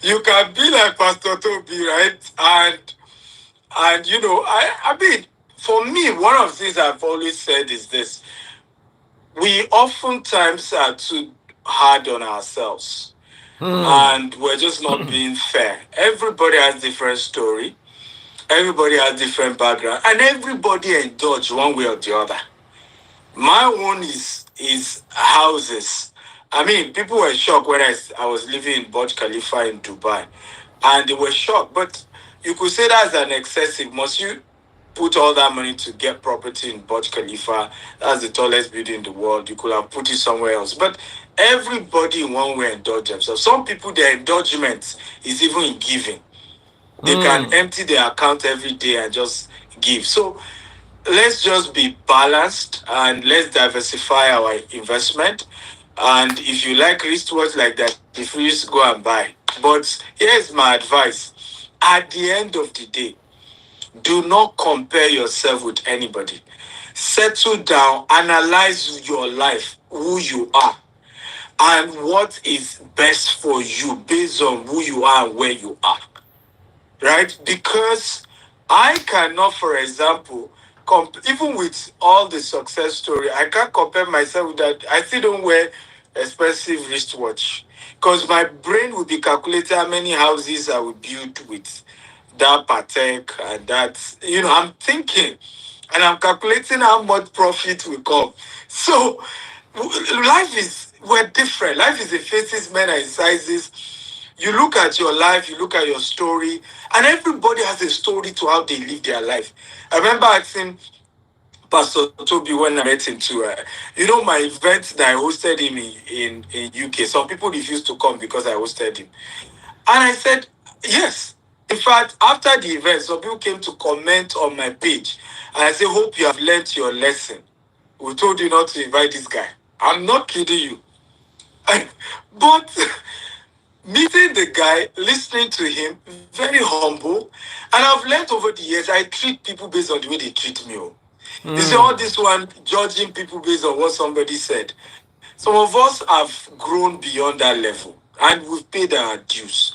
you can be like Pastor Toby, right? And I mean, for me, one of the things I've always said is this: we oftentimes are too hard on ourselves, and we're just not being fair. Everybody has different story, everybody has different background, and everybody indulge one way or the other. My one is houses. I mean, people were shocked when I was living in Burj Khalifa in Dubai, and they were shocked. But you could say that's an excessive. Must you put all that money to get property in Burj Khalifa? That's the tallest building in the world. You could have put it somewhere else. But everybody in one way indulge themselves. Some people, their indulgence is even in giving. They can empty their account every day and just give. So let's just be balanced and let's diversify our investment. And if you like wristwatch like that, if you just go and buy. But here's my advice. At the end of the day, do not compare yourself with anybody. Settle down, analyze your life, who you are, and what is best for you based on who you are and where you are. Right? Because I cannot, for example, even with all the success story, I can't compare myself with that. I still don't wear expensive wristwatch because my brain will be calculating how many houses I will build with that Patek and that. I'm thinking and I'm calculating how much profit will come. So life is, we're different. Life is a faces, men and sizes. You look at your life, you look at your story, and everybody has a story to how they live their life. I remember asking Pastor Toby when I met him too. My event that I hosted him in UK, some people refused to come because I hosted him. And I said, yes. In fact, after the event, some people came to comment on my page. And I said, hope you have learnt your lesson. We told you not to invite this guy. I'm not kidding you. But meeting the guy, listening to him, very humble. And I've learned over the years, I treat people based on the way they treat me. You see, all this one, judging people based on what somebody said. Some of us have grown beyond that level and we've paid our dues.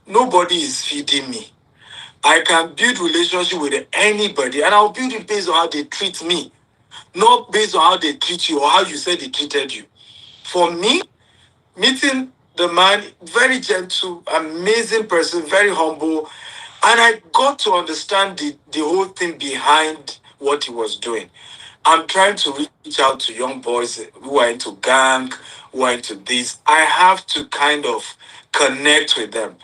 Nobody is feeding me. I can build relationship with anybody and I'll build it based on how they treat me, not based on how they treat you or how you said they treated you. For me, meeting the man, very gentle, amazing person, very humble, and I got to understand the whole thing behind what he was doing. I'm trying to reach out to young boys who are into gang, who are into this. I have to kind of connect with them.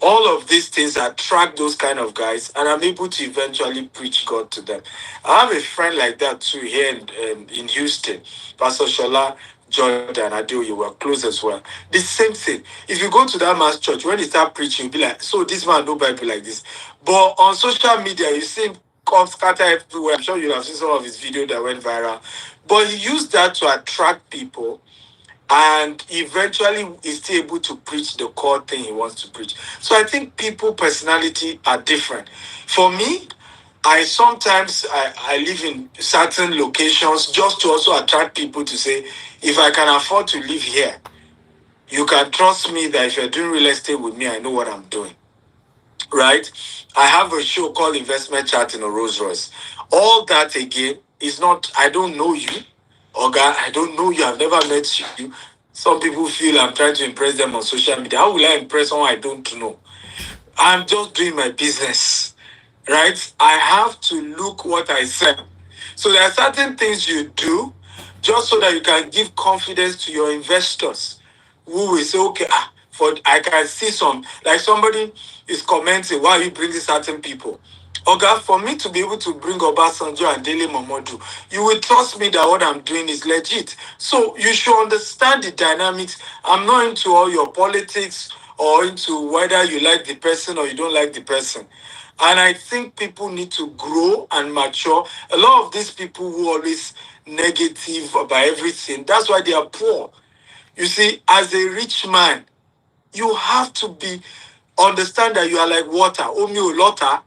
All of these things attract those kind of guys, and I'm able to eventually preach God to them. I have a friend like that too here in Houston, Pastor Shola Jordan Adio. You were close as well. The same thing. If you go to that man's church, when he start preaching, you'll be like, so this man no Bible like this. But on social media, you see him come scatter everywhere. I'm sure you have seen some of his videos that went viral. But he used that to attract people and eventually is still able to preach the core thing he wants to preach. So I think people personality are different. For me, I sometimes I live in certain locations just to also attract people to say, if I can afford to live here, you can trust me that if you're doing real estate with me, I know what I'm doing. Right? I have a show called Investment Chat in a Rolls Royce. All that again is not, I don't know you. Oga, I don't know you. I've never met you. Some people feel I'm trying to impress them on social media. How will I impress someone I don't know? I'm just doing my business. Right? I have to look what I sell. So there are certain things you do just so that you can give confidence to your investors who will say, okay, I can see some, like somebody is commenting, why are you bringing certain people? Okay, for me to be able to bring Obasanjo and Dele Momodu, you will trust me that what I'm doing is legit. So you should understand the dynamics. I'm not into all your politics or into whether you like the person or you don't like the person. And I think people need to grow and mature. A lot of these people who are always negative about everything, that's why they are poor. You see, as a rich man, you have to understand that you are like water. Omi o lota.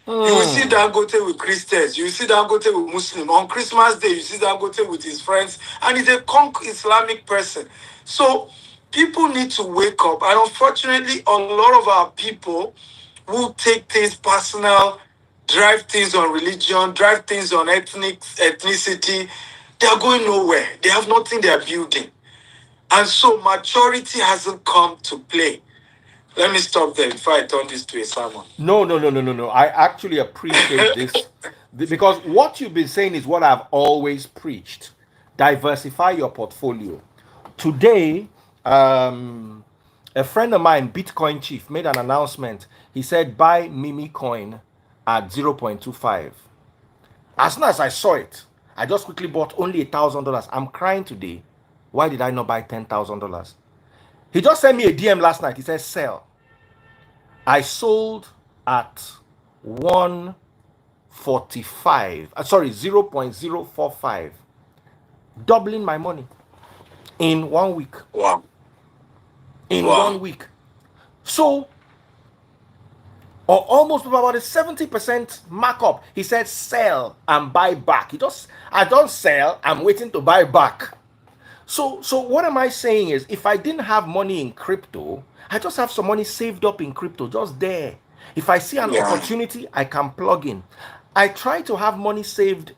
You will see Dangote with Christians. You will see Dangote with Muslims. On Christmas Day, you see Dangote with his friends. And he's a Islamic person. So people need to wake up. And unfortunately, a lot of our people who take things personal, drive things on religion, drive things on ethnicity, they are going nowhere. They have nothing they are building. And so maturity hasn't come to play. Let me stop there before I turn this to a sermon. No. I actually appreciate this because what you've been saying is what I've always preached. Diversify your portfolio. Today, a friend of mine, Bitcoin Chief, made an announcement. He said, buy Mimi coin at 0.25. As soon as I saw it, I just quickly bought only $1,000. I'm crying today. Why did I not buy $10,000? He just sent me a DM last night. He said, sell. I sold at 145, sorry, 0.045, doubling my money in 1 week. Wow. In 1 week. So, or almost about a 70% markup. He said sell and buy back. I don't sell, I'm waiting to buy back. So what am I saying is, if I didn't have money in crypto, I just have some money saved up in crypto, just there. If I see an opportunity, I can plug in. I try to have money saved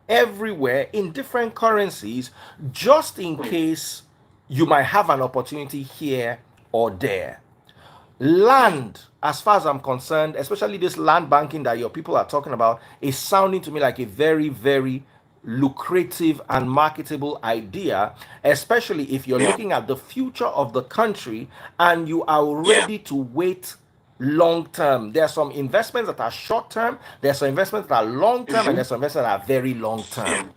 everywhere in different currencies, just in case you might have an opportunity here or there. Land, as far as I'm concerned, especially this land banking that your people are talking about, is sounding to me like a very, very lucrative and marketable idea, especially if you're looking at the future of the country and you are ready to wait long term. There are some investments that are short term, there are some investments that are long term, and there's some investments that are very long term.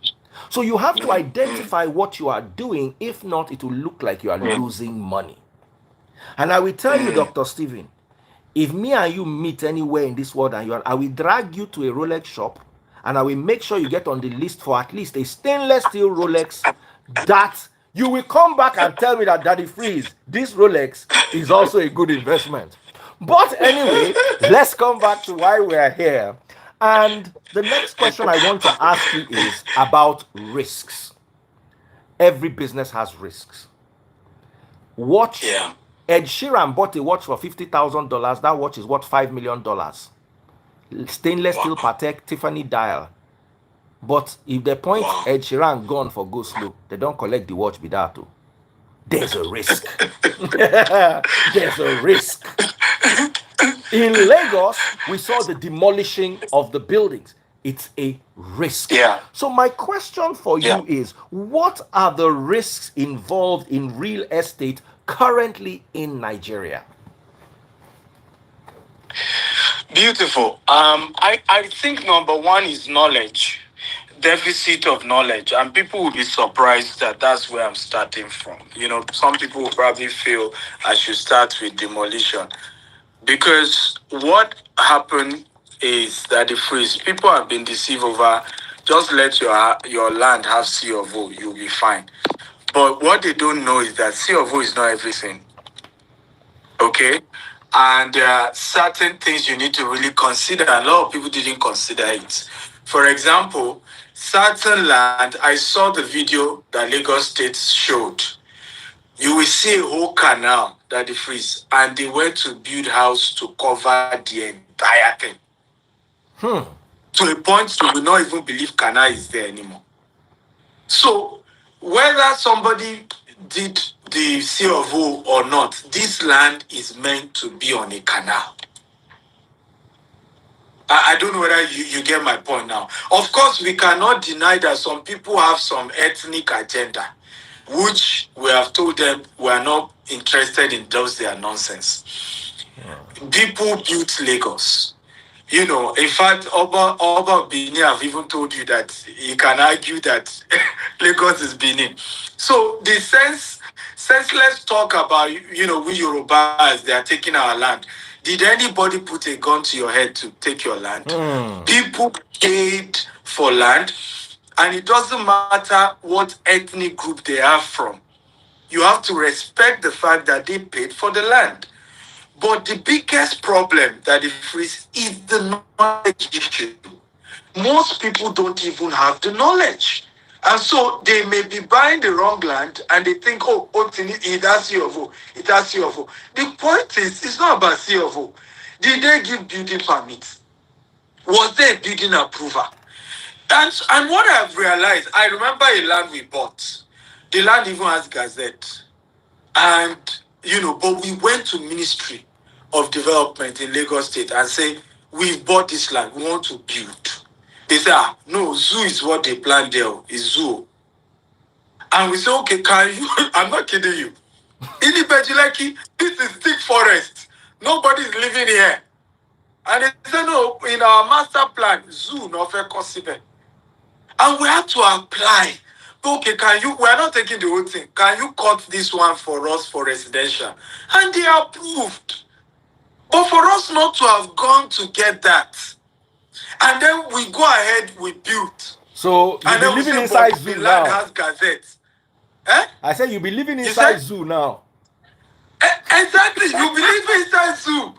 So you have to identify what you are doing. If not, it will look like you are losing money. And I will tell you, Dr. Stephen, if me and you meet anywhere in this world, and I will drag you to a Rolex shop, and I will make sure you get on the list for at least a stainless steel Rolex, that you will come back and tell me that, Daddy Freeze, this Rolex is also a good investment. But anyway, let's come back to why we are here. And the next question I want to ask you is about risks. Every business has risks. Watch. Ed Sheeran bought a watch for $50,000. That watch is worth $5 million. Stainless steel Patek Tiffany dial. But if they point Ed Sheeran gone for go slow, they don't collect the watch with that too. There's a risk. There's a risk. In Lagos, we saw the demolishing of the buildings. It's a risk. So my question for you is, what are the risks involved in real estate currently in Nigeria? Beautiful. I think number one is knowledge, deficit of knowledge, and people will be surprised that that's where I'm starting from. Some people will probably feel I should start with demolition, because what happened is that the phrase people have been deceived over, just let your land have C of O, you'll be fine. But what they don't know is that C of O is not everything. Okay? And there are certain things you need to really consider. A lot of people didn't consider it. For example, certain land, I saw the video that Lagos State showed. You will see a whole canal that they freeze, and they went to build house to cover the entire thing. To a point you will not even believe canal is there anymore. So whether somebody did the C of O or not, this land is meant to be on a canal. I don't know whether you get my point now. Of course, we cannot deny that some people have some ethnic agenda, which we have told them we are not interested in those their nonsense. People built Lagos. In fact, Oba Benin have even told you that he can argue that Lagos is Benin. So the senseless talk about, we Yorubas, they are taking our land. Did anybody put a gun to your head to take your land? People paid for land, and it doesn't matter what ethnic group they are from. You have to respect the fact that they paid for the land. But the biggest problem that it faces is the knowledge issue. Most people don't even have the knowledge. And so they may be buying the wrong land and they think, it has C of O, it has C of O. The point is, it's not about C of O. Did they give building permits? Was there a building approval? And what I've realized, I remember a land we bought. The land even has gazette. And, but we went to Ministry of Development in Lagos State and say, we've bought this land, we want to build. They say, no, zoo is what they plan there, is zoo. And we say, okay, can you, I'm not kidding you. In Ibejileki, this is thick forest. Nobody's living here. And they say, no, in our master plan, zoo, no fair possible. And we have to apply. Okay, we are not taking the whole thing. Can you cut this one for us for residential? And they approved. But for us not to have gone to get that, and then we go ahead, we build. So you And be then we living say, inside but zoo the land now. has gazettes. Eh? I said you be living You inside said? zoo now. Exactly, you believe inside zoo.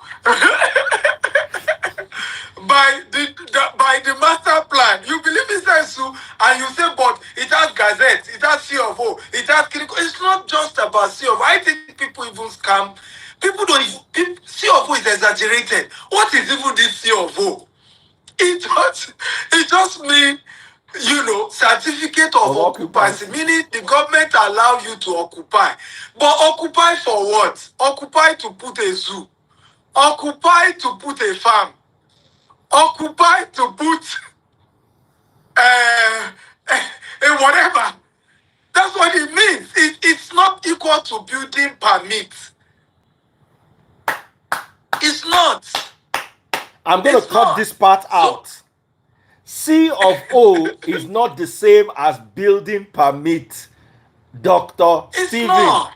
by the master plan, you believe inside zoo, and you say, but it has gazettes, it has CFO, it has clinical. It's not just about CFO. I think people even scam. People don't even. CFO is exaggerated. What is even this CFO? It just means, certificate of occupancy, meaning the government allow you to occupy. But occupy for what? Occupy to put a zoo. Occupy to put a farm. Occupy to put whatever. That's what it means. It's not equal to building permits. It's not. I'm going to cut this part out. C of O is not the same as building permit, Dr. It's Stephen. not.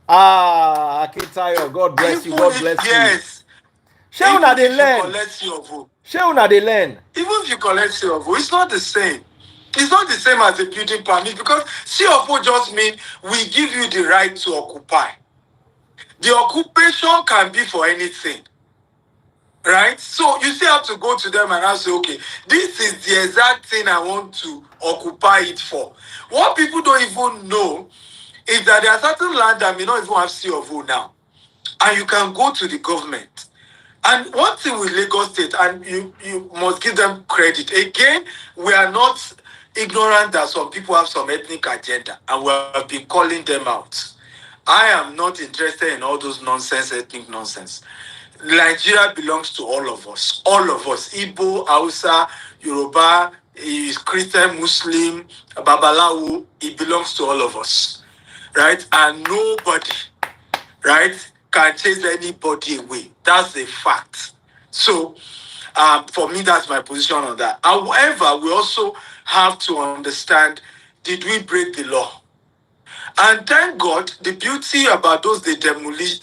Akintayo, God bless you. God bless you. Yes. Shey una dey learn. Collect your vote. Shey una dey learn. Even if you collect your vote, it's not the same. It's not the same as a building permit, because CFO just means we give you the right to occupy. The occupation can be for anything. Right? So you still have to go to them and ask, okay, this is the exact thing I want to occupy it for. What people don't even know is that there are certain land that may not even have CFO now. And you can go to the government. And one thing with Lagos State, and you must give them credit. Again, we are not ignorant that some people have some ethnic agenda, and we have been calling them out. I am not interested in all those nonsense, ethnic nonsense. Nigeria belongs to all of us. All of us. Igbo, Hausa, Yoruba, Christian, Muslim, Babalawo, it belongs to all of us. Right? And nobody, right, can chase anybody away. That's a fact. So, for me, that's my position on that. However, we also have to understand, did we break the law? And thank God, the beauty about those they demolish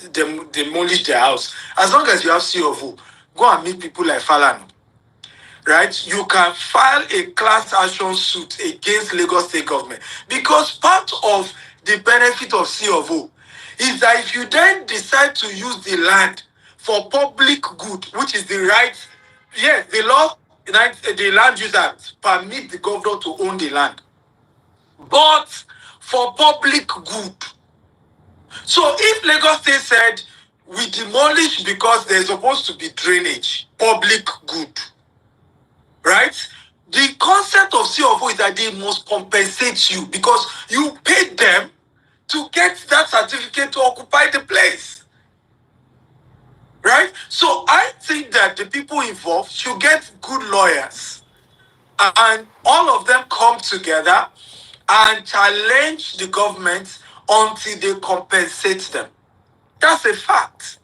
their house, as long as you have CFO, go and meet people like Falano. Right? You can file a class action suit against Lagos State government, because part of the benefit of CFO is that if you then decide to use the land for public good, which is the right, yes, the law, the Land Use Act permit the governor to own the land, but for public good. So if Lagos State said we demolish because there's supposed to be drainage, public good, right? The concept of CFO is that they must compensate you because you paid them to get that certificate to occupy the place. Right? So I think that the people involved should get good lawyers, and all of them come together and challenge the government until they compensate them. That's a fact.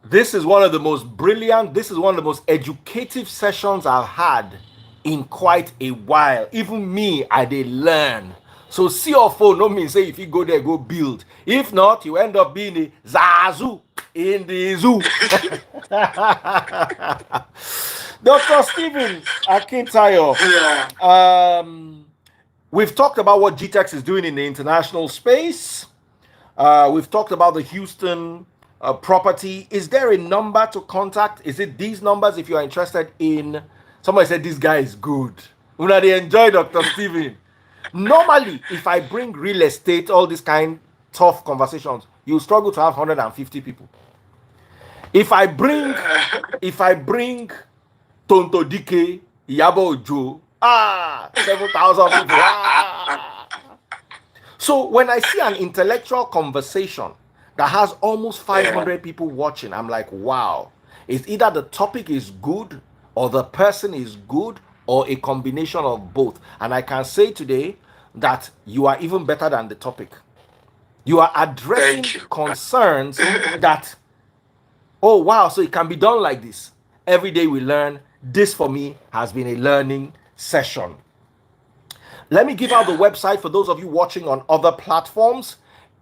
This is one of the most brilliant, this is one of the most educative sessions I've had in quite a while. Even me, I did learn. So CFO no mean say if you go there, go build. If not, you end up being a Zazu in the zoo. Dr. Stephen Akintayo, we've talked about what GTEx is doing in the international space. We've talked about the Houston property. Is there a number to contact? Is it these numbers if you are interested in? Somebody said this guy is good. Una they enjoy Dr. Stephen. Normally, if I bring real estate, all these kind tough conversations, you struggle to have 150 people. If I bring Tonto Dike, Yabo Ojo, 7,000 people. So when I see an intellectual conversation that has almost 500 people watching, I'm like, wow. It's either the topic is good or the person is good or a combination of both. And I can say today that you are even better than the topic. You are addressing concerns that, oh, wow, so it can be done like this. Every day we learn. This for me has been a learning session. Let me give out the website for those of you watching on other platforms.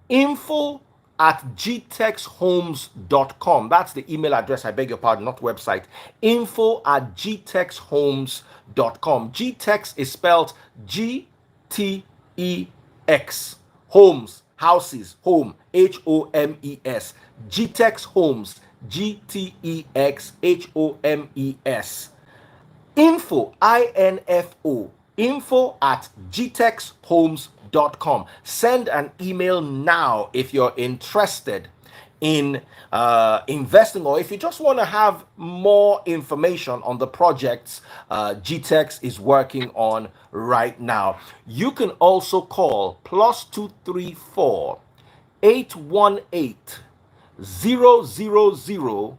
Info at gtexhomes.com. That's the email address, I beg your pardon, not website. Info at gtexhomes.com. GTEX is spelled Gtex. Homes, houses, home, Homes. GTEX Homes, Gtexhomes. Info, info, info at gtexhomes.com. Send an email now if you're interested in investing, or if you just want to have more information on the projects GTEX is working on right now. You can also call +234 818 000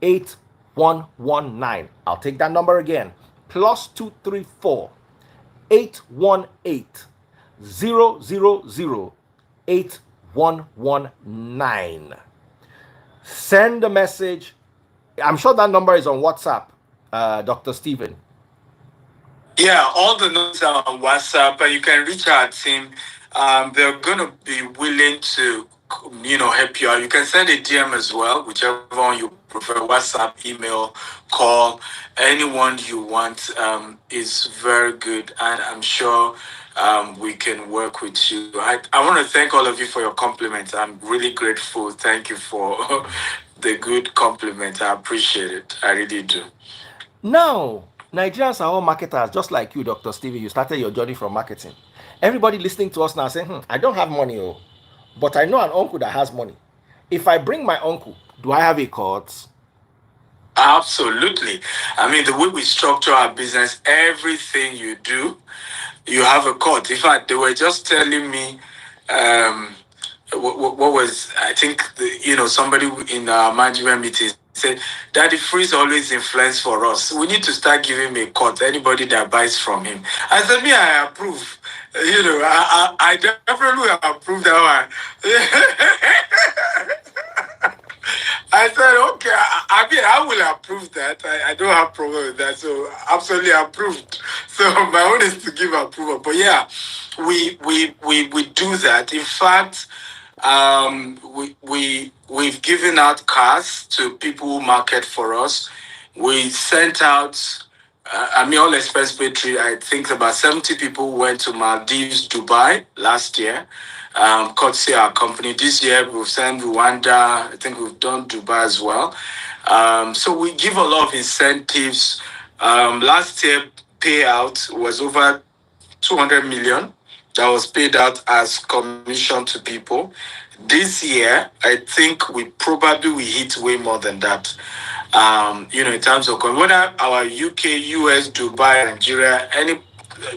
8119. I'll take that number again. +234 818 000 8119. Send a message. I'm sure that number is on WhatsApp, Dr. Stephen. Yeah, all the notes are on WhatsApp, and you can reach out to him. They're gonna be willing to, help you out. You can send a DM as well, whichever one you prefer. WhatsApp, email, call, anyone you want is very good, and I'm sure we can work with you. I want to thank all of you for your compliments. I'm really grateful. Thank you for the good compliment. I appreciate it. I really do. Now, Nigerians are all marketers, just like you, Dr. Stevie. You started your journey from marketing. Everybody listening to us now saying, I don't have money, but I know an uncle that has money. If I bring my uncle, do I have a court? Absolutely. I mean, the way we structure our business, everything you do, you have a court. In fact, they were just telling me, what was, I think, somebody in our management meeting said, Daddy Freeze always influence for us. We need to start giving him a cut. Anybody that buys from him. I said, me, I approve. I definitely approve that one. I said, okay, I mean, I will approve that. I don't have problem with that. So absolutely approved. So my own is to give approval. But yeah, we do that. In fact, we've given out cars to people who market for us. We sent out, all expense paid trip. I think about 70 people went to Maldives, Dubai last year. Courtesy our company. This year we've sent Rwanda. I think we've done Dubai as well. So we give a lot of incentives. Last year payout was over 200 million that was paid out as commission to people. This year, I think we hit way more than that. In terms of whether our UK, US, Dubai, Nigeria, any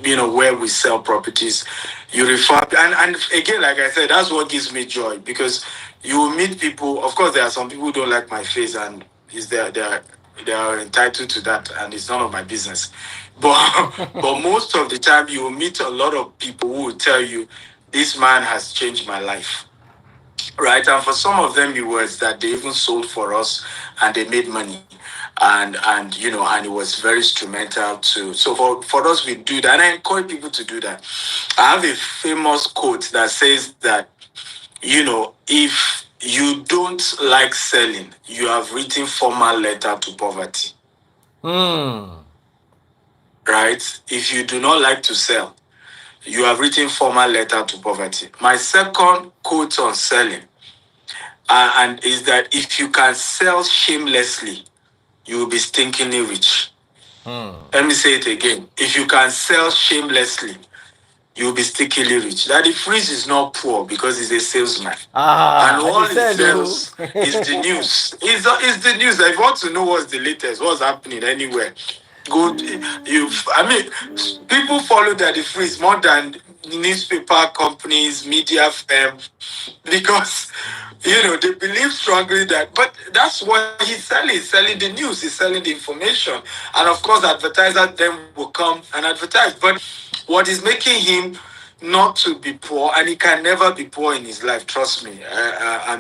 where we sell properties, you refer and again, like I said, that's what gives me joy, because you will meet people. Of course, there are some people who don't like my face, and they are entitled to that, and it's none of my business. But most of the time, you will meet a lot of people who will tell you, this man has changed my life. Right, and for some of them, it was that they even sold for us and they made money, and it was very instrumental too. So for us, we do that, and I encourage people to do that. I have a famous quote that says that, if you don't like selling, you have written formal letter to poverty. Right? If you do not like to sell, you have written formal letter to poverty. My second quote on selling, and is that if you can sell shamelessly, you will be stinkingly rich. Let me say it again. If you can sell shamelessly, you will be stinkingly rich. Daddy Freeze is not poor because he's a salesman. And all he sells is the news. It's the news. If you want to know what's the latest, what's happening anywhere, people follow Daddy Freeze more than newspaper companies, media firm, because they believe strongly that. But that's what he's selling. He's selling the news. He's selling the information, and of course, advertisers then will come and advertise. But what is making him not to be poor, and he can never be poor in his life. Trust me. I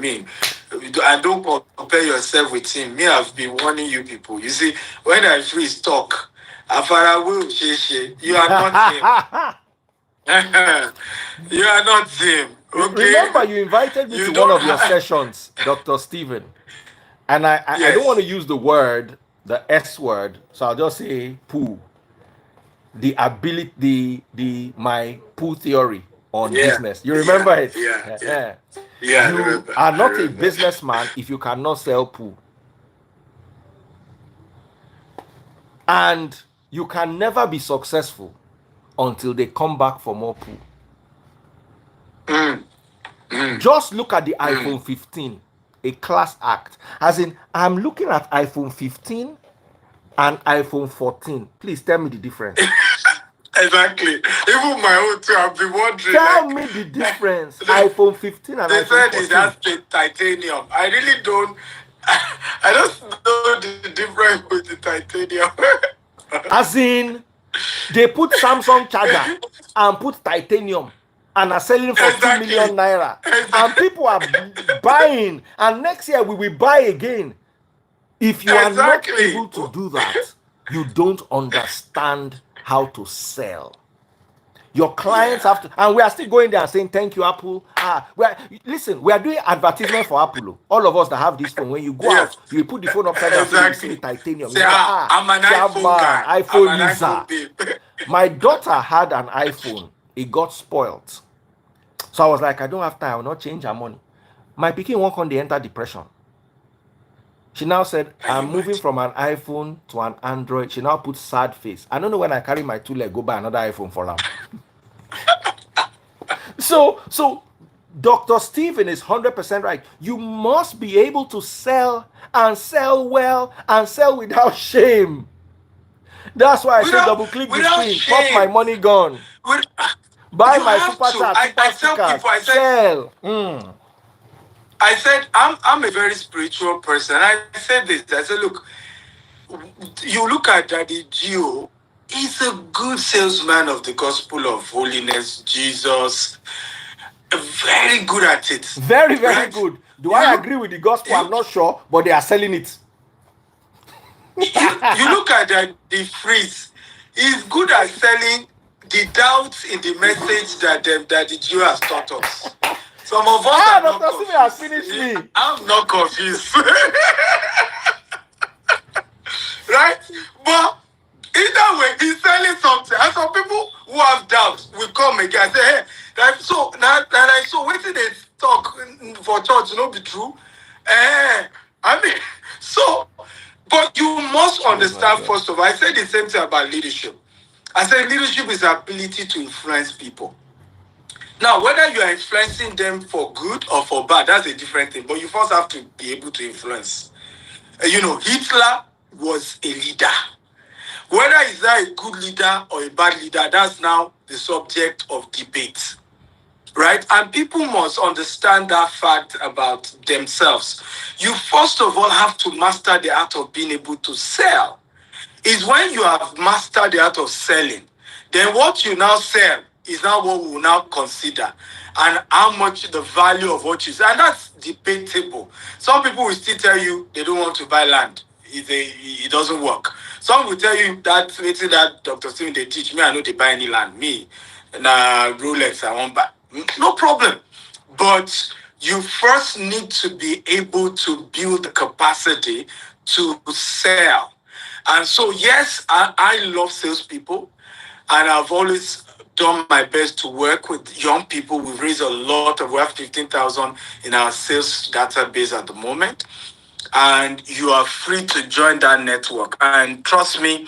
don't compare yourself with him. Me, I've been warning you people. You see, when I Freeze talk, Afara will you are not him. You are not him. Okay. Remember, you invited me You to one don't of your have. sessions, Dr. Stephen. And I don't want to Yes. use the word, the S word, so I'll just say poo. The ability, my poo theory on Yeah. business. You Yeah. remember it? Yeah. Yeah. Yeah. I You remember. are I not a remember. businessman if you cannot sell poo. And you can never be successful until they come back for more poo. Mm. Mm. Just look at the Mm. iPhone 15, a class act. As in, I'm looking at iPhone 15 and iPhone 14. Please tell me the difference. Exactly. Even my own too. I've been wondering, Tell like, me the difference. iPhone 15 and they iPhone said it has 14. the titanium. I really don't. I don't know the difference with the titanium. As in, they put Samsung charger and put titanium and are selling for 2 Exactly. million naira. And Exactly. people are buying. And next year we will buy again. If you are not Exactly. able to do that, you don't understand how to sell. Your clients have Yeah. to, and we are still going there and saying thank you, Apple. Listen, we are doing advertisement for Apple. All of us that have this phone, when you go Yes. out, you put the phone upside down so you will see the Exactly. titanium. You Say, say, ah, I'm an iPhone Chairman, guy. I'm iPhone an user. iPhone babe. My daughter had an iPhone. It got spoiled. So I was like, I don't have time. I will not change her money. My pikin won't come, they enter depression. She now said, Can you I'm moving imagine? from an iPhone to an Android. She now put sad face. I don't know when I carry my two leg, go buy another iPhone for them. So Dr. Stephen is 100% right. You must be able to sell and sell well and sell without shame. That's why I say double click the Without screen, pop my shame. money gun, With, buy you my have super to. chat, super I tell stickers, people, sell. I said, I'm a very spiritual person. I said this. I said, look, you look at Daddy Gio, he's a good salesman of the gospel of holiness, Jesus, very good at it. Very, very Right? good. Do You I look agree with the gospel? you I'm not sure, but they are selling it. you look at the freeze. He's good at selling the doubts in the message that Daddy Gio has taught us. Some of us are not Dr. Stephen has confused. finished me. I'm not confused. Right? But either way, he's selling something. And some people who have doubts will come again and say, hey, so waiting they talk for church, be true. I mean, so, but you must Oh my understand, God. first of all, I said the same thing about leadership. I said leadership is the ability to influence people. Now, whether you are influencing them for good or for bad, that's a different thing. But you first have to be able to influence. Hitler was a leader. Whether he's a good leader or a bad leader, that's now the subject of debate. Right? And people must understand that fact about themselves. You first of all have to master the art of being able to sell. Is when you have mastered the art of selling, then what you now sell is now what we will now consider, and how much the value of what you sell. And that's debatable. Some people will still tell you they don't want to buy land. It doesn't work. Some will tell you that waiting that Dr. Steven they teach me, I know they buy any land. Me, na Rolex I won't buy. No problem. But you first need to be able to build the capacity to sell. And so, yes, I love salespeople, and I've always done my best to work with young people. We've raised we have 15,000 in our sales database at the moment. And you are free to join that network. And trust me,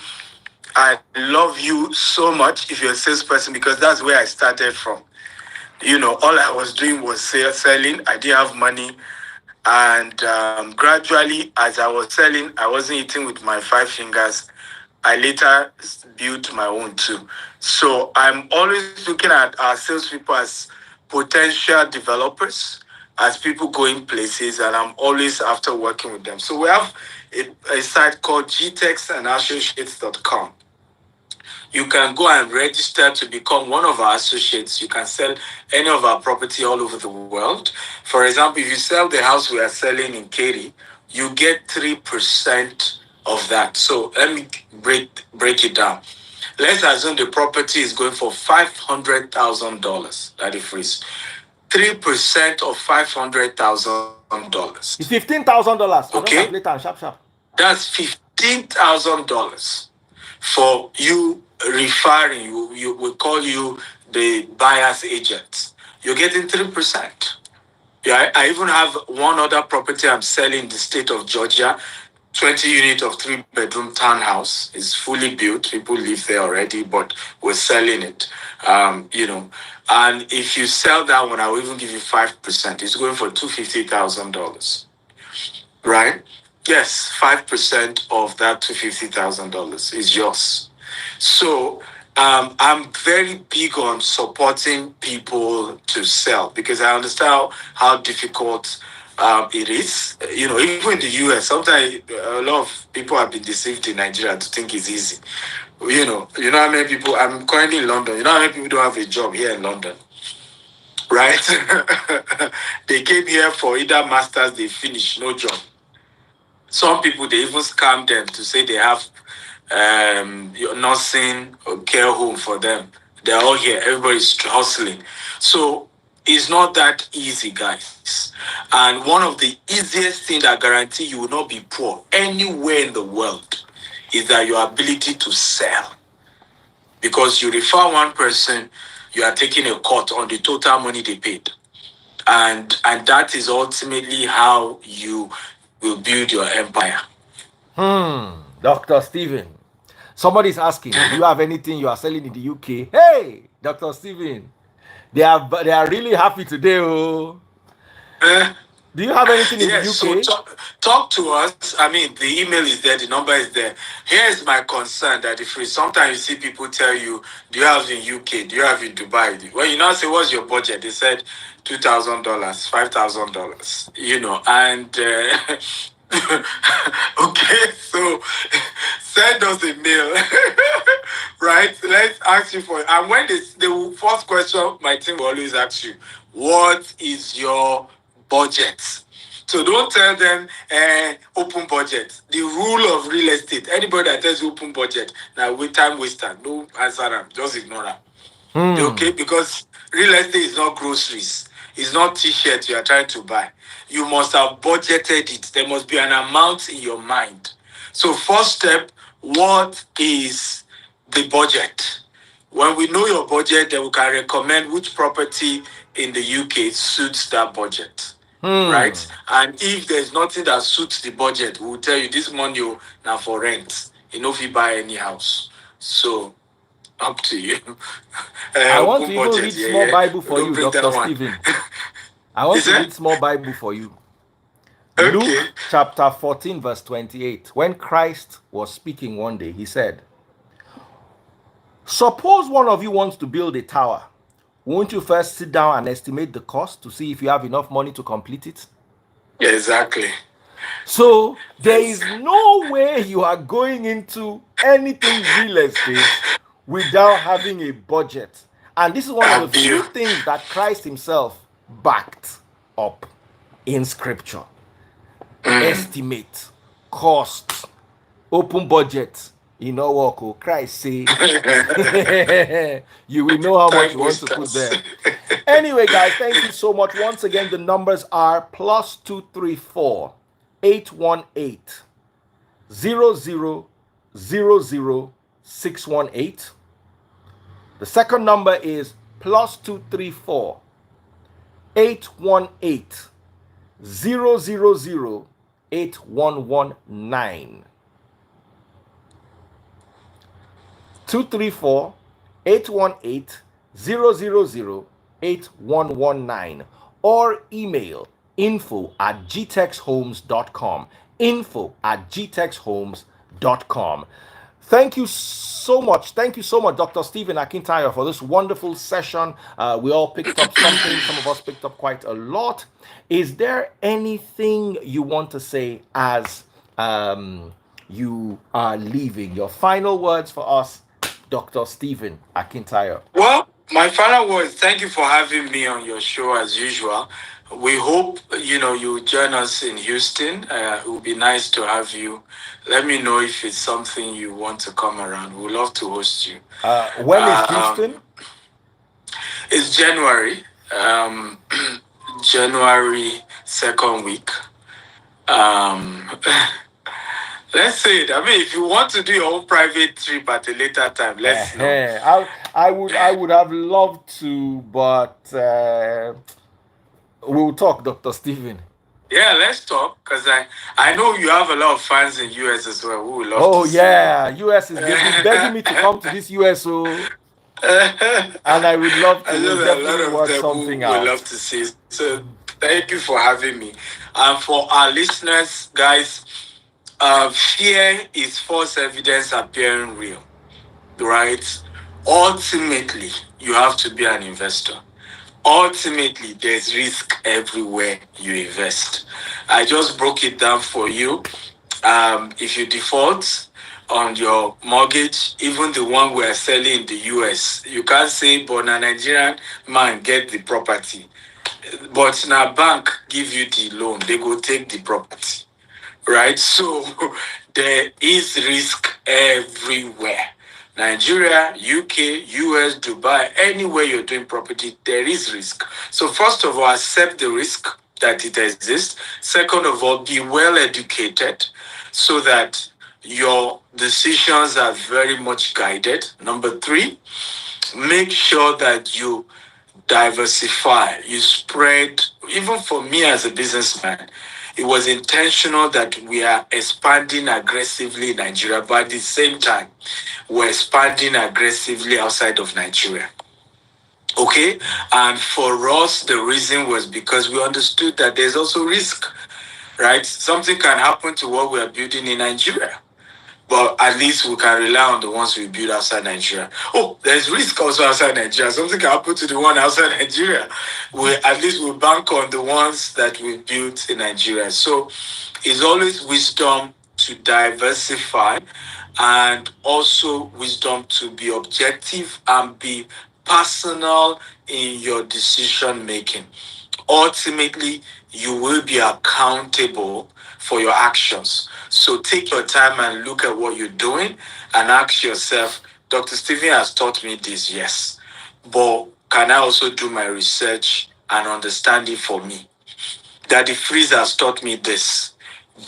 I love you so much if you're a salesperson, because that's where I started from. All I was doing was selling. I didn't have money. And gradually, as I was selling, I wasn't eating with my five fingers. I later built my own too. So I'm always looking at our salespeople as potential developers, as people going places, and I'm always after working with them. So we have a site called gtexandassociates.com. You can go and register to become one of our associates. You can sell any of our property all over the world. For example, if you sell the house we are selling in Katy, you get 3% of that. So let me break it down. Let's assume the property is going for $500,000. That is free. 3% of $500,000. It's $15,000. Okay? I don't calculate and sharp sharp. That's $15,000 for you referring. You will call you the buyer's agent. You're getting 3%. Yeah, I even have one other property I'm selling in the state of Georgia. 20 unit of 3-bedroom townhouse. Is fully built. People live there already, but we're selling it. And if you sell that one, I will even give you 5%. It's going for $250,000. Right? Yes, 5% of that $250,000 is yours. So I'm very big on supporting people to sell because I understand how difficult it is. Even in the US, sometimes a lot of people have been deceived in Nigeria to think it's easy. You know how many people, I'm currently in London, you know how many people don't have a job here in London? Right? They came here for either masters, they finished, no job. Some people, they even scam them to say they have nursing or care home for them. They're all here. Everybody's hustling. So it's not that easy, guys. And one of the easiest things that guarantee you will not be poor anywhere in the world is that your ability to sell. Because you refer one person, you are taking a cut on the total money they paid. And that is ultimately how you will build your empire. Dr. Stephen, somebody's asking, do you have anything you are selling in the UK? Hey, Dr. Stephen, they are really happy today. Oh. Do you have anything in the UK? So talk to us. I mean, the email is there, the number is there. Here's my concern that sometimes you see people tell you, do you have in UK? Do you have in Dubai? Well, you now say, what's your budget? They said $2,000, $5,000, and okay, so send us a mail, right? Let's ask you for it. And when the first question my team will always ask you, what is your budget? So don't tell them open budget. The rule of real estate, anybody that tells you open budget, now time waster, no answer them, just ignore them. Okay, because real estate is not groceries. It's not t-shirt you are trying to buy. You must have budgeted it. There must be an amount in your mind. So first step, what is the budget? When we know your budget, then we can recommend which property in the UK suits that budget. Right? And if there's nothing that suits the budget, we'll tell you this money now for rent. If you buy any house. So up to you. I want to even read small Bible for you, Dr. Stephen. I want to read small Bible for you. Okay. Luke chapter 14 verse 28. When Christ was speaking one day, he said, suppose one of you wants to build a tower. Won't you first sit down and estimate the cost to see if you have enough money to complete it? Yeah, exactly. So there is no way you are going into anything real estate without having a budget. And this is one of the few things that Christ himself backed up in scripture. Estimate, cost, open budget. Christ say you will know how much you want to put there. Anyway, guys, thank you so much. Once again, the numbers are +234 818 000618. The second number is +234 818 0008119. 234 818 0008119 or email info@gtexhomes.com. info@gtexhomes.com. Thank you so much. Thank you so much, Dr. Stephen Akintayo, for this wonderful session. We all picked up something. Some of us picked up quite a lot. Is there anything you want to say as you are leaving? Your final words for us, Dr. Stephen Akintayo. Well, my final words, thank you for having me on your show as usual. We hope, you join us in Houston. It would be nice to have you. Let me know if it's something you want to come around. We'd love to host you. When is Houston? It's January. January second week. Um, let's say it. I mean, if you want to do your own private trip at a later time, let's know. I would have loved to, but we'll talk, Dr. Stephen. Yeah, let's talk because I know you have a lot of fans in US as well who would love Oh to see. yeah, US is begging me to come to this US, so and I would love to. I know We'll that a lot definitely of work them something would love out. to see. So thank you for having me. And for our listeners, guys, fear is false evidence appearing real, right? Ultimately, you have to be an investor. Ultimately, there's risk everywhere you invest. I just broke it down for you. If you default on your mortgage, even the one we are selling in the US, you can't say, but a Nigerian man get the property. But now bank give you the loan, they go take the property, right? So there is risk everywhere. Nigeria, UK, US, Dubai, anywhere you're doing property, there is risk. So first of all, accept the risk that it exists. Second of all, be well educated so that your decisions are very much guided. Number three, make sure that you diversify, you spread. Even for me as a businessman, it was intentional that we are expanding aggressively in Nigeria, but at the same time, we're expanding aggressively outside of Nigeria. Okay? And for us, the reason was because we understood that there's also risk, right? Something can happen to what we are building in Nigeria. But at least we can rely on the ones we build outside Nigeria. Oh, there's risk also outside Nigeria. Something can happen to the one outside Nigeria. We at least we bank on the ones that we built in Nigeria. So it's always wisdom to diversify and also wisdom to be objective and be personal in your decision making. Ultimately, you will be accountable for your actions. So take your time and look at what you're doing and ask yourself, Dr. Stephen has taught me this, yes. But can I also do my research and understand it for me? Daddy Freeze has taught me this,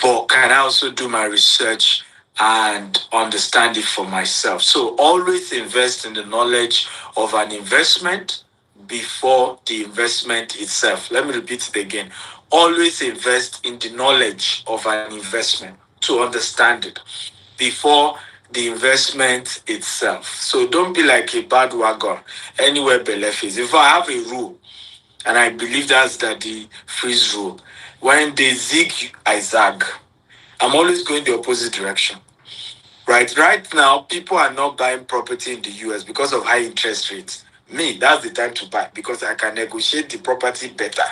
but can I also do my research and understand it for myself? So always invest in the knowledge of an investment before the investment itself. Let me repeat it again. Always invest in the knowledge of an investment to understand it before the investment itself. So don't be like a bad wagon anywhere belief is. If I have a rule, and I believe that's the freeze rule, when they zig, I zag. I'm always going the opposite direction. Right now, people are not buying property in the US because of high interest rates. Me, that's the time to buy because I can negotiate the property better.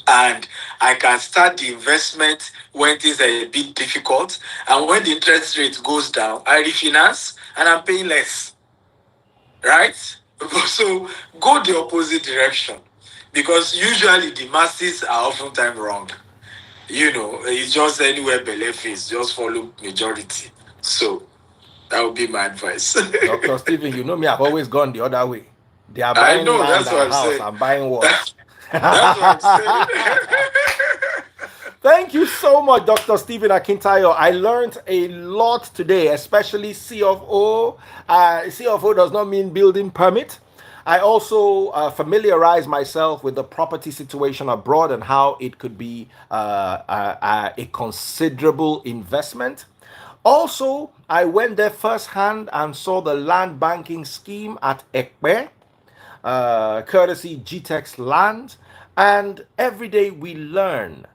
And I can start the investment when things are a bit difficult. And when the interest rate goes down, I refinance and I'm paying less. Right? So go the opposite direction. Because usually the masses are oftentimes wrong. It's just anywhere belief is, just follow majority. So that would be my advice. Dr. Stephen, you know me, I've always gone the other way. They are I buying know, land that's what and I'm house. saying. I'm buying what? That's what I'm saying. Thank you so much, Dr. Stephen Akintayo. I learned a lot today, especially C of O. C of O does not mean building permit. I also familiarized myself with the property situation abroad and how it could be a considerable investment. Also, I went there firsthand and saw the land banking scheme at Ekpe, courtesy GTEX Land. And every day we learn.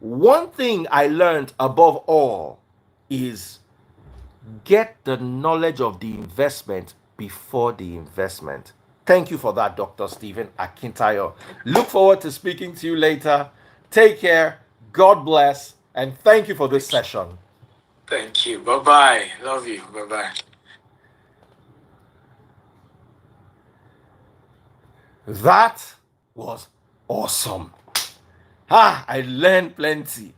One thing I learned above all is get the knowledge of the investment before the investment. Thank you for that, Dr. Stephen Akintayo. Look forward to speaking to you later. Take care. God bless. And thank you for this session. Thank you. Bye-bye. Love you. Bye-bye. That was awesome. I learned plenty.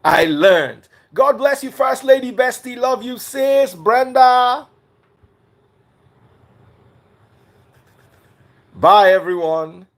I learned. God bless you, First Lady Bestie. Love you, sis. Brenda. Bye, everyone.